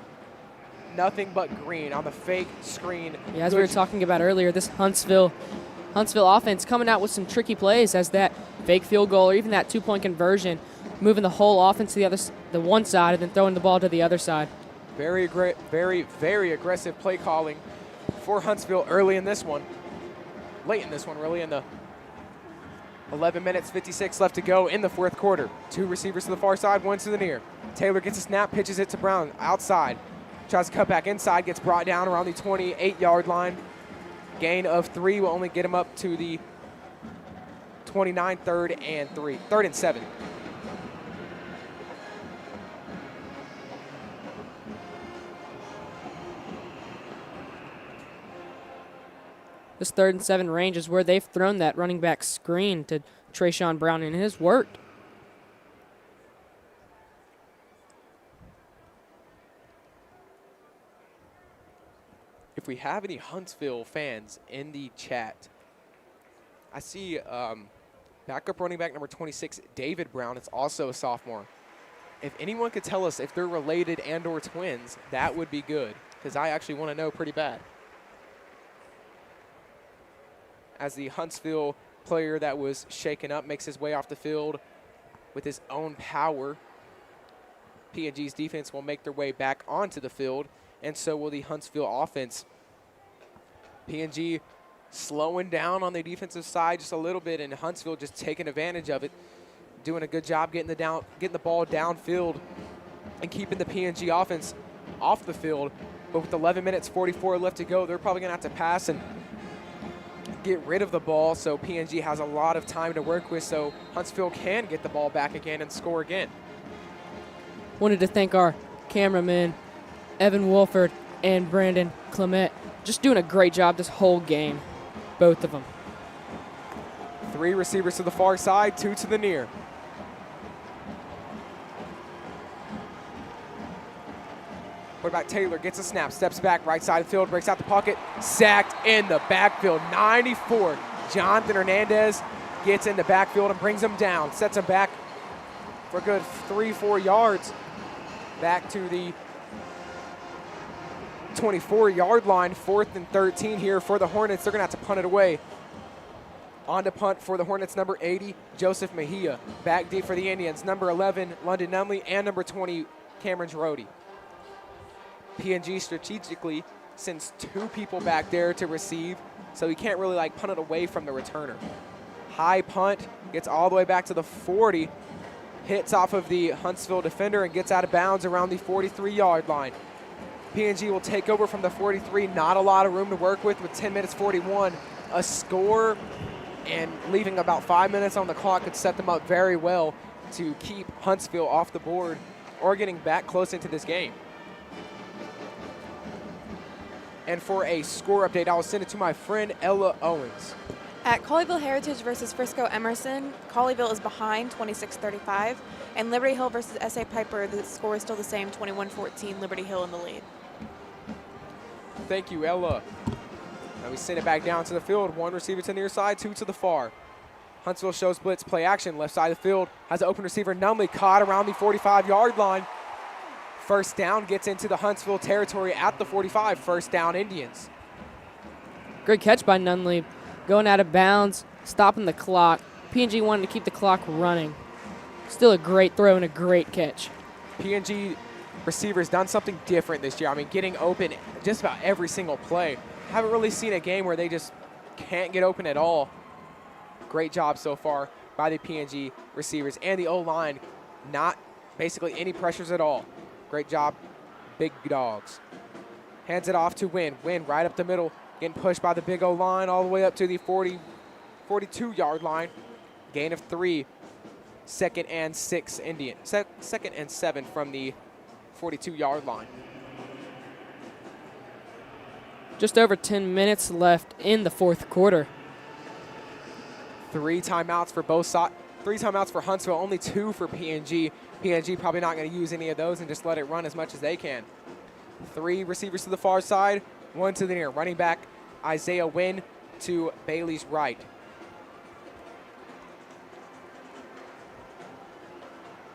nothing but green on the fake screen. Yeah, as we were talking about earlier, this Huntsville offense coming out with some tricky plays as that fake field goal or even that 2-point conversion, moving the whole offense to the one side and then throwing the ball to the other side. Very aggressive play calling for Huntsville early in this one. Late in this one, really, in the 11 minutes, 56 left to go in the fourth quarter. 2 receivers to the far side, 1 to the near. Taylor gets a snap, pitches it to Brown outside. Tries to cut back inside, gets brought down around the 28-yard line. Gain of 3 will only get him up to the 29, 3rd and 7. This 3rd and 7 range is where they've thrown that running back screen to Trayshawn Brown, and it has worked. If we have any Huntsville fans in the chat, I see backup running back number 26, David Brown. It's also a sophomore. If anyone could tell us if they're related and or twins, that would be good, because I actually want to know pretty bad. As the Huntsville player that was shaken up makes his way off the field with his own power, PNG's defense will make their way back onto the field, and so will the Huntsville offense. PNG slowing down on the defensive side just a little bit, and Huntsville just taking advantage of it, doing a good job getting the ball downfield and keeping the PNG offense off the field. But with 11 minutes, 44 left to go, they're probably going to have to pass and get rid of the ball, so PNG has a lot of time to work with, so Huntsville can get the ball back again and score again. Wanted to thank our cameramen, Evan Wolford and Brandon Clement, just doing a great job this whole game, both of them. 3 receivers to the far side, 2 to the near. Quarterback Taylor gets a snap, steps back, right side of the field, breaks out the pocket, sacked in the backfield. 94, Jonathan Hernandez gets in the backfield and brings him down, sets him back for a good 3-4 yards. Back to the 24-yard line, 4th and 13 here for the Hornets. They're going to have to punt it away. On to punt for the Hornets, number 80, Joseph Mejia. Back deep for the Indians, number 11, London Numley, and number 20, Cameron Girodi. PNG strategically sends 2 people back there to receive, so he can't really punt it away from the returner. High punt, gets all the way back to the 40, hits off of the Huntsville defender and gets out of bounds around the 43-yard line. PNG will take over from the 43, not a lot of room to work with 10 minutes 41. A score and leaving about 5 minutes on the clock could set them up very well to keep Huntsville off the board or getting back close into this game. And for a score update, I will send it to my friend Ella Owens. At Colleyville Heritage versus Frisco Emerson, Colleyville is behind 26-35, and Liberty Hill versus SA Piper, the score is still the same, 21-14, Liberty Hill in the lead. Thank you, Ella. Now we send it back down to the field. 1 receiver to the near side, 2 to the far. Huntsville shows blitz play action, left side of the field, has an open receiver, Numley, caught around the 45-yard line. First down, gets into the Huntsville territory at the 45. First down, Indians. Great catch by Nunley. Going out of bounds, stopping the clock. PNG wanted to keep the clock running. Still a great throw and a great catch. PNG receivers done something different this year. I mean, getting open just about every single play. Haven't really seen a game where they just can't get open at all. Great job so far by the PNG receivers and the O-line. Not basically any pressures at all. Great job, big dogs. Hands it off to Wynn. Wynn right up the middle, getting pushed by the big O-line all the way up to the 42-yard line. Gain of 3. 2nd and 6 Indian. 2nd and 7 from the 42-yard line. Just over 10 minutes left in the fourth quarter. 3 timeouts for both sides. 3 timeouts for Huntsville, only 2 for PNG. PNG probably not going to use any of those and just let it run as much as they can. 3 receivers to the far side, 1 to the near. Running back Isaiah Wynn to Bailey's right.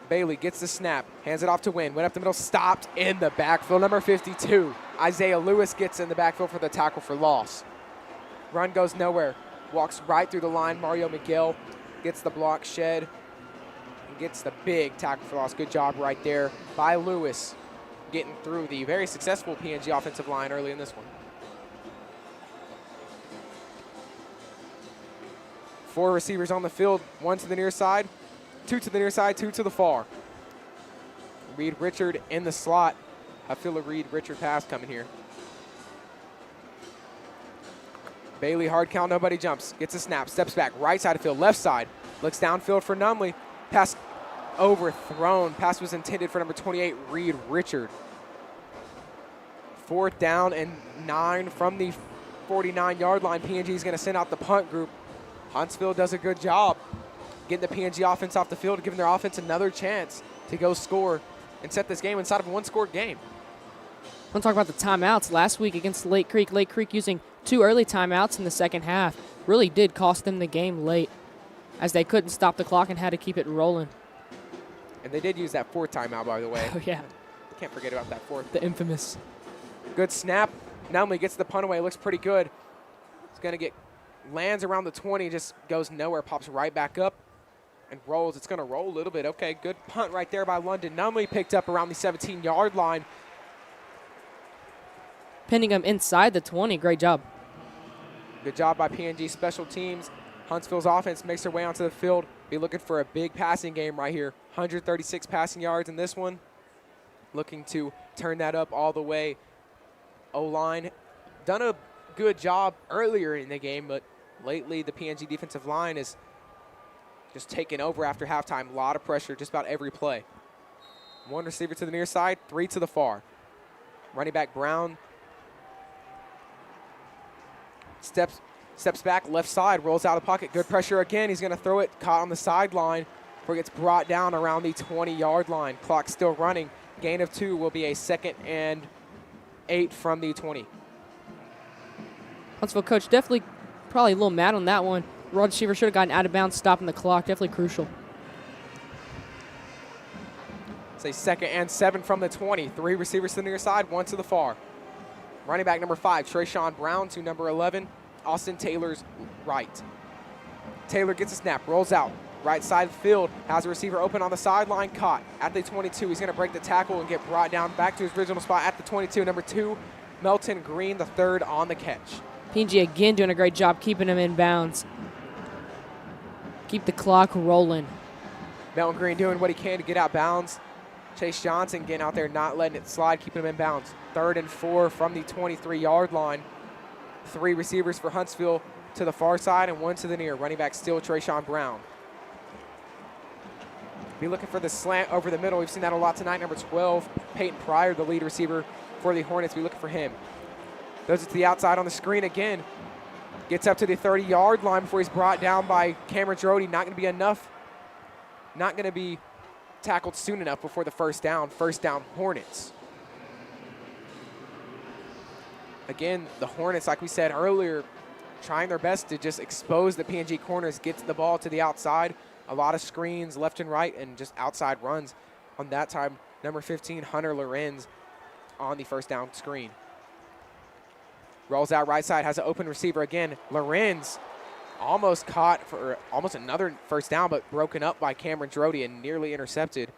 Bailey gets the snap, hands it off to Wynn. Went up the middle, stopped in the backfield. Number 52, Isaiah Lewis gets in the backfield for the tackle for loss. Run goes nowhere. Walks right through the line. Mario Miguel gets the block shed and gets the big tackle for loss. Good job right there by Lewis, getting through the very successful PNG offensive line early in this one. 4 receivers on the field, 1 to the near side, 2 to the near side, 2 to the far. Reed Richard in the slot. I feel a Reed Richard pass coming here. Bailey, hard count, nobody jumps. Gets a snap, steps back, right side of field, left side. Looks downfield for Nunley. Pass overthrown. Pass was intended for number 28, Reed Richard. 4th down and 9 from the 49-yard line. PNG is going to send out the punt group. Huntsville does a good job getting the PNG offense off the field, giving their offense another chance to go score and set this game inside of a 1-score game. I want to talk about the timeouts. Last week against Lake Creek using 2 early timeouts in the second half really did cost them the game late, as they couldn't stop the clock and had to keep it rolling. And they did use that 4th timeout, by the way. Oh, yeah. Can't forget about that 4th. The infamous. Good snap. Nunley gets the punt away. Looks pretty good. It's going to get, lands around the 20, just goes nowhere, pops right back up and rolls. It's going to roll a little bit. Okay, good punt right there by London. Nunley picked up around the 17-yard line. Pinning him inside the 20. Great job. Good job by PNG special teams. Huntsville's offense makes their way onto the field. Be looking for a big passing game right here. 136 passing yards in this one. Looking to turn that up all the way. O-line done a good job earlier in the game, but lately the PNG defensive line is just taking over after halftime. A lot of pressure just about every play. 1 receiver to the near side, 3 to the far. Running back Brown steps back, left side, rolls out of the pocket. Good pressure again. He's going to throw it, caught on the sideline before it gets brought down around the 20-yard line. Clock still running. Gain of 2 will be a 2nd and 8 from the 20. Huntsville coach definitely probably a little mad on that one. Wide receiver should have gotten out of bounds, stopping the clock. Definitely crucial. It's a 2nd and 7 from the 20. 3 receivers to the near side, 1 to the far. Running back number 5, Trayshawn Brown to number 11, Austin Taylor's right. Taylor gets a snap, rolls out, right side of the field, has a receiver open on the sideline, caught at the 22. He's going to break the tackle and get brought down back to his original spot at the 22. Number 2, Melton Green, the 3rd on the catch. PNG again doing a great job keeping him in bounds. Keep the clock rolling. Melton Green doing what he can to get out bounds. Chase Johnson getting out there, not letting it slide, keeping him in bounds. 3rd and 4 from the 23-yard line. 3 receivers for Huntsville to the far side and 1 to the near. Running back still Trayshawn Brown. Be looking for the slant over the middle. We've seen that a lot tonight. Number 12, Peyton Pryor, the lead receiver for the Hornets. Be looking for him. Goes to the outside on the screen again. Gets up to the 30-yard line before he's brought down by Cameron Drody. Not going to be enough. Not going to be tackled soon enough before the first down. First down, Hornets. Again, the Hornets, like we said earlier, trying their best to just expose the PNG corners, get the ball to the outside. A lot of screens left and right and just outside runs. On that time, number 15, Hunter Lorenz on the first down screen. Rolls out right side, has an open receiver again. Lorenz almost caught for almost another first down, but broken up by Cameron Drody and nearly intercepted.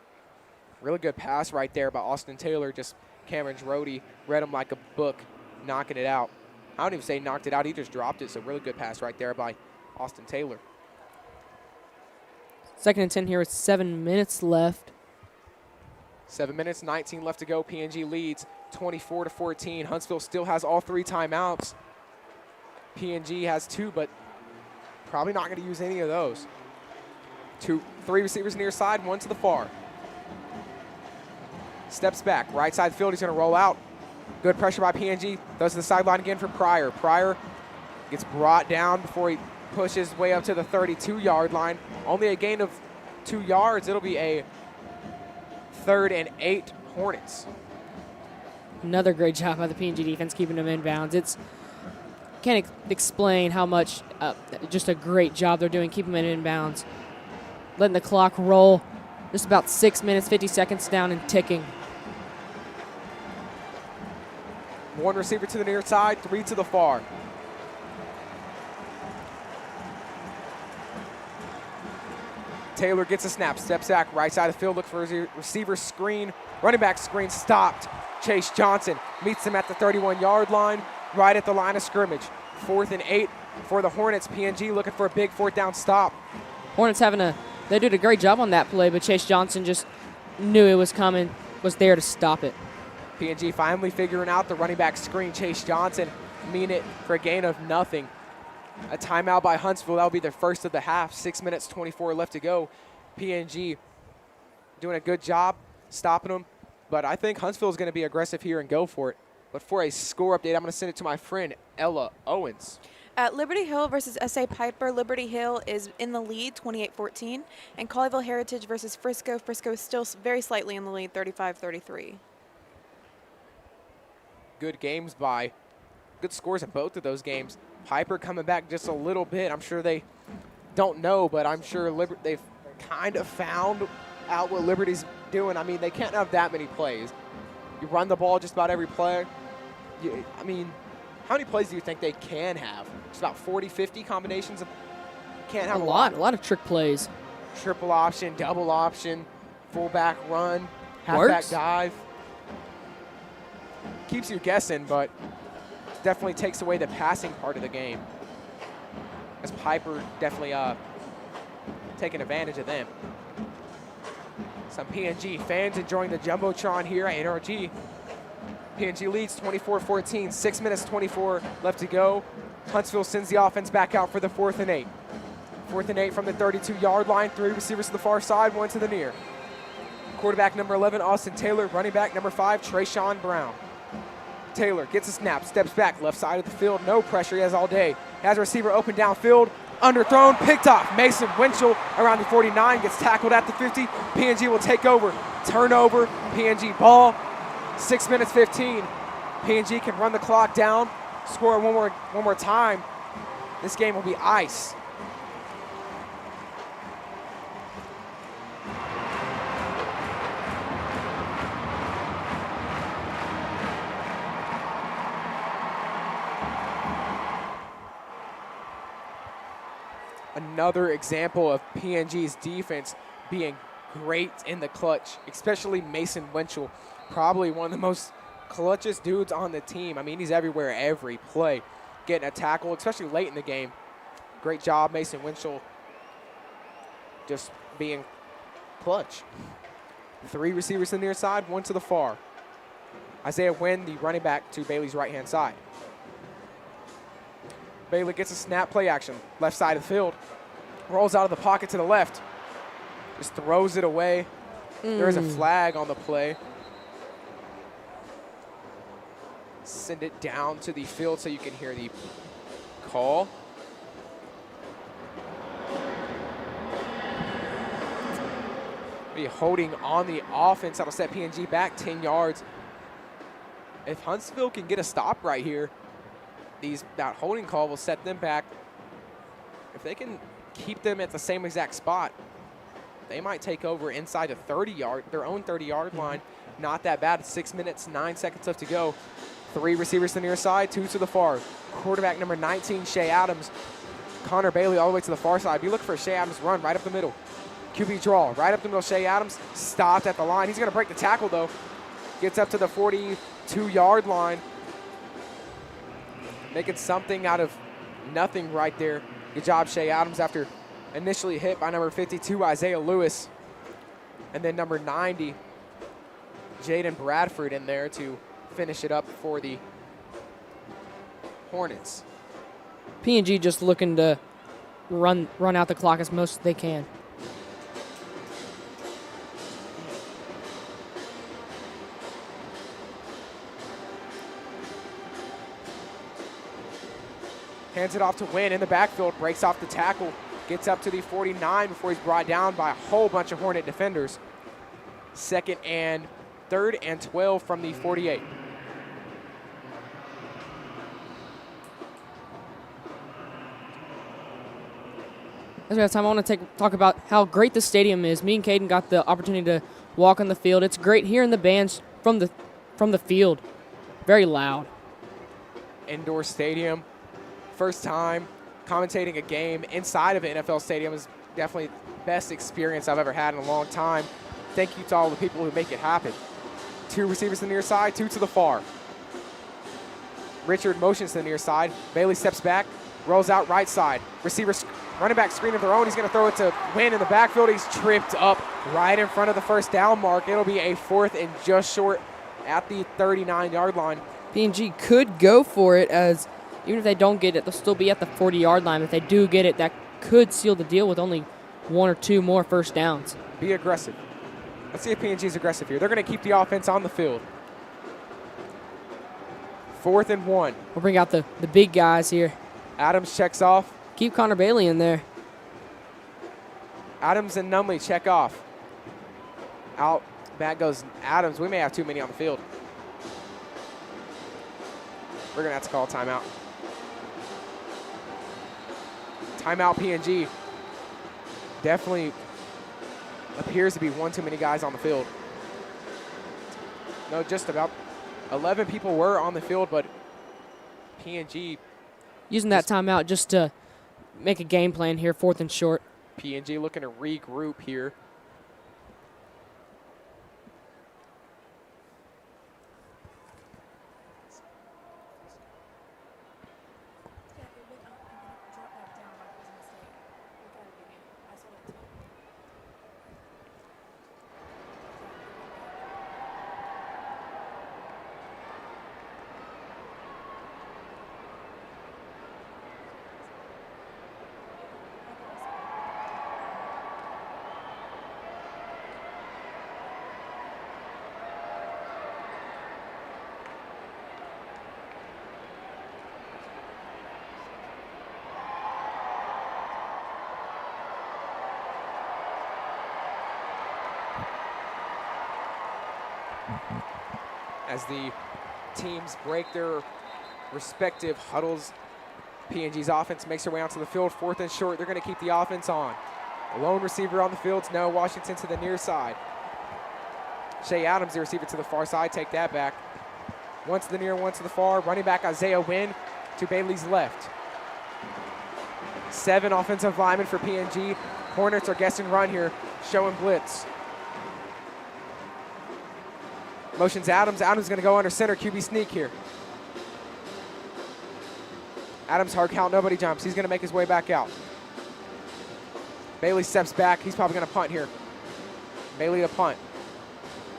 Really good pass right there by Austin Taylor. Just Cameron Drody read him like a book, knocking it out. I don't even say knocked it out, he just dropped it. So really good pass right there by Austin Taylor. 2nd and 10 here with 7 minutes left. 7 minutes, 19 left to go. PNG leads 24-14. Huntsville still has all 3 timeouts. PNG has 2, but probably not going to use any of those. 3 receivers near side, 1 to the far. Steps back, right side field, he's going to roll out. Good pressure by PNG. Goes to the sideline again for Pryor. Pryor gets brought down before he pushes way up to the 32-yard line. Only a gain of 2 yards. It'll be a 3rd and 8 Hornets. Another great job by the PNG defense keeping them in bounds. Can't explain how much, just a great job they're doing keeping them in bounds. Letting the clock roll. Just about 6 minutes, 50 seconds down and ticking. One receiver to the near side, 3 to the far. Taylor gets a snap, steps back, right side of the field, look for a receiver screen. Running back screen stopped. Chase Johnson meets him at the 31-yard line, right at the line of scrimmage. 4th and 8 for the Hornets. PNG looking for a big 4th down stop. Hornets they did a great job on that play, but Chase Johnson just knew it was coming, was there to stop it. PNG finally figuring out the running back screen. Chase Johnson mean it for a gain of nothing. A timeout by Huntsville. That'll be their first of the half. 6 minutes, 24 left to go. PNG doing a good job stopping them, but I think Huntsville is going to be aggressive here and go for it. But for a score update, I'm going to send it to my friend Ella Owens. At Liberty Hill versus S.A. Piper, Liberty Hill is in the lead, 28-14. And Colleyville Heritage versus Frisco. Frisco is still very slightly in the lead, 35-33. Good games by, good scores in both of those games. Piper coming back just a little bit. I'm sure they don't know, but I'm sure they've kind of found out what Liberty's doing. I mean, they can't have that many plays. You run the ball just about every play. I mean, how many plays do you think they can have? It's about 40, 50 combinations. Can't have a lot. A lot of trick plays. Triple option, double option, fullback run, halfback dive. Keeps you guessing, but definitely takes away the passing part of the game. As Piper definitely taking advantage of them. Some PNG fans enjoying the Jumbotron here at NRG. PNG leads 24-14, 6 minutes 24 left to go. Huntsville sends the offense back out for the 4th and 8. 4th and 8 from the 32-yard line, 3 receivers to the far side, 1 to the near. Quarterback number 11, Austin Taylor. Running back number 5, Trayshawn Brown. Taylor gets a snap, steps back, left side of the field, no pressure, he has all day. Has a receiver open downfield, underthrown, picked off. Mason Winchell around the 49, gets tackled at the 50. PNG will take over. Turnover, PNG ball. 6 minutes 15. PNG can run the clock down, score one more time. This game will be ice. Another example of PNG's defense being great in the clutch, especially Mason Winchell, probably one of the most clutchest dudes on the team. I mean, he's everywhere, every play, getting a tackle, especially late in the game. Great job, Mason Winchell, just being clutch. 3 receivers to the near side, 1 to the far. Isaiah Wynn, the running back, to Bailey's right-hand side. Bailey gets a snap, play action, left side of the field. Rolls out of the pocket to the left. Just throws it away. There is a flag on the play. Send it down to the field so you can hear the call. Be holding on the offense. That'll set PNG back 10 yards. If Huntsville can get a stop right here, that holding call will set them back. If they can keep them at the same exact spot, they might take over inside their own 30-yard line. Not that bad. 6 minutes, 9 seconds left to go. 3 receivers to the near side, 2 to the far. Quarterback number 19, Shea Adams. Connor Bailey all the way to the far side. Be looking for Shea Adams run right up the middle. QB draw, right up the middle. Shea Adams stopped at the line. He's going to break the tackle, though. Gets up to the 42-yard line. Making something out of nothing right there. Good job, Shea Adams, after initially hit by number 52, Isaiah Lewis. And then number 90, Jaden Bradford, in there to finish it up for the Hornets. PNG just looking to run out the clock as most they can. Hands it off to Wynn in the backfield, breaks off the tackle, gets up to the 49 before he's brought down by a whole bunch of Hornet defenders. 2nd and 3rd and 12 from the 48. As we have time, I want to talk about how great the stadium is. Me and Caden got the opportunity to walk on the field. It's great hearing the bands from the field. Very loud. Indoor stadium. First time commentating a game inside of an NFL stadium is definitely the best experience I've ever had in a long time. Thank you to all the people who make it happen. 2 receivers to the near side, 2 to the far. Richard motions to the near side. Bailey steps back, rolls out right side. Running back screen of their own. He's going to throw it to Wynn in the backfield. He's tripped up right in front of the first down mark. It'll be a 4th and just short at the 39-yard line. PNG could go for it, as even if they don't get it, they'll still be at the 40-yard line. If they do get it, that could seal the deal with only 1 or 2 more first downs. Be aggressive. Let's see if PNG's aggressive here. They're going to keep the offense on the field. 4th and 1. We'll bring out the big guys here. Adams checks off. Keep Connor Bailey in there. Adams and Numley check off. Out back goes Adams. We may have too many on the field. We're going to have to call a timeout. Timeout PNG. Definitely appears to be one too many guys on the field. No, just about 11 people were on the field, but PNG using that timeout just to make a game plan here, 4th and short. PNG looking to regroup here. As the teams break their respective huddles, PNG's offense makes their way onto the field. 4th and short, they're going to keep the offense on. A lone receiver on the field, Noah Washington to the near side. Shea Adams, the receiver to the far side, take that back. 1 to the near, 1 to the far. Running back Isaiah Wynn to Bailey's left. 7 offensive linemen for PNG. Hornets are guessing run here, showing blitz. Motions Adams. Adams going to go under center. QB sneak here. Adams hard count. Nobody jumps. He's going to make his way back out. Bailey steps back. He's probably going to punt here. Bailey to punt.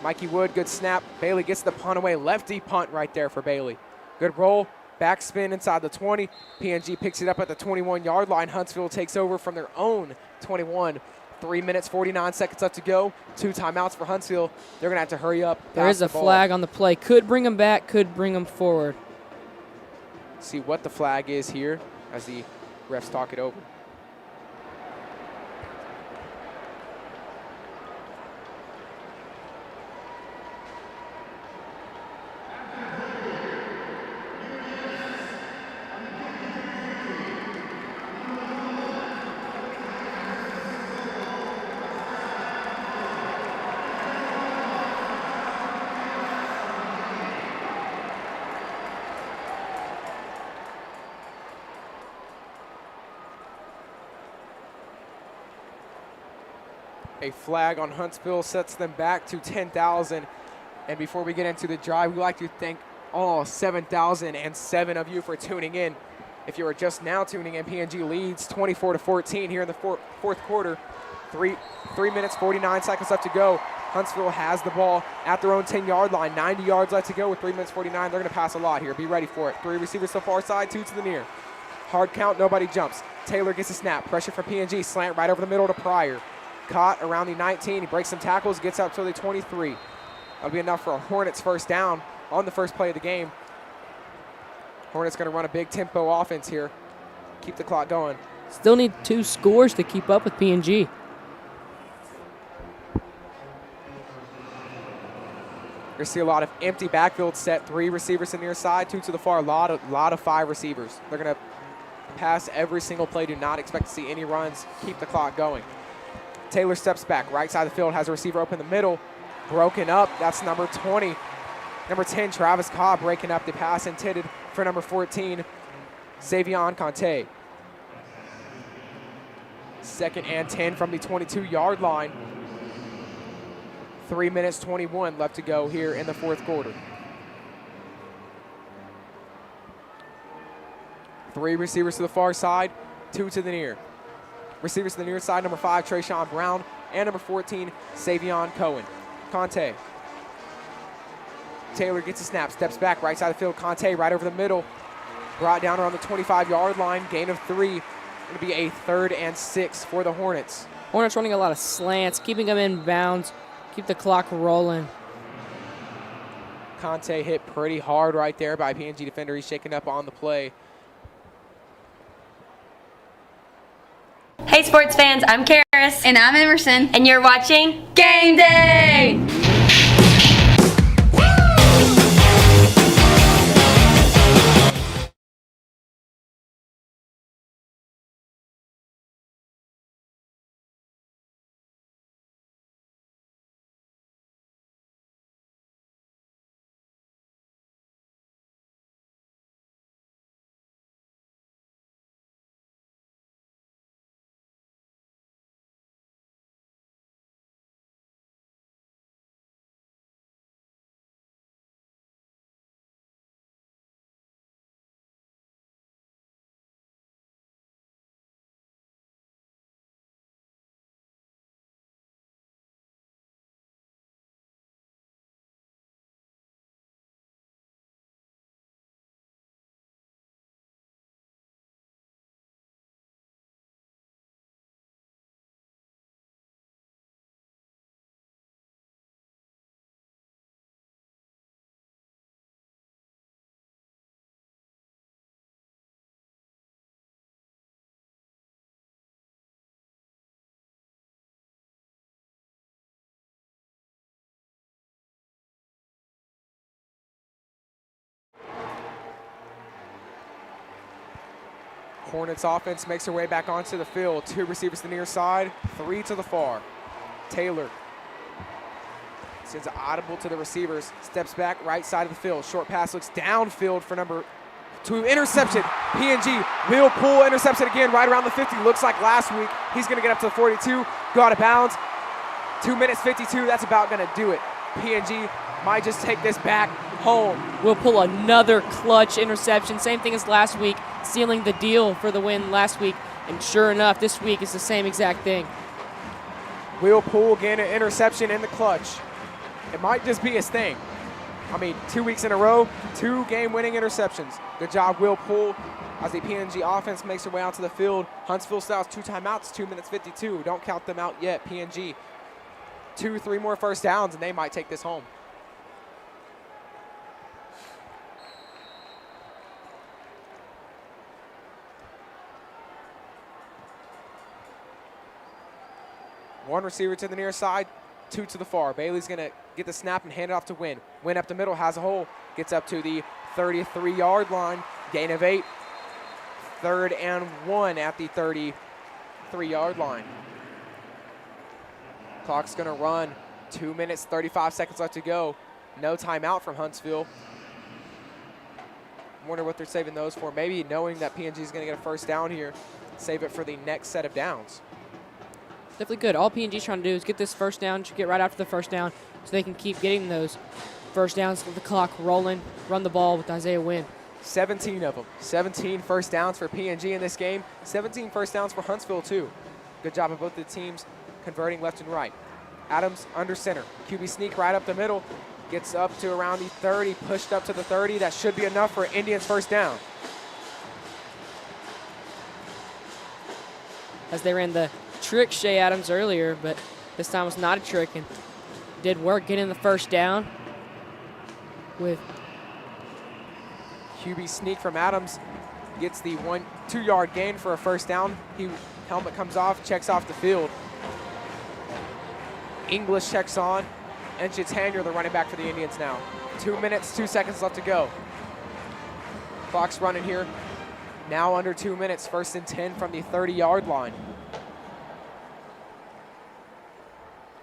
Mikey Wood, good snap. Bailey gets the punt away. Lefty punt right there for Bailey. Good roll. Backspin inside the 20. PNG picks it up at the 21-yard line. Huntsville takes over from their own 21. 3 minutes, 49 seconds left to go. 2 timeouts for Huntsville. They're going to have to hurry up. There is a flag on the play. Could bring them back, could bring them forward. See what the flag is here as the refs talk it over. A flag on Huntsville sets them back to 10,000. And before we get into the drive, we'd like to thank all 7,007 of you for tuning in. If you are just now tuning in, PNG leads 24-14 here in the fourth quarter. 3 minutes, 49 seconds left to go. Huntsville has the ball at their own 10-yard line. 90 yards left to go with 3 minutes, 49. They're going to pass a lot here. Be ready for it. 3 receivers to the far side, 2 to the near. Hard count, nobody jumps. Taylor gets a snap. Pressure from PNG. Slant right over the middle to Pryor. Caught around the 19. He breaks some tackles, gets up to the 23. That'll be enough for a Hornets first down on the first play of the game. Hornets going to run a big tempo offense here. keep the clock going. Still need 2 scores to keep up with PNG. You're going to see a lot of empty backfield set. 3 receivers to the near side, 2 to the far. A lot of 5 receivers. They're going to pass every single play. Do not expect to see any runs. Keep the clock going. Taylor steps back. Right side of the field has a receiver open the middle. Broken up. That's number 20. Number 10, Travis Cobb breaking up the pass intended for number 14, Savion Conte. 2nd and 10 from the 22-yard line. 3 minutes, 21 left to go here in the 4th quarter. 3 receivers to the far side, 2 to the near. Receivers to the near side, number 5, Trayshawn Brown, and number 14, Savion Cohen. Conte. Taylor gets a snap, steps back, right side of the field. Conte right over the middle. Brought down around the 25-yard line, gain of 3. Going to be a 3rd and 6 for the Hornets. Hornets running a lot of slants, keeping them in bounds, keep the clock rolling. Conte hit pretty hard right there by PNG defender. He's shaking up on the play. Hey sports fans, I'm Karis. And I'm Emerson. And you're watching Game Day! Hornets offense makes their way back onto the field. 2 receivers to the near side, 3 to the far. Taylor sends an audible to the receivers, steps back right side of the field. Short pass looks downfield for number 2, interception. PNG will pull, intercepts it again right around the 50. Looks like last week. He's going to get up to the 42, go out of bounds. 2 minutes 52, that's about going to do it. PNG might just take this back home. We'll pull another clutch interception. Same thing as last week, sealing the deal for the win last week. And sure enough, this week is the same exact thing. Will pull again an interception in the clutch. It might just be his thing. I mean, 2 weeks in a row, 2 game-winning interceptions. Good job, Will Poole, as the PNG offense makes their way onto the field. Huntsville Styles 2 timeouts, 2 minutes 52. Don't count them out yet. PNG 2-3 more first downs, and they might take this home. One receiver to the near side, 2 to the far. Bailey's going to get the snap and hand it off to Wynn. Wynn up the middle, has a hole, gets up to the 33-yard line, gain of 8. 3rd and 1 at the 33-yard line. Clock's going to run. 2 minutes, 35 seconds left to go. No timeout from Huntsville. Wonder what they're saving those for. Maybe knowing that PNG is going to get a first down here, save it for the next set of downs. Definitely good. All PNG's trying to do is get this first down, get right after the first down, so they can keep getting those first downs with the clock rolling, run the ball with Isaiah Wynn. 17 of them. 17 first downs for PNG in this game. 17 first downs for Huntsville, too. Good job of both the teams converting left and right. Adams under center. QB sneak right up the middle. Gets up to around the 30, pushed up to the 30. That should be enough for Indians' first down. As they ran the trick Shea Adams earlier, but this time was not a trick and did work getting the first down with QB sneak from Adams. gets the 2-yard gain for a first down. Helmet comes off, checks off the field. English checks on, and Chitanier, the running back for the Indians now. 2 minutes, 2 seconds left to go. Clock's running here. Now under 2 minutes, 1st and 10 from the 30-yard line.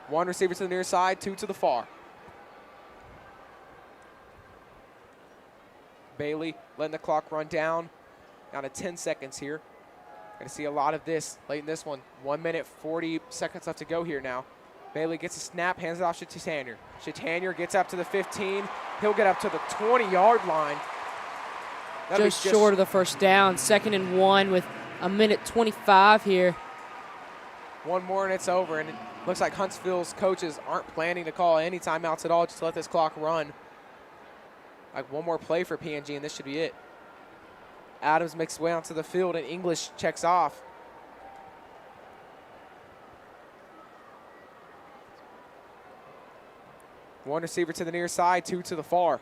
1 receiver to the near side, 2 to the far. Bailey letting the clock run down to 10 seconds here. Going to see a lot of this late in this one. 1 minute, 40 seconds left to go here now. Bailey gets a snap, hands it off to Chitanier. Chitanier gets up to the 15. He'll get up to the 20-yard line. Just short of the first down. 2nd and 1 with 1:25 here. One more and it's over. And it looks like Huntsville's coaches aren't planning to call any timeouts at all, just to let this clock run. Like one more play for PNG and this should be it. Adams makes his way onto the field and English checks off. One receiver to the near side, 2 to the far.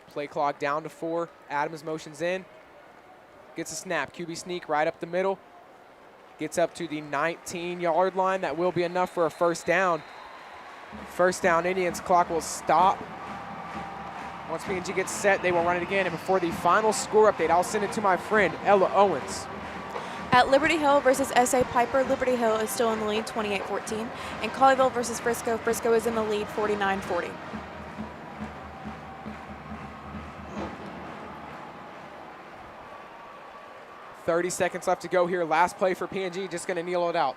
Play clock down to 4. Adams motions in. Gets a snap. QB sneak right up the middle. Gets up to the 19-yard line. That will be enough for a first down. First down, Indians. Clock will stop. Once PNG gets set, they will run it again. And before the final score update, I'll send it to my friend, Ella Owens. At Liberty Hill versus SA Piper, Liberty Hill is still in the lead, 28-14. And Colleyville versus Frisco, Frisco is in the lead, 49-40. .30 seconds left to go here. Last play for PNG, just going to kneel it out.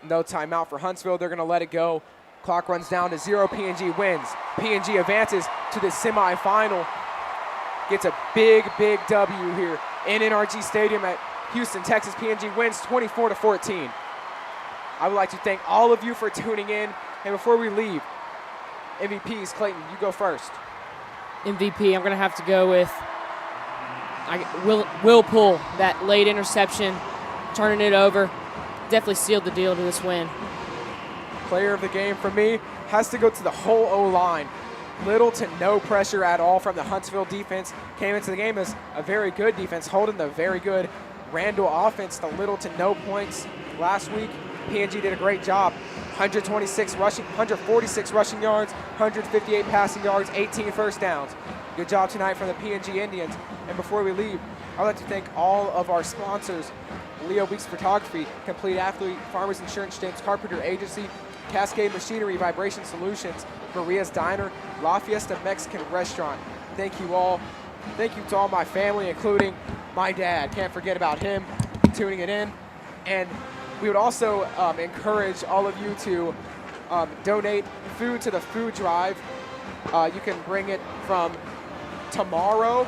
No timeout for Huntsville. They're going to let it go. Clock runs down to 0. PNG wins. PNG advances to the semifinal. Gets a big, big W here in NRG Stadium at Houston, Texas. PNG wins 24-14. I would like to thank all of you for tuning in. And before we leave, MVPs, Clayton, you go first. MVP, I'm going to have to go with Will Pull. That late interception, turning it over, definitely sealed the deal to this win. Player of the game for me has to go to the whole O-line. Little to no pressure at all from the Huntsville defense. Came into the game as a very good defense, holding the very good Randall offense to little to no points last week. PNG did a great job. 146 rushing, 146 rushing yards, 158 passing yards, 18 first downs. Good job tonight from the PNG Indians. And before we leave, I'd like to thank all of our sponsors: Leo Weeks Photography, Complete Athlete, Farmers Insurance, James Carpenter Agency, Cascade Machinery, Vibration Solutions, Maria's Diner, La Fiesta Mexican Restaurant. Thank you all. Thank you to all my family, including my dad. Can't forget about him tuning it in. And we would also encourage all of you to donate food to the food drive. You can bring it from tomorrow.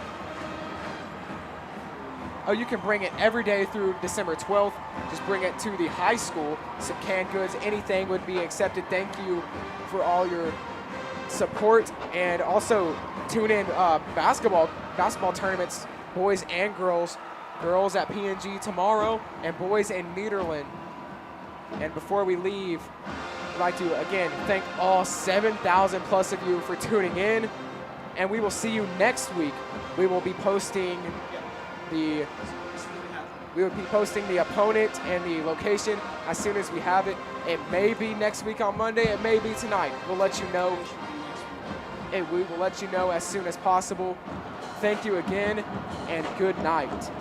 You can bring it every day through December 12th. Just bring it to the high school. Some canned goods, anything would be accepted. Thank you for all your support. And also tune in basketball tournaments, boys and girls. Girls at PNG tomorrow and boys in Nederland. And before we leave, I'd like to again thank all 7,000 plus of you for tuning in. And we will see you next week. We will be posting the opponent and the location as soon as we have it. It may be next week on Monday. It may be tonight. We'll let you know. We will let you know as soon as possible. Thank you again, and good night.